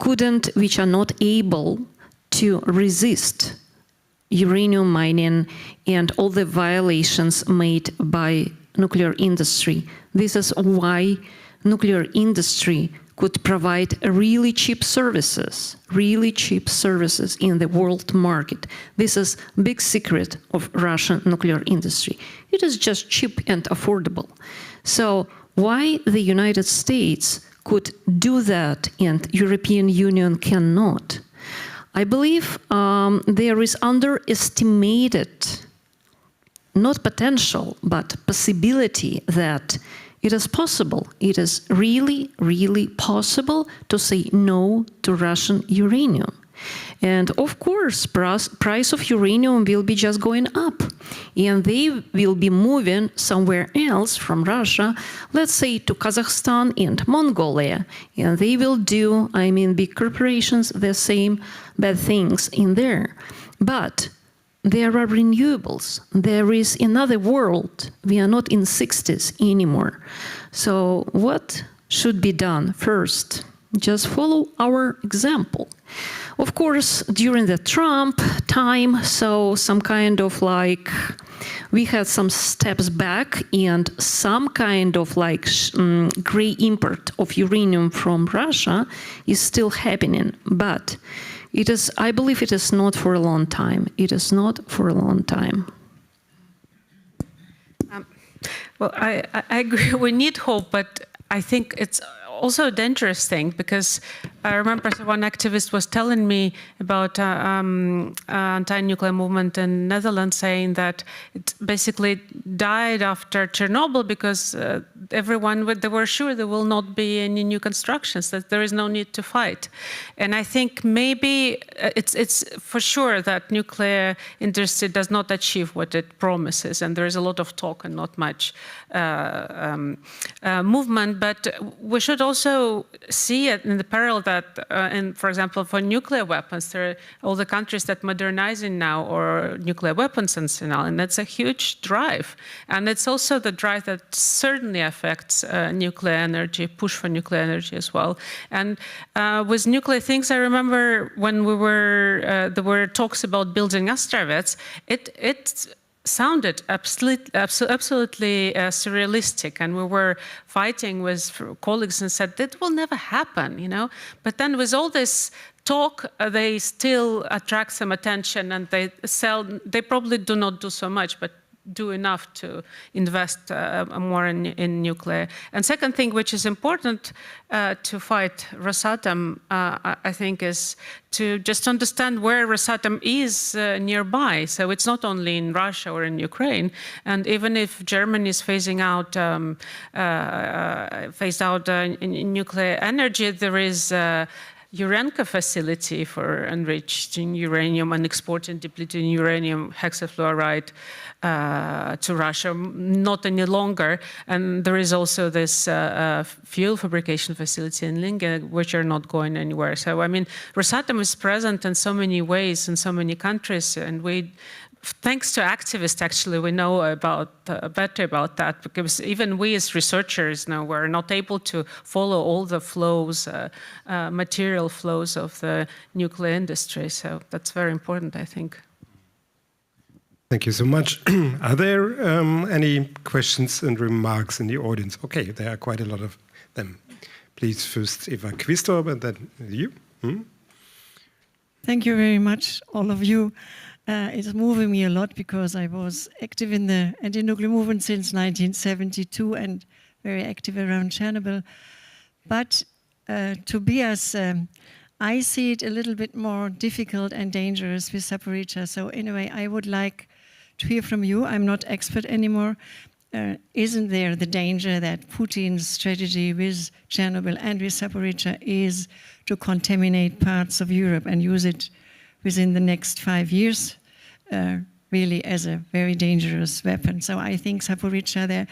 are not able to resist uranium mining and all the violations made by nuclear industry. This is why nuclear industry could provide really cheap services in the world market. This is a big secret of Russian nuclear industry. It is just cheap and affordable. So why the United States could do that and European Union cannot? I believe there is underestimated, not potential, but possibility that it is possible. It is really, really possible to say no to Russian uranium. And of course, price of uranium will be just going up. And they will be moving somewhere else from Russia, let's say to Kazakhstan and Mongolia. And they will do, big corporations, the same bad things in there. But there are renewables. There is another world. We are not in 60s anymore. So what should be done first? Just follow our example. Of course, during the Trump time, so some kind of we had some steps back and some kind of gray import of uranium from Russia is still happening. But it is, I believe it is not for a long time. It is not for a long time. Well, I agree. We need hope, but I think it's also a dangerous thing, because I remember one activist was telling me about anti-nuclear movement in Netherlands, saying that it basically died after Chernobyl because they were sure there will not be any new constructions, that there is no need to fight. And I think maybe it's for sure that nuclear industry does not achieve what it promises, and there is a lot of talk and not much movement. But we should also see it in the parallel that, for example, for nuclear weapons, there are all the countries that modernizing now or nuclear weapons arsenal, and that's a huge drive. And it's also the drive that certainly affects nuclear energy, push for nuclear energy as well. And with nuclear things, I remember when there were talks about building Astravets, it sounded absolutely surrealistic, and we were fighting with colleagues and said that will never happen, But then with all this talk, they still attract some attention, and they probably do not do so much, but do enough to invest more in nuclear. And second thing, which is important to fight Rosatom, I think, is to just understand where Rosatom is nearby. So it's not only in Russia or in Ukraine. And even if Germany is phased out nuclear energy, there is Urenco facility for enriching uranium and exporting depleted uranium hexafluoride to Russia, not any longer. And there is also this fuel fabrication facility in Linge, which are not going anywhere. So, Rosatom is present in so many ways in so many countries, and thanks to activists, actually, we know better about that, because even we as researchers now we're not able to follow all the flows, material flows of the nuclear industry. So that's very important, I think. Thank you so much. Are there any questions and remarks in the audience? Okay, there are quite a lot of them. Please, first Eva Quistorp, and then you. Thank you very much, all of you. It's moving me a lot because I was active in the anti-nuclear movement since 1972 and very active around Chernobyl. But Tobias, I see it a little bit more difficult and dangerous with Zaporizhzhia. So anyway, I would like to hear from you. I'm not expert anymore. Isn't there the danger that Putin's strategy with Chernobyl and with Zaporizhzhia is to contaminate parts of Europe and use it within the next 5 years, really as a very dangerous weapon? So I think Zaporizhzhia there,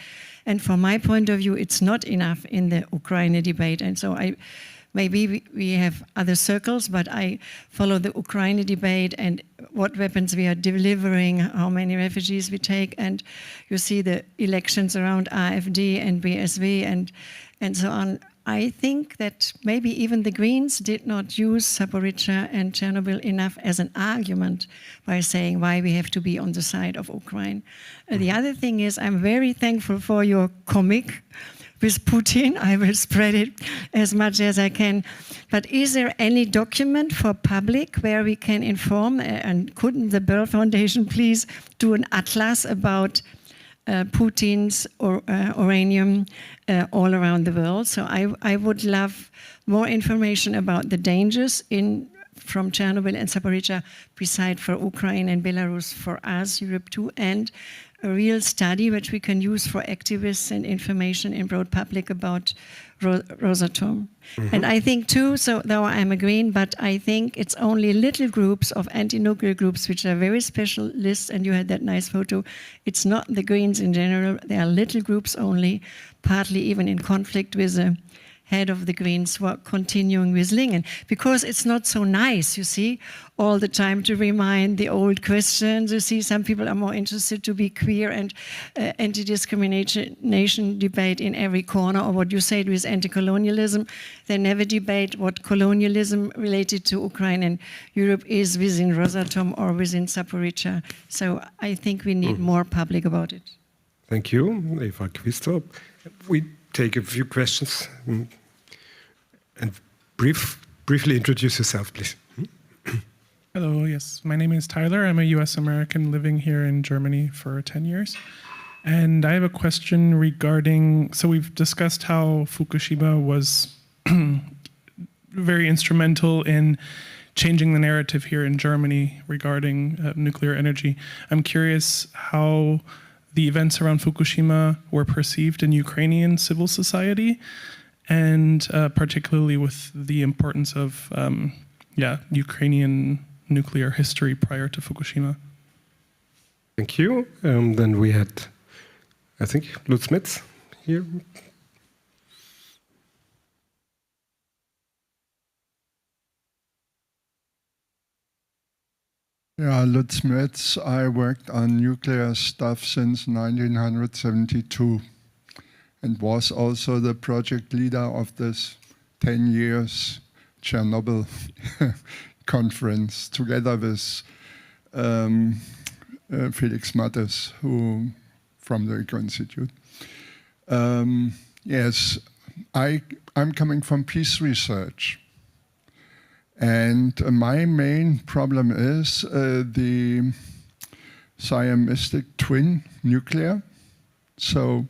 and from my point of view, it's not enough in the Ukraine debate. And so maybe we have other circles, but I follow the Ukraine debate and what weapons we are delivering, how many refugees we take, and you see the elections around AfD and BSV and so on. I think that maybe even the Greens did not use Zaporizhzhia and Chernobyl enough as an argument by saying why we have to be on the side of Ukraine. The other thing is, I'm very thankful for your comic, with Putin. I will spread it as much as I can. But is there any document for public where we can inform? And couldn't the Böll Foundation please do an atlas about Putin's uranium all around the world? So I would love more information about the dangers from Chernobyl and Zaporizhzhia, beside for Ukraine and Belarus, for us, Europe too, and a real study which we can use for activists and information in broad public about Rosatom. And I think too, so though I'm a green, but I think it's only little groups of anti-nuclear groups which are very special lists, and you had that nice photo. It's not the Greens in general, they are little groups only, partly even in conflict with the head of the Greens who are continuing with Lingen, because it's not so nice, you see, all the time to remind the old questions. You see, some people are more interested to be queer and anti-discrimination debate in every corner, or what you said with anti-colonialism. They never debate what colonialism related to Ukraine and Europe is within Rosatom or within Zaporizhzhia. So I think we need more public about it. Thank you, Eva Quistorp. We take a few questions and briefly introduce yourself, please. Hello, yes. My name is Tyler. I'm a US American living here in Germany for 10 years. And I have a question regarding, so we've discussed how Fukushima was very instrumental in changing the narrative here in Germany regarding nuclear energy. I'm curious how the events around Fukushima were perceived in Ukrainian civil society, and particularly with the importance of Ukrainian nuclear history prior to Fukushima. Thank you. Then we had, I think, Lutz Metz here. Yeah, Lutz Metz. I worked on nuclear stuff since 1972 and was also the project leader of this 10 years Chernobyl conference, together with Felix Mattes, who from the Eco Institute. Yes, I'm coming from peace research. And my main problem is the Siamesic twin nuclear. So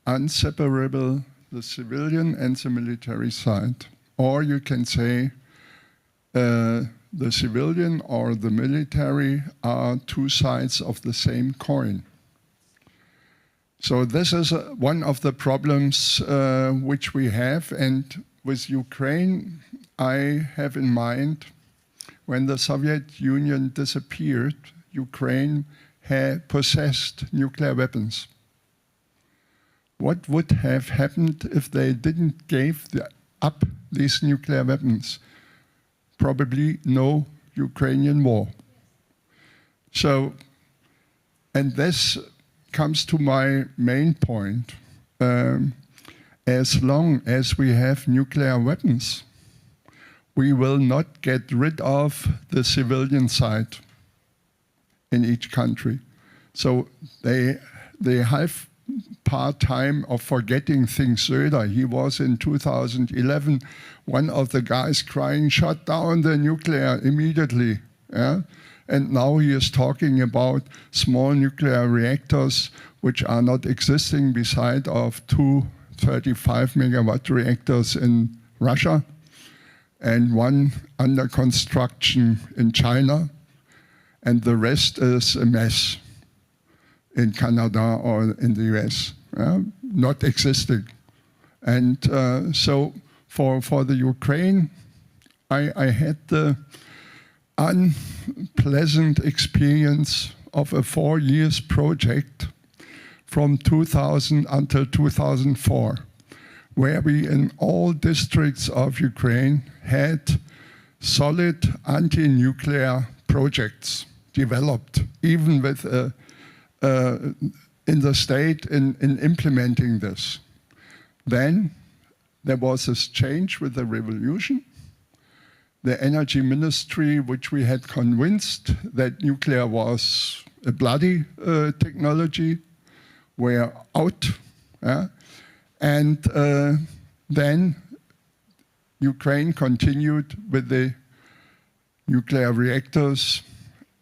inseparable, the civilian and the military side. Or you can say the civilian or the military are two sides of the same coin. So this is one of the problems which we have. And with Ukraine, I have in mind, when the Soviet Union disappeared, Ukraine had possessed nuclear weapons. What would have happened if they didn't give up these nuclear weapons? Probably no Ukrainian war. So, and this comes to my main point. As long as we have nuclear weapons, we will not get rid of the civilian side in each country. So they have part time of forgetting things. Söder, he was in 2011 one of the guys crying, shut down the nuclear immediately. Yeah? And now he is talking about small nuclear reactors which are not existing beside of two 35 megawatt reactors in Russia and one under construction in China, and the rest is a mess in Canada or in the US, not existing. And so for the Ukraine, I had the unpleasant experience of a 4 years project from 2000 until 2004, where we in all districts of Ukraine had solid anti-nuclear projects developed, even with in the state in implementing this. Then there was this change with the revolution. The energy ministry, which we had convinced that nuclear was a bloody technology, were out. And then Ukraine continued with the nuclear reactors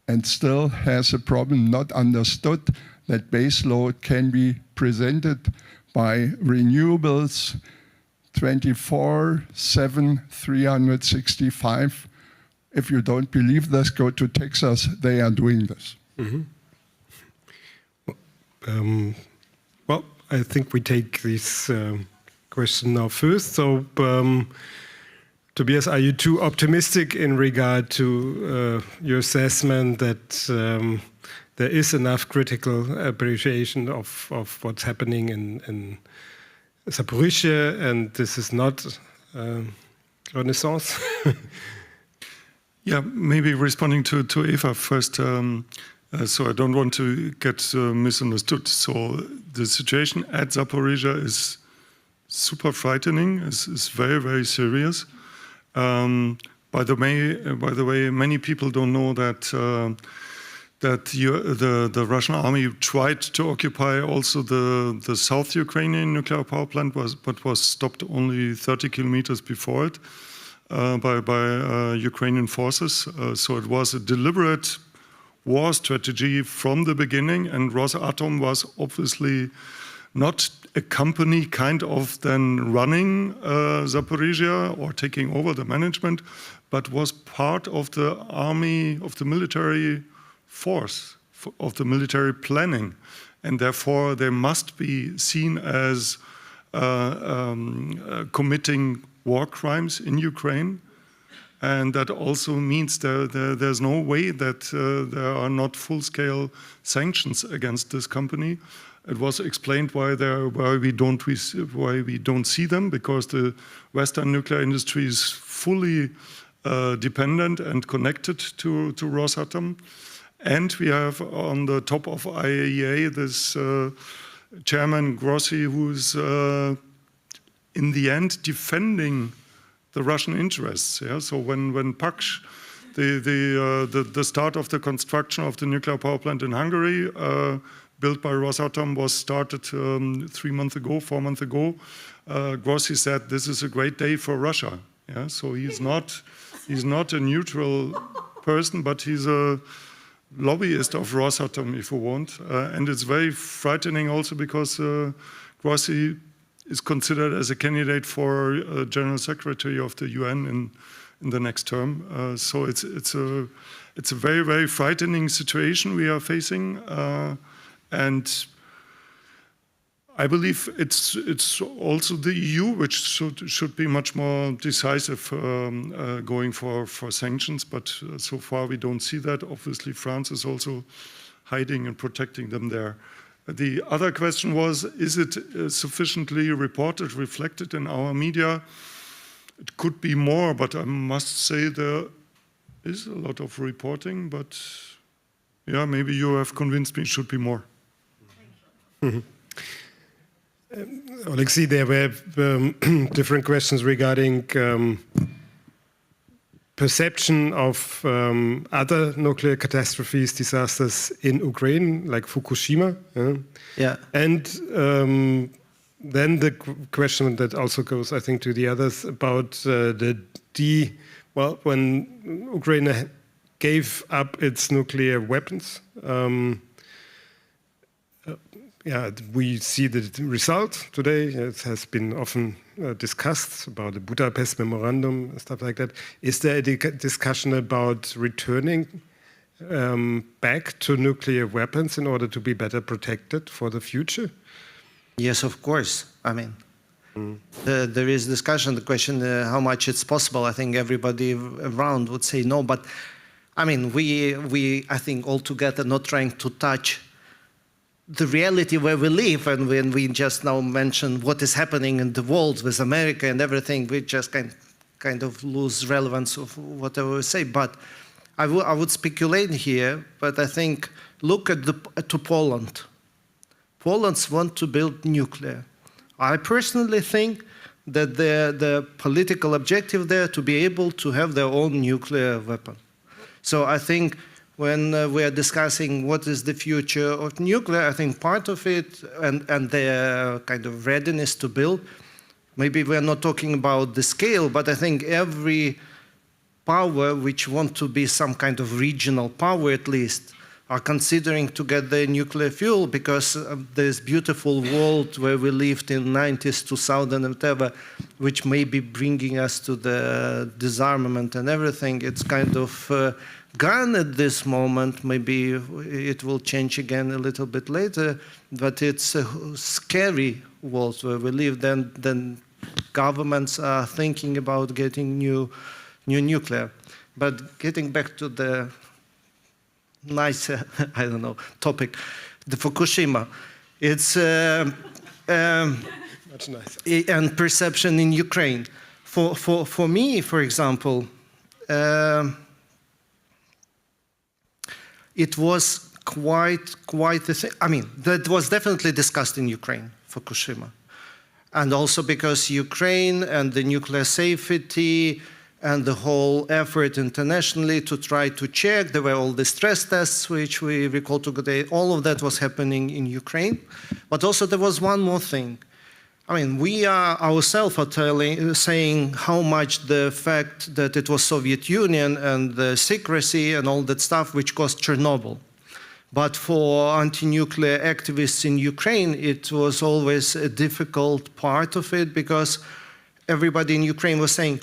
and still has a problem, not understood that base load can be presented by renewables 24/7, 365. If you don't believe this, go to Texas. They are doing this. Well, I think we take this question now first. So, Tobias, are you too optimistic in regard to your assessment that there is enough critical appreciation of what's happening in Zaporizhzhia, and this is not Renaissance? Yeah, maybe responding to Eva first. So I don't want to get misunderstood. So the situation at Zaporizhzhia is super frightening. It's very, very serious. By the way, many people don't know that the Russian army tried to occupy also the South Ukrainian nuclear power plant, but was stopped only 30 kilometers before it by Ukrainian forces. So it was a deliberate war strategy from the beginning, and Rosatom was obviously not a company kind of then running Zaporizhzhia or taking over the management, but was part of the army, of the military force, of the military planning. And therefore they must be seen as committing war crimes in Ukraine. And that also means there's no way that there are not full-scale sanctions against this company. It was explained why we don't see them, because the Western nuclear industry is fully dependent and connected to Rosatom. And we have on the top of IAEA this Chairman Grossi, who's in the end defending the Russian interests. Yeah? So when Paksh, the start of the construction of the nuclear power plant in Hungary, built by Rosatom, was started 4 months ago. Grossi said this is a great day for Russia. Yeah? So he's not a neutral person, but he's a lobbyist of Rosatom, if you want. And it's very frightening also because Grossi is considered as a candidate for General Secretary of the UN in the next term. So it's a very, very frightening situation we are facing. And I believe it's also the EU which should be much more decisive going for sanctions, but so far we don't see that. Obviously France is also hiding and protecting them there. The other question was, is it sufficiently reported, reflected in our media? It could be more, but I must say there is a lot of reporting, but yeah, maybe you have convinced me it should be more. Alexei, there were different questions regarding perception of other nuclear catastrophes, disasters in Ukraine, like Fukushima. Yeah. And then the question that also goes, I think, to the others about when Ukraine gave up its nuclear weapons. Yeah, we see the result today. It has been often discussed about the Budapest Memorandum and stuff like that. Is there a discussion about returning back to nuclear weapons in order to be better protected for the future? Yes, of course. I mean, there is discussion. The question how much it's possible. I think everybody around would say no, but I mean, we I think altogether not trying to touch the reality where we live, and when we just now mentioned what is happening in the world with America and everything, we just kind of lose relevance of whatever we say. But I would speculate here, but I think look to Poland. Poland's want to build nuclear. I personally think that the political objective there to be able to have their own nuclear weapon. So I think when we are discussing what is the future of nuclear. I think part of it, and the kind of readiness to build, maybe we're not talking about the scale, but I think every power which want to be some kind of regional power at least are considering to get the nuclear fuel, because this beautiful world where we lived in 90s, 2000 and whatever, which may be bringing us to the disarmament and everything, it's kind of gone at this moment. Maybe it will change again a little bit later, but it's a scary world where we live. Then governments are thinking about getting new nuclear. But getting back to the nice, I don't know, topic, the Fukushima. It's That's nice. And perception in Ukraine. For me, for example, it was quite a thing. I mean, that was definitely discussed in Ukraine, Fukushima. And also because Ukraine and the nuclear safety and the whole effort internationally to try to check, there were all the stress tests which we recall today, all of that was happening in Ukraine. But also there was one more thing. I mean, we are ourselves saying how much the fact that it was Soviet Union and the secrecy and all that stuff which caused Chernobyl. But for anti-nuclear activists in Ukraine, it was always a difficult part of it, because everybody in Ukraine was saying,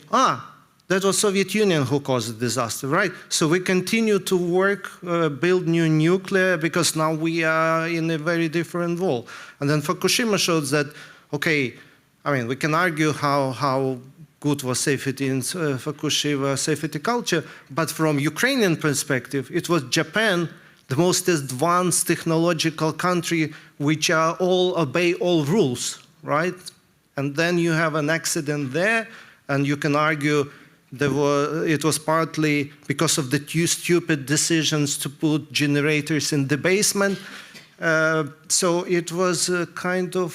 that was Soviet Union who caused the disaster, right? So we continue to work, build new nuclear, because now we are in a very different world. And then Fukushima shows that, okay, I mean, we can argue how good was safety in Fukushima, safety culture, but from Ukrainian perspective, it was Japan, the most advanced technological country, which are all obey all rules, right? And then you have an accident there, and you can argue it was partly because of the two stupid decisions to put generators in the basement. So it was kind of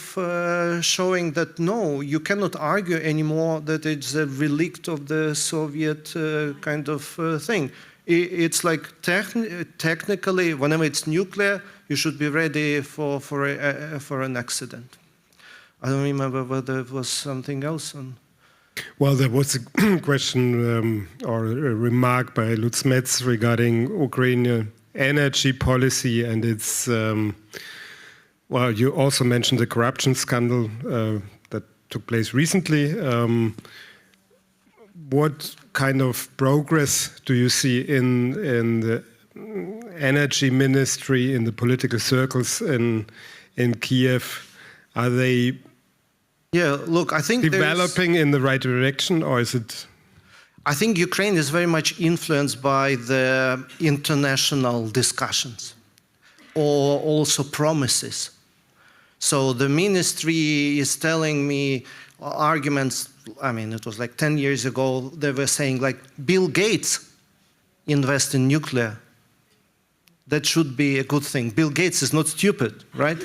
showing that, no, you cannot argue anymore that it's a relic of the Soviet kind of thing. It's like technically, whenever it's nuclear, you should be ready for an accident. I don't remember whether it was something else. Well, there was a question or a remark by Lutz Metz regarding Ukrainian energy policy, and it's, well, you also mentioned the corruption scandal that took place recently. What kind of progress do you see in the energy ministry, in the political circles in Kiev? Are they look, I think developing in the right direction, or is it? I think Ukraine is very much influenced by the international discussions, or also promises. So the ministry is telling me arguments. I mean, it was like 10 years ago, they were saying like, Bill Gates invest in nuclear. That should be a good thing. Bill Gates is not stupid, right?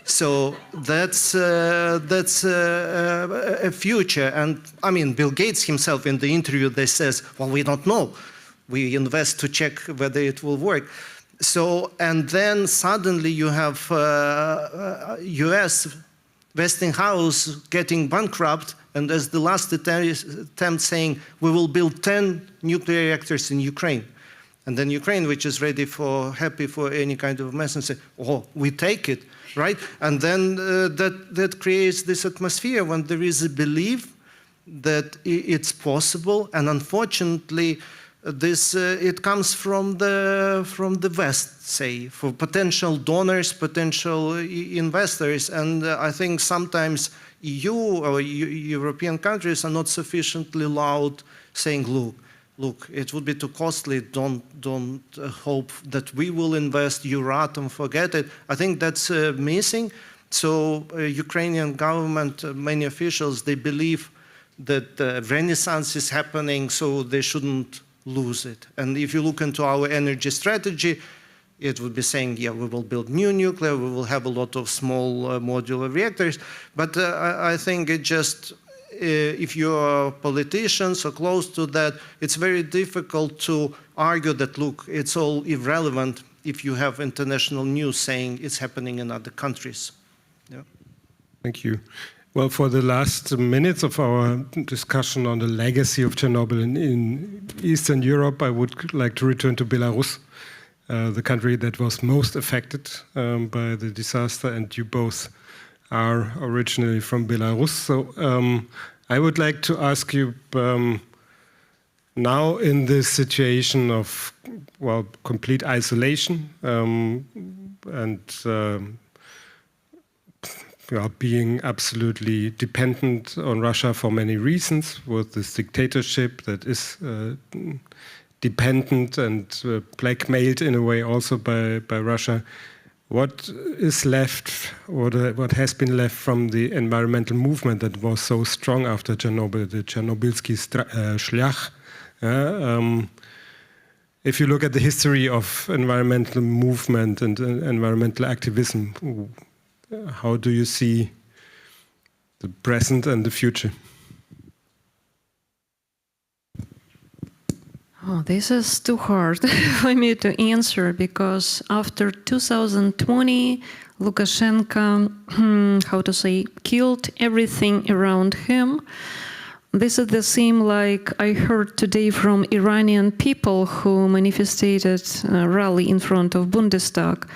So that's a future. And I mean, Bill Gates himself in the interview, they says, well, we don't know. We invest to check whether it will work. So, and then suddenly you have US, Westinghouse getting bankrupt, and as the last attempt saying, we will build 10 nuclear reactors in Ukraine. And then Ukraine, which is happy for any kind of mess, and say, oh, we take it, right? And then that creates this atmosphere when there is a belief that it's possible, and unfortunately, this it comes from the West, say, for potential donors, potential investors, and I think sometimes EU or European countries are not sufficiently loud, saying, look, it would be too costly. Don't hope that we will invest. Euratom, forget it. I think that's missing. So Ukrainian government, many officials, they believe that renaissance is happening, so they shouldn't lose it. And if you look into our energy strategy, it would be saying, yeah, we will build new nuclear, we will have a lot of small modular reactors. But I think if you're politicians or close to that, it's very difficult to argue that, look, it's all irrelevant if you have international news saying it's happening in other countries. Yeah. Thank you. Well, for the last minutes of our discussion on the legacy of Chernobyl in Eastern Europe, I would like to return to Belarus, the country that was most affected by the disaster, and you both are originally from Belarus. So I would like to ask you, now in this situation of, well, complete isolation and being absolutely dependent on Russia for many reasons, with this dictatorship that is dependent and blackmailed in a way also by Russia. What is left, or what has been left from the environmental movement that was so strong after Chernobyl, the Chernobylski Schlag? If you look at the history of environmental movement and environmental activism, how do you see the present and the future? Oh, this is too hard for me to answer, because after 2020, Lukashenko, how to say, killed everything around him. This is the same like I heard today from Iranian people who manifested a rally in front of Bundestag.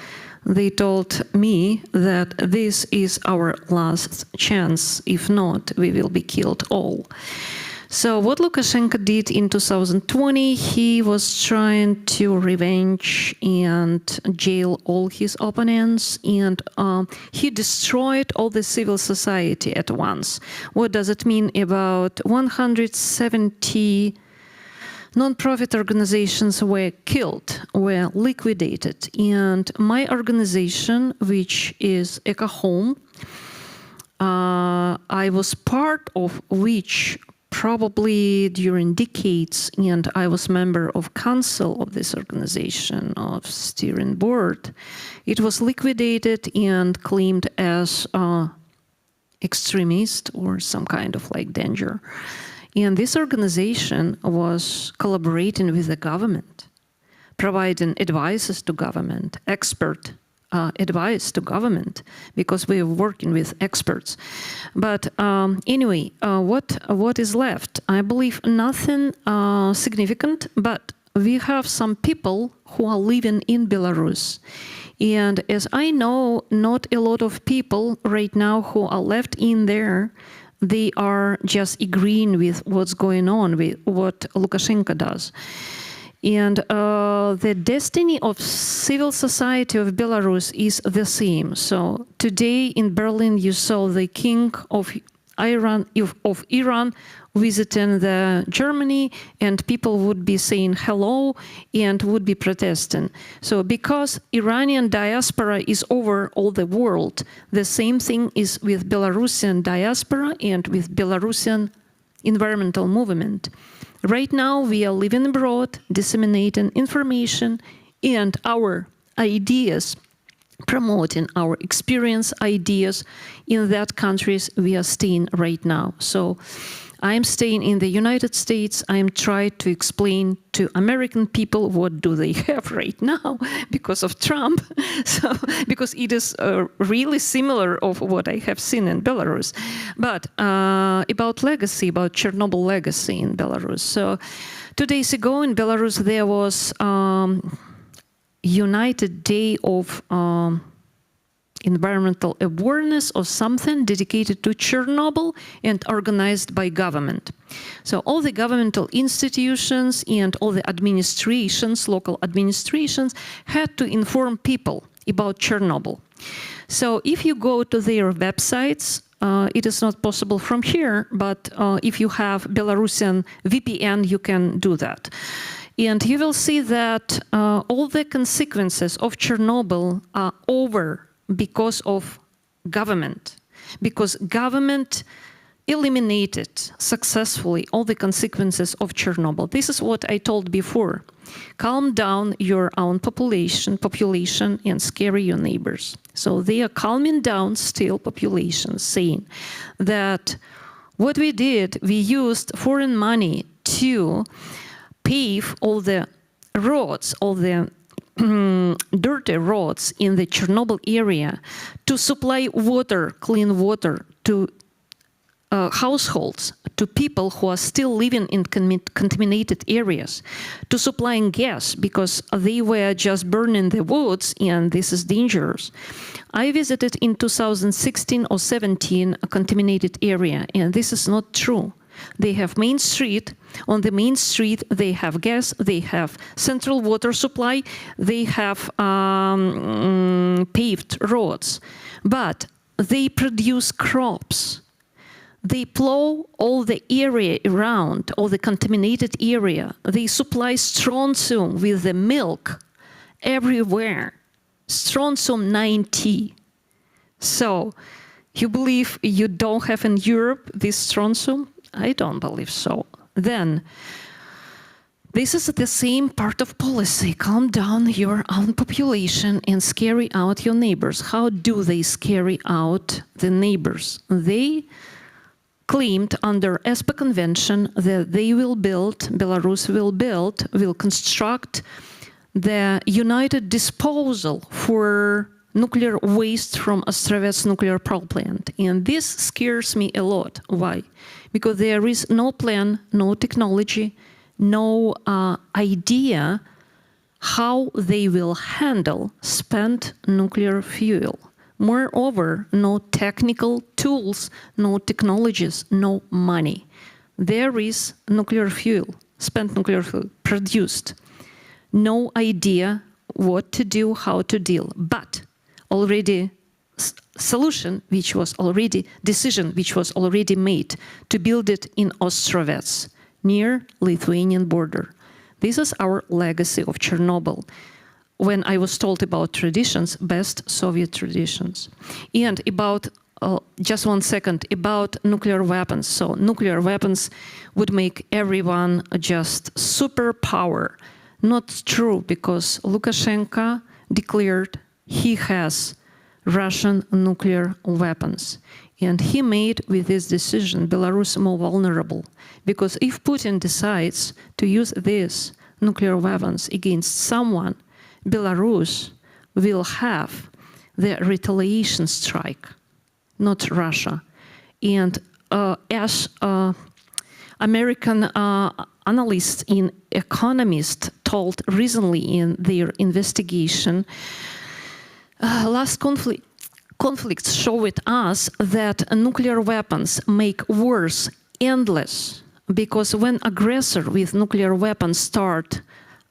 They told me that this is our last chance. If not, we will be killed all. So what Lukashenko did in 2020, he was trying to revenge and jail all his opponents, and he destroyed all the civil society at once. What does it mean? About 170 non-profit organizations were killed, were liquidated. And my organization, which is Eco Home, I was part of which probably during decades, and I was member of council of this organization, of steering board. It was liquidated and claimed as extremist or some kind of like danger. And this organization was collaborating with the government, providing advices to government, expert advice to government, because we are working with experts. But anyway, what is left? I believe nothing significant, but we have some people who are living in Belarus. And as I know, not a lot of people right now who are left in there, they are just agreeing with what's going on, with what Lukashenko does. And the destiny of civil society of Belarus is the same. So today in Berlin, you saw the king of Iran visiting Germany, and people would be saying hello and would be protesting. So because Iranian diaspora is over all the world, the same thing is with Belarusian diaspora and with Belarusian environmental movement. Right now, we are living abroad, disseminating information and our ideas, promoting our experience, ideas in that countries we are staying right now. So I'm staying in the United States. I'm trying to explain to American people what do they have right now because of Trump. So because it is really similar of what I have seen in Belarus. But about legacy, about Chernobyl legacy in Belarus. So 2 days ago in Belarus, there was United Day of environmental awareness or something dedicated to Chernobyl and organized by government. So all the governmental institutions and all the administrations, local administrations, had to inform people about Chernobyl. So if you go to their websites, it is not possible from here, but if you have Belarusian VPN, you can do that. And you will see that all the consequences of Chernobyl are over because of government, because government eliminated successfully all the consequences of Chernobyl. This is what I told before. Calm down your own population, and scare your neighbors. So they are calming down still populations, saying that What we did, we used foreign money to pave all the roads, all the dirty roads in the Chernobyl area, to supply water, clean water, to households, to people who are still living in contaminated areas, to supplying gas, because they were just burning the woods and this is dangerous. I visited in 2016 or 17 a contaminated area, and this is not true. They have main street. On the main street, they have gas, they have central water supply, they have paved roads, but they produce crops. They plow all the area around, all the contaminated area. They supply strontium with the milk everywhere. Strontium 90. So, you believe you don't have in Europe this strontium? I don't believe so. Then, this is the same part of policy. Calm down your own population and scare out your neighbors. How do they scare out the neighbors? They claimed under ESPA Convention that they will build, Belarus will construct the united disposal for nuclear waste from Ostrovets nuclear power plant. And this scares me a lot. Why? Because there is no plan, no technology, no idea how they will handle spent nuclear fuel. Moreover, no technical tools, no technologies, no money. There is nuclear fuel, spent nuclear fuel, produced. No idea what to do, how to deal, but already decision which was already made to build it in Ostrovets, near Lithuanian border. This is our legacy of Chernobyl. When I was told about traditions, best Soviet traditions. And about, just 1 second, about nuclear weapons. So nuclear weapons would make everyone just superpower. Not true, because Lukashenko declared he has Russian nuclear weapons. And he made with this decision Belarus more vulnerable. Because if Putin decides to use these nuclear weapons against someone, Belarus will have the retaliation strike, not Russia. And as American analysts and economists told recently in their investigation, last conflicts showed us that nuclear weapons make wars endless, because when aggressor with nuclear weapons start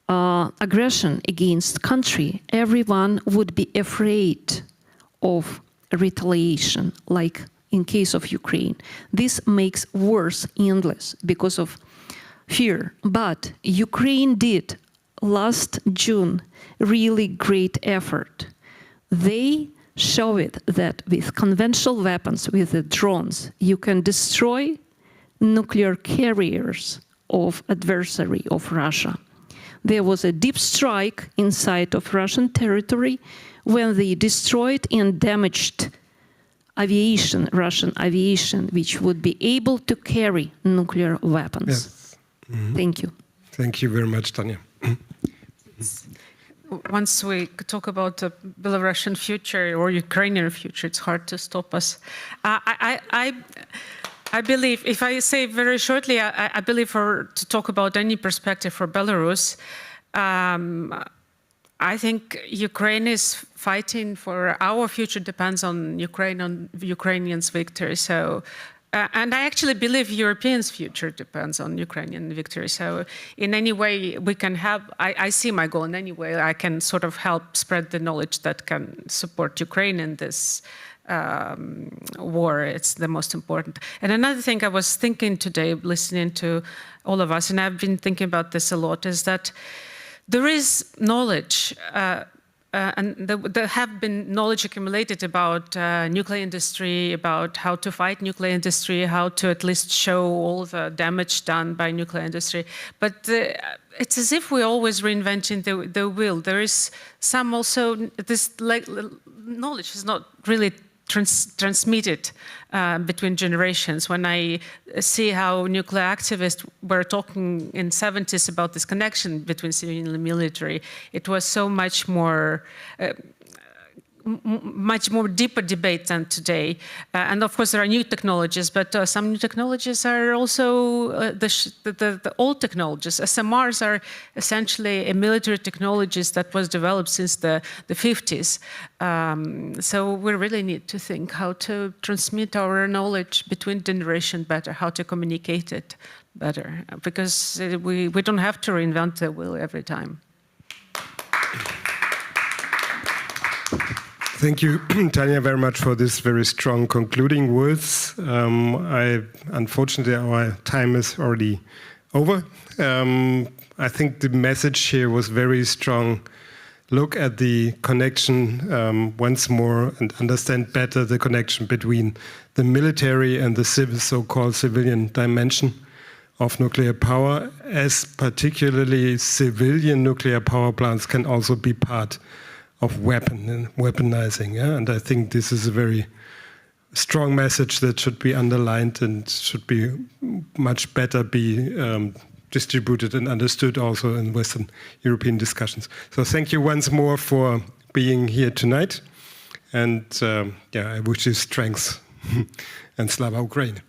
aggression against country, everyone would be afraid of retaliation, like in case of Ukraine. This makes wars endless because of fear. But Ukraine did last June really great effort. They showed that with conventional weapons, with the drones, you can destroy nuclear carriers of adversary of Russia. There was a deep strike inside of Russian territory when they destroyed and damaged aviation, Russian aviation, which would be able to carry nuclear weapons. Yes. Mm-hmm. Thank you. Thank you very much, Tanya. Once we talk about the Belarusian future or Ukrainian future, it's hard to stop us. I believe, if I say very shortly, I believe to talk about any perspective for Belarus, I think Ukraine is fighting for our future depends on Ukrainians' victory. So, and I actually believe Europeans' future depends on Ukrainian victory. So in any way we can have, I see my goal in any way I can sort of help spread the knowledge that can support Ukraine in this war. It's the most important. And another thing I was thinking today, listening to all of us, and I've been thinking about this a lot, is that there is knowledge, and there have been knowledge accumulated about nuclear industry, about how to fight nuclear industry, how to at least show all the damage done by nuclear industry. But it's as if we're always reinventing the wheel. There is some also, this knowledge is not really transmitted between generations. When I see how nuclear activists were talking in 70s about this connection between civilian and military, it was so much more deeper debate than today. And of course there are new technologies, but some new technologies are also the old technologies. SMRs are essentially a military technologies that was developed since the 50s. So we really need to think how to transmit our knowledge between generations better, how to communicate it better, because we don't have to reinvent the wheel every time. Thank you, Tanya, very much for this very strong concluding words. Unfortunately, our time is already over. I think the message here was very strong. Look at the connection once more and understand better the connection between the military and the so-called civilian dimension of nuclear power, as particularly civilian nuclear power plants can also be part of weaponizing. Yeah? And I think this is a very strong message that should be underlined and should be much better be distributed and understood also in Western European discussions. So thank you once more for being here tonight. And I wish you strength and Slava Ukraine.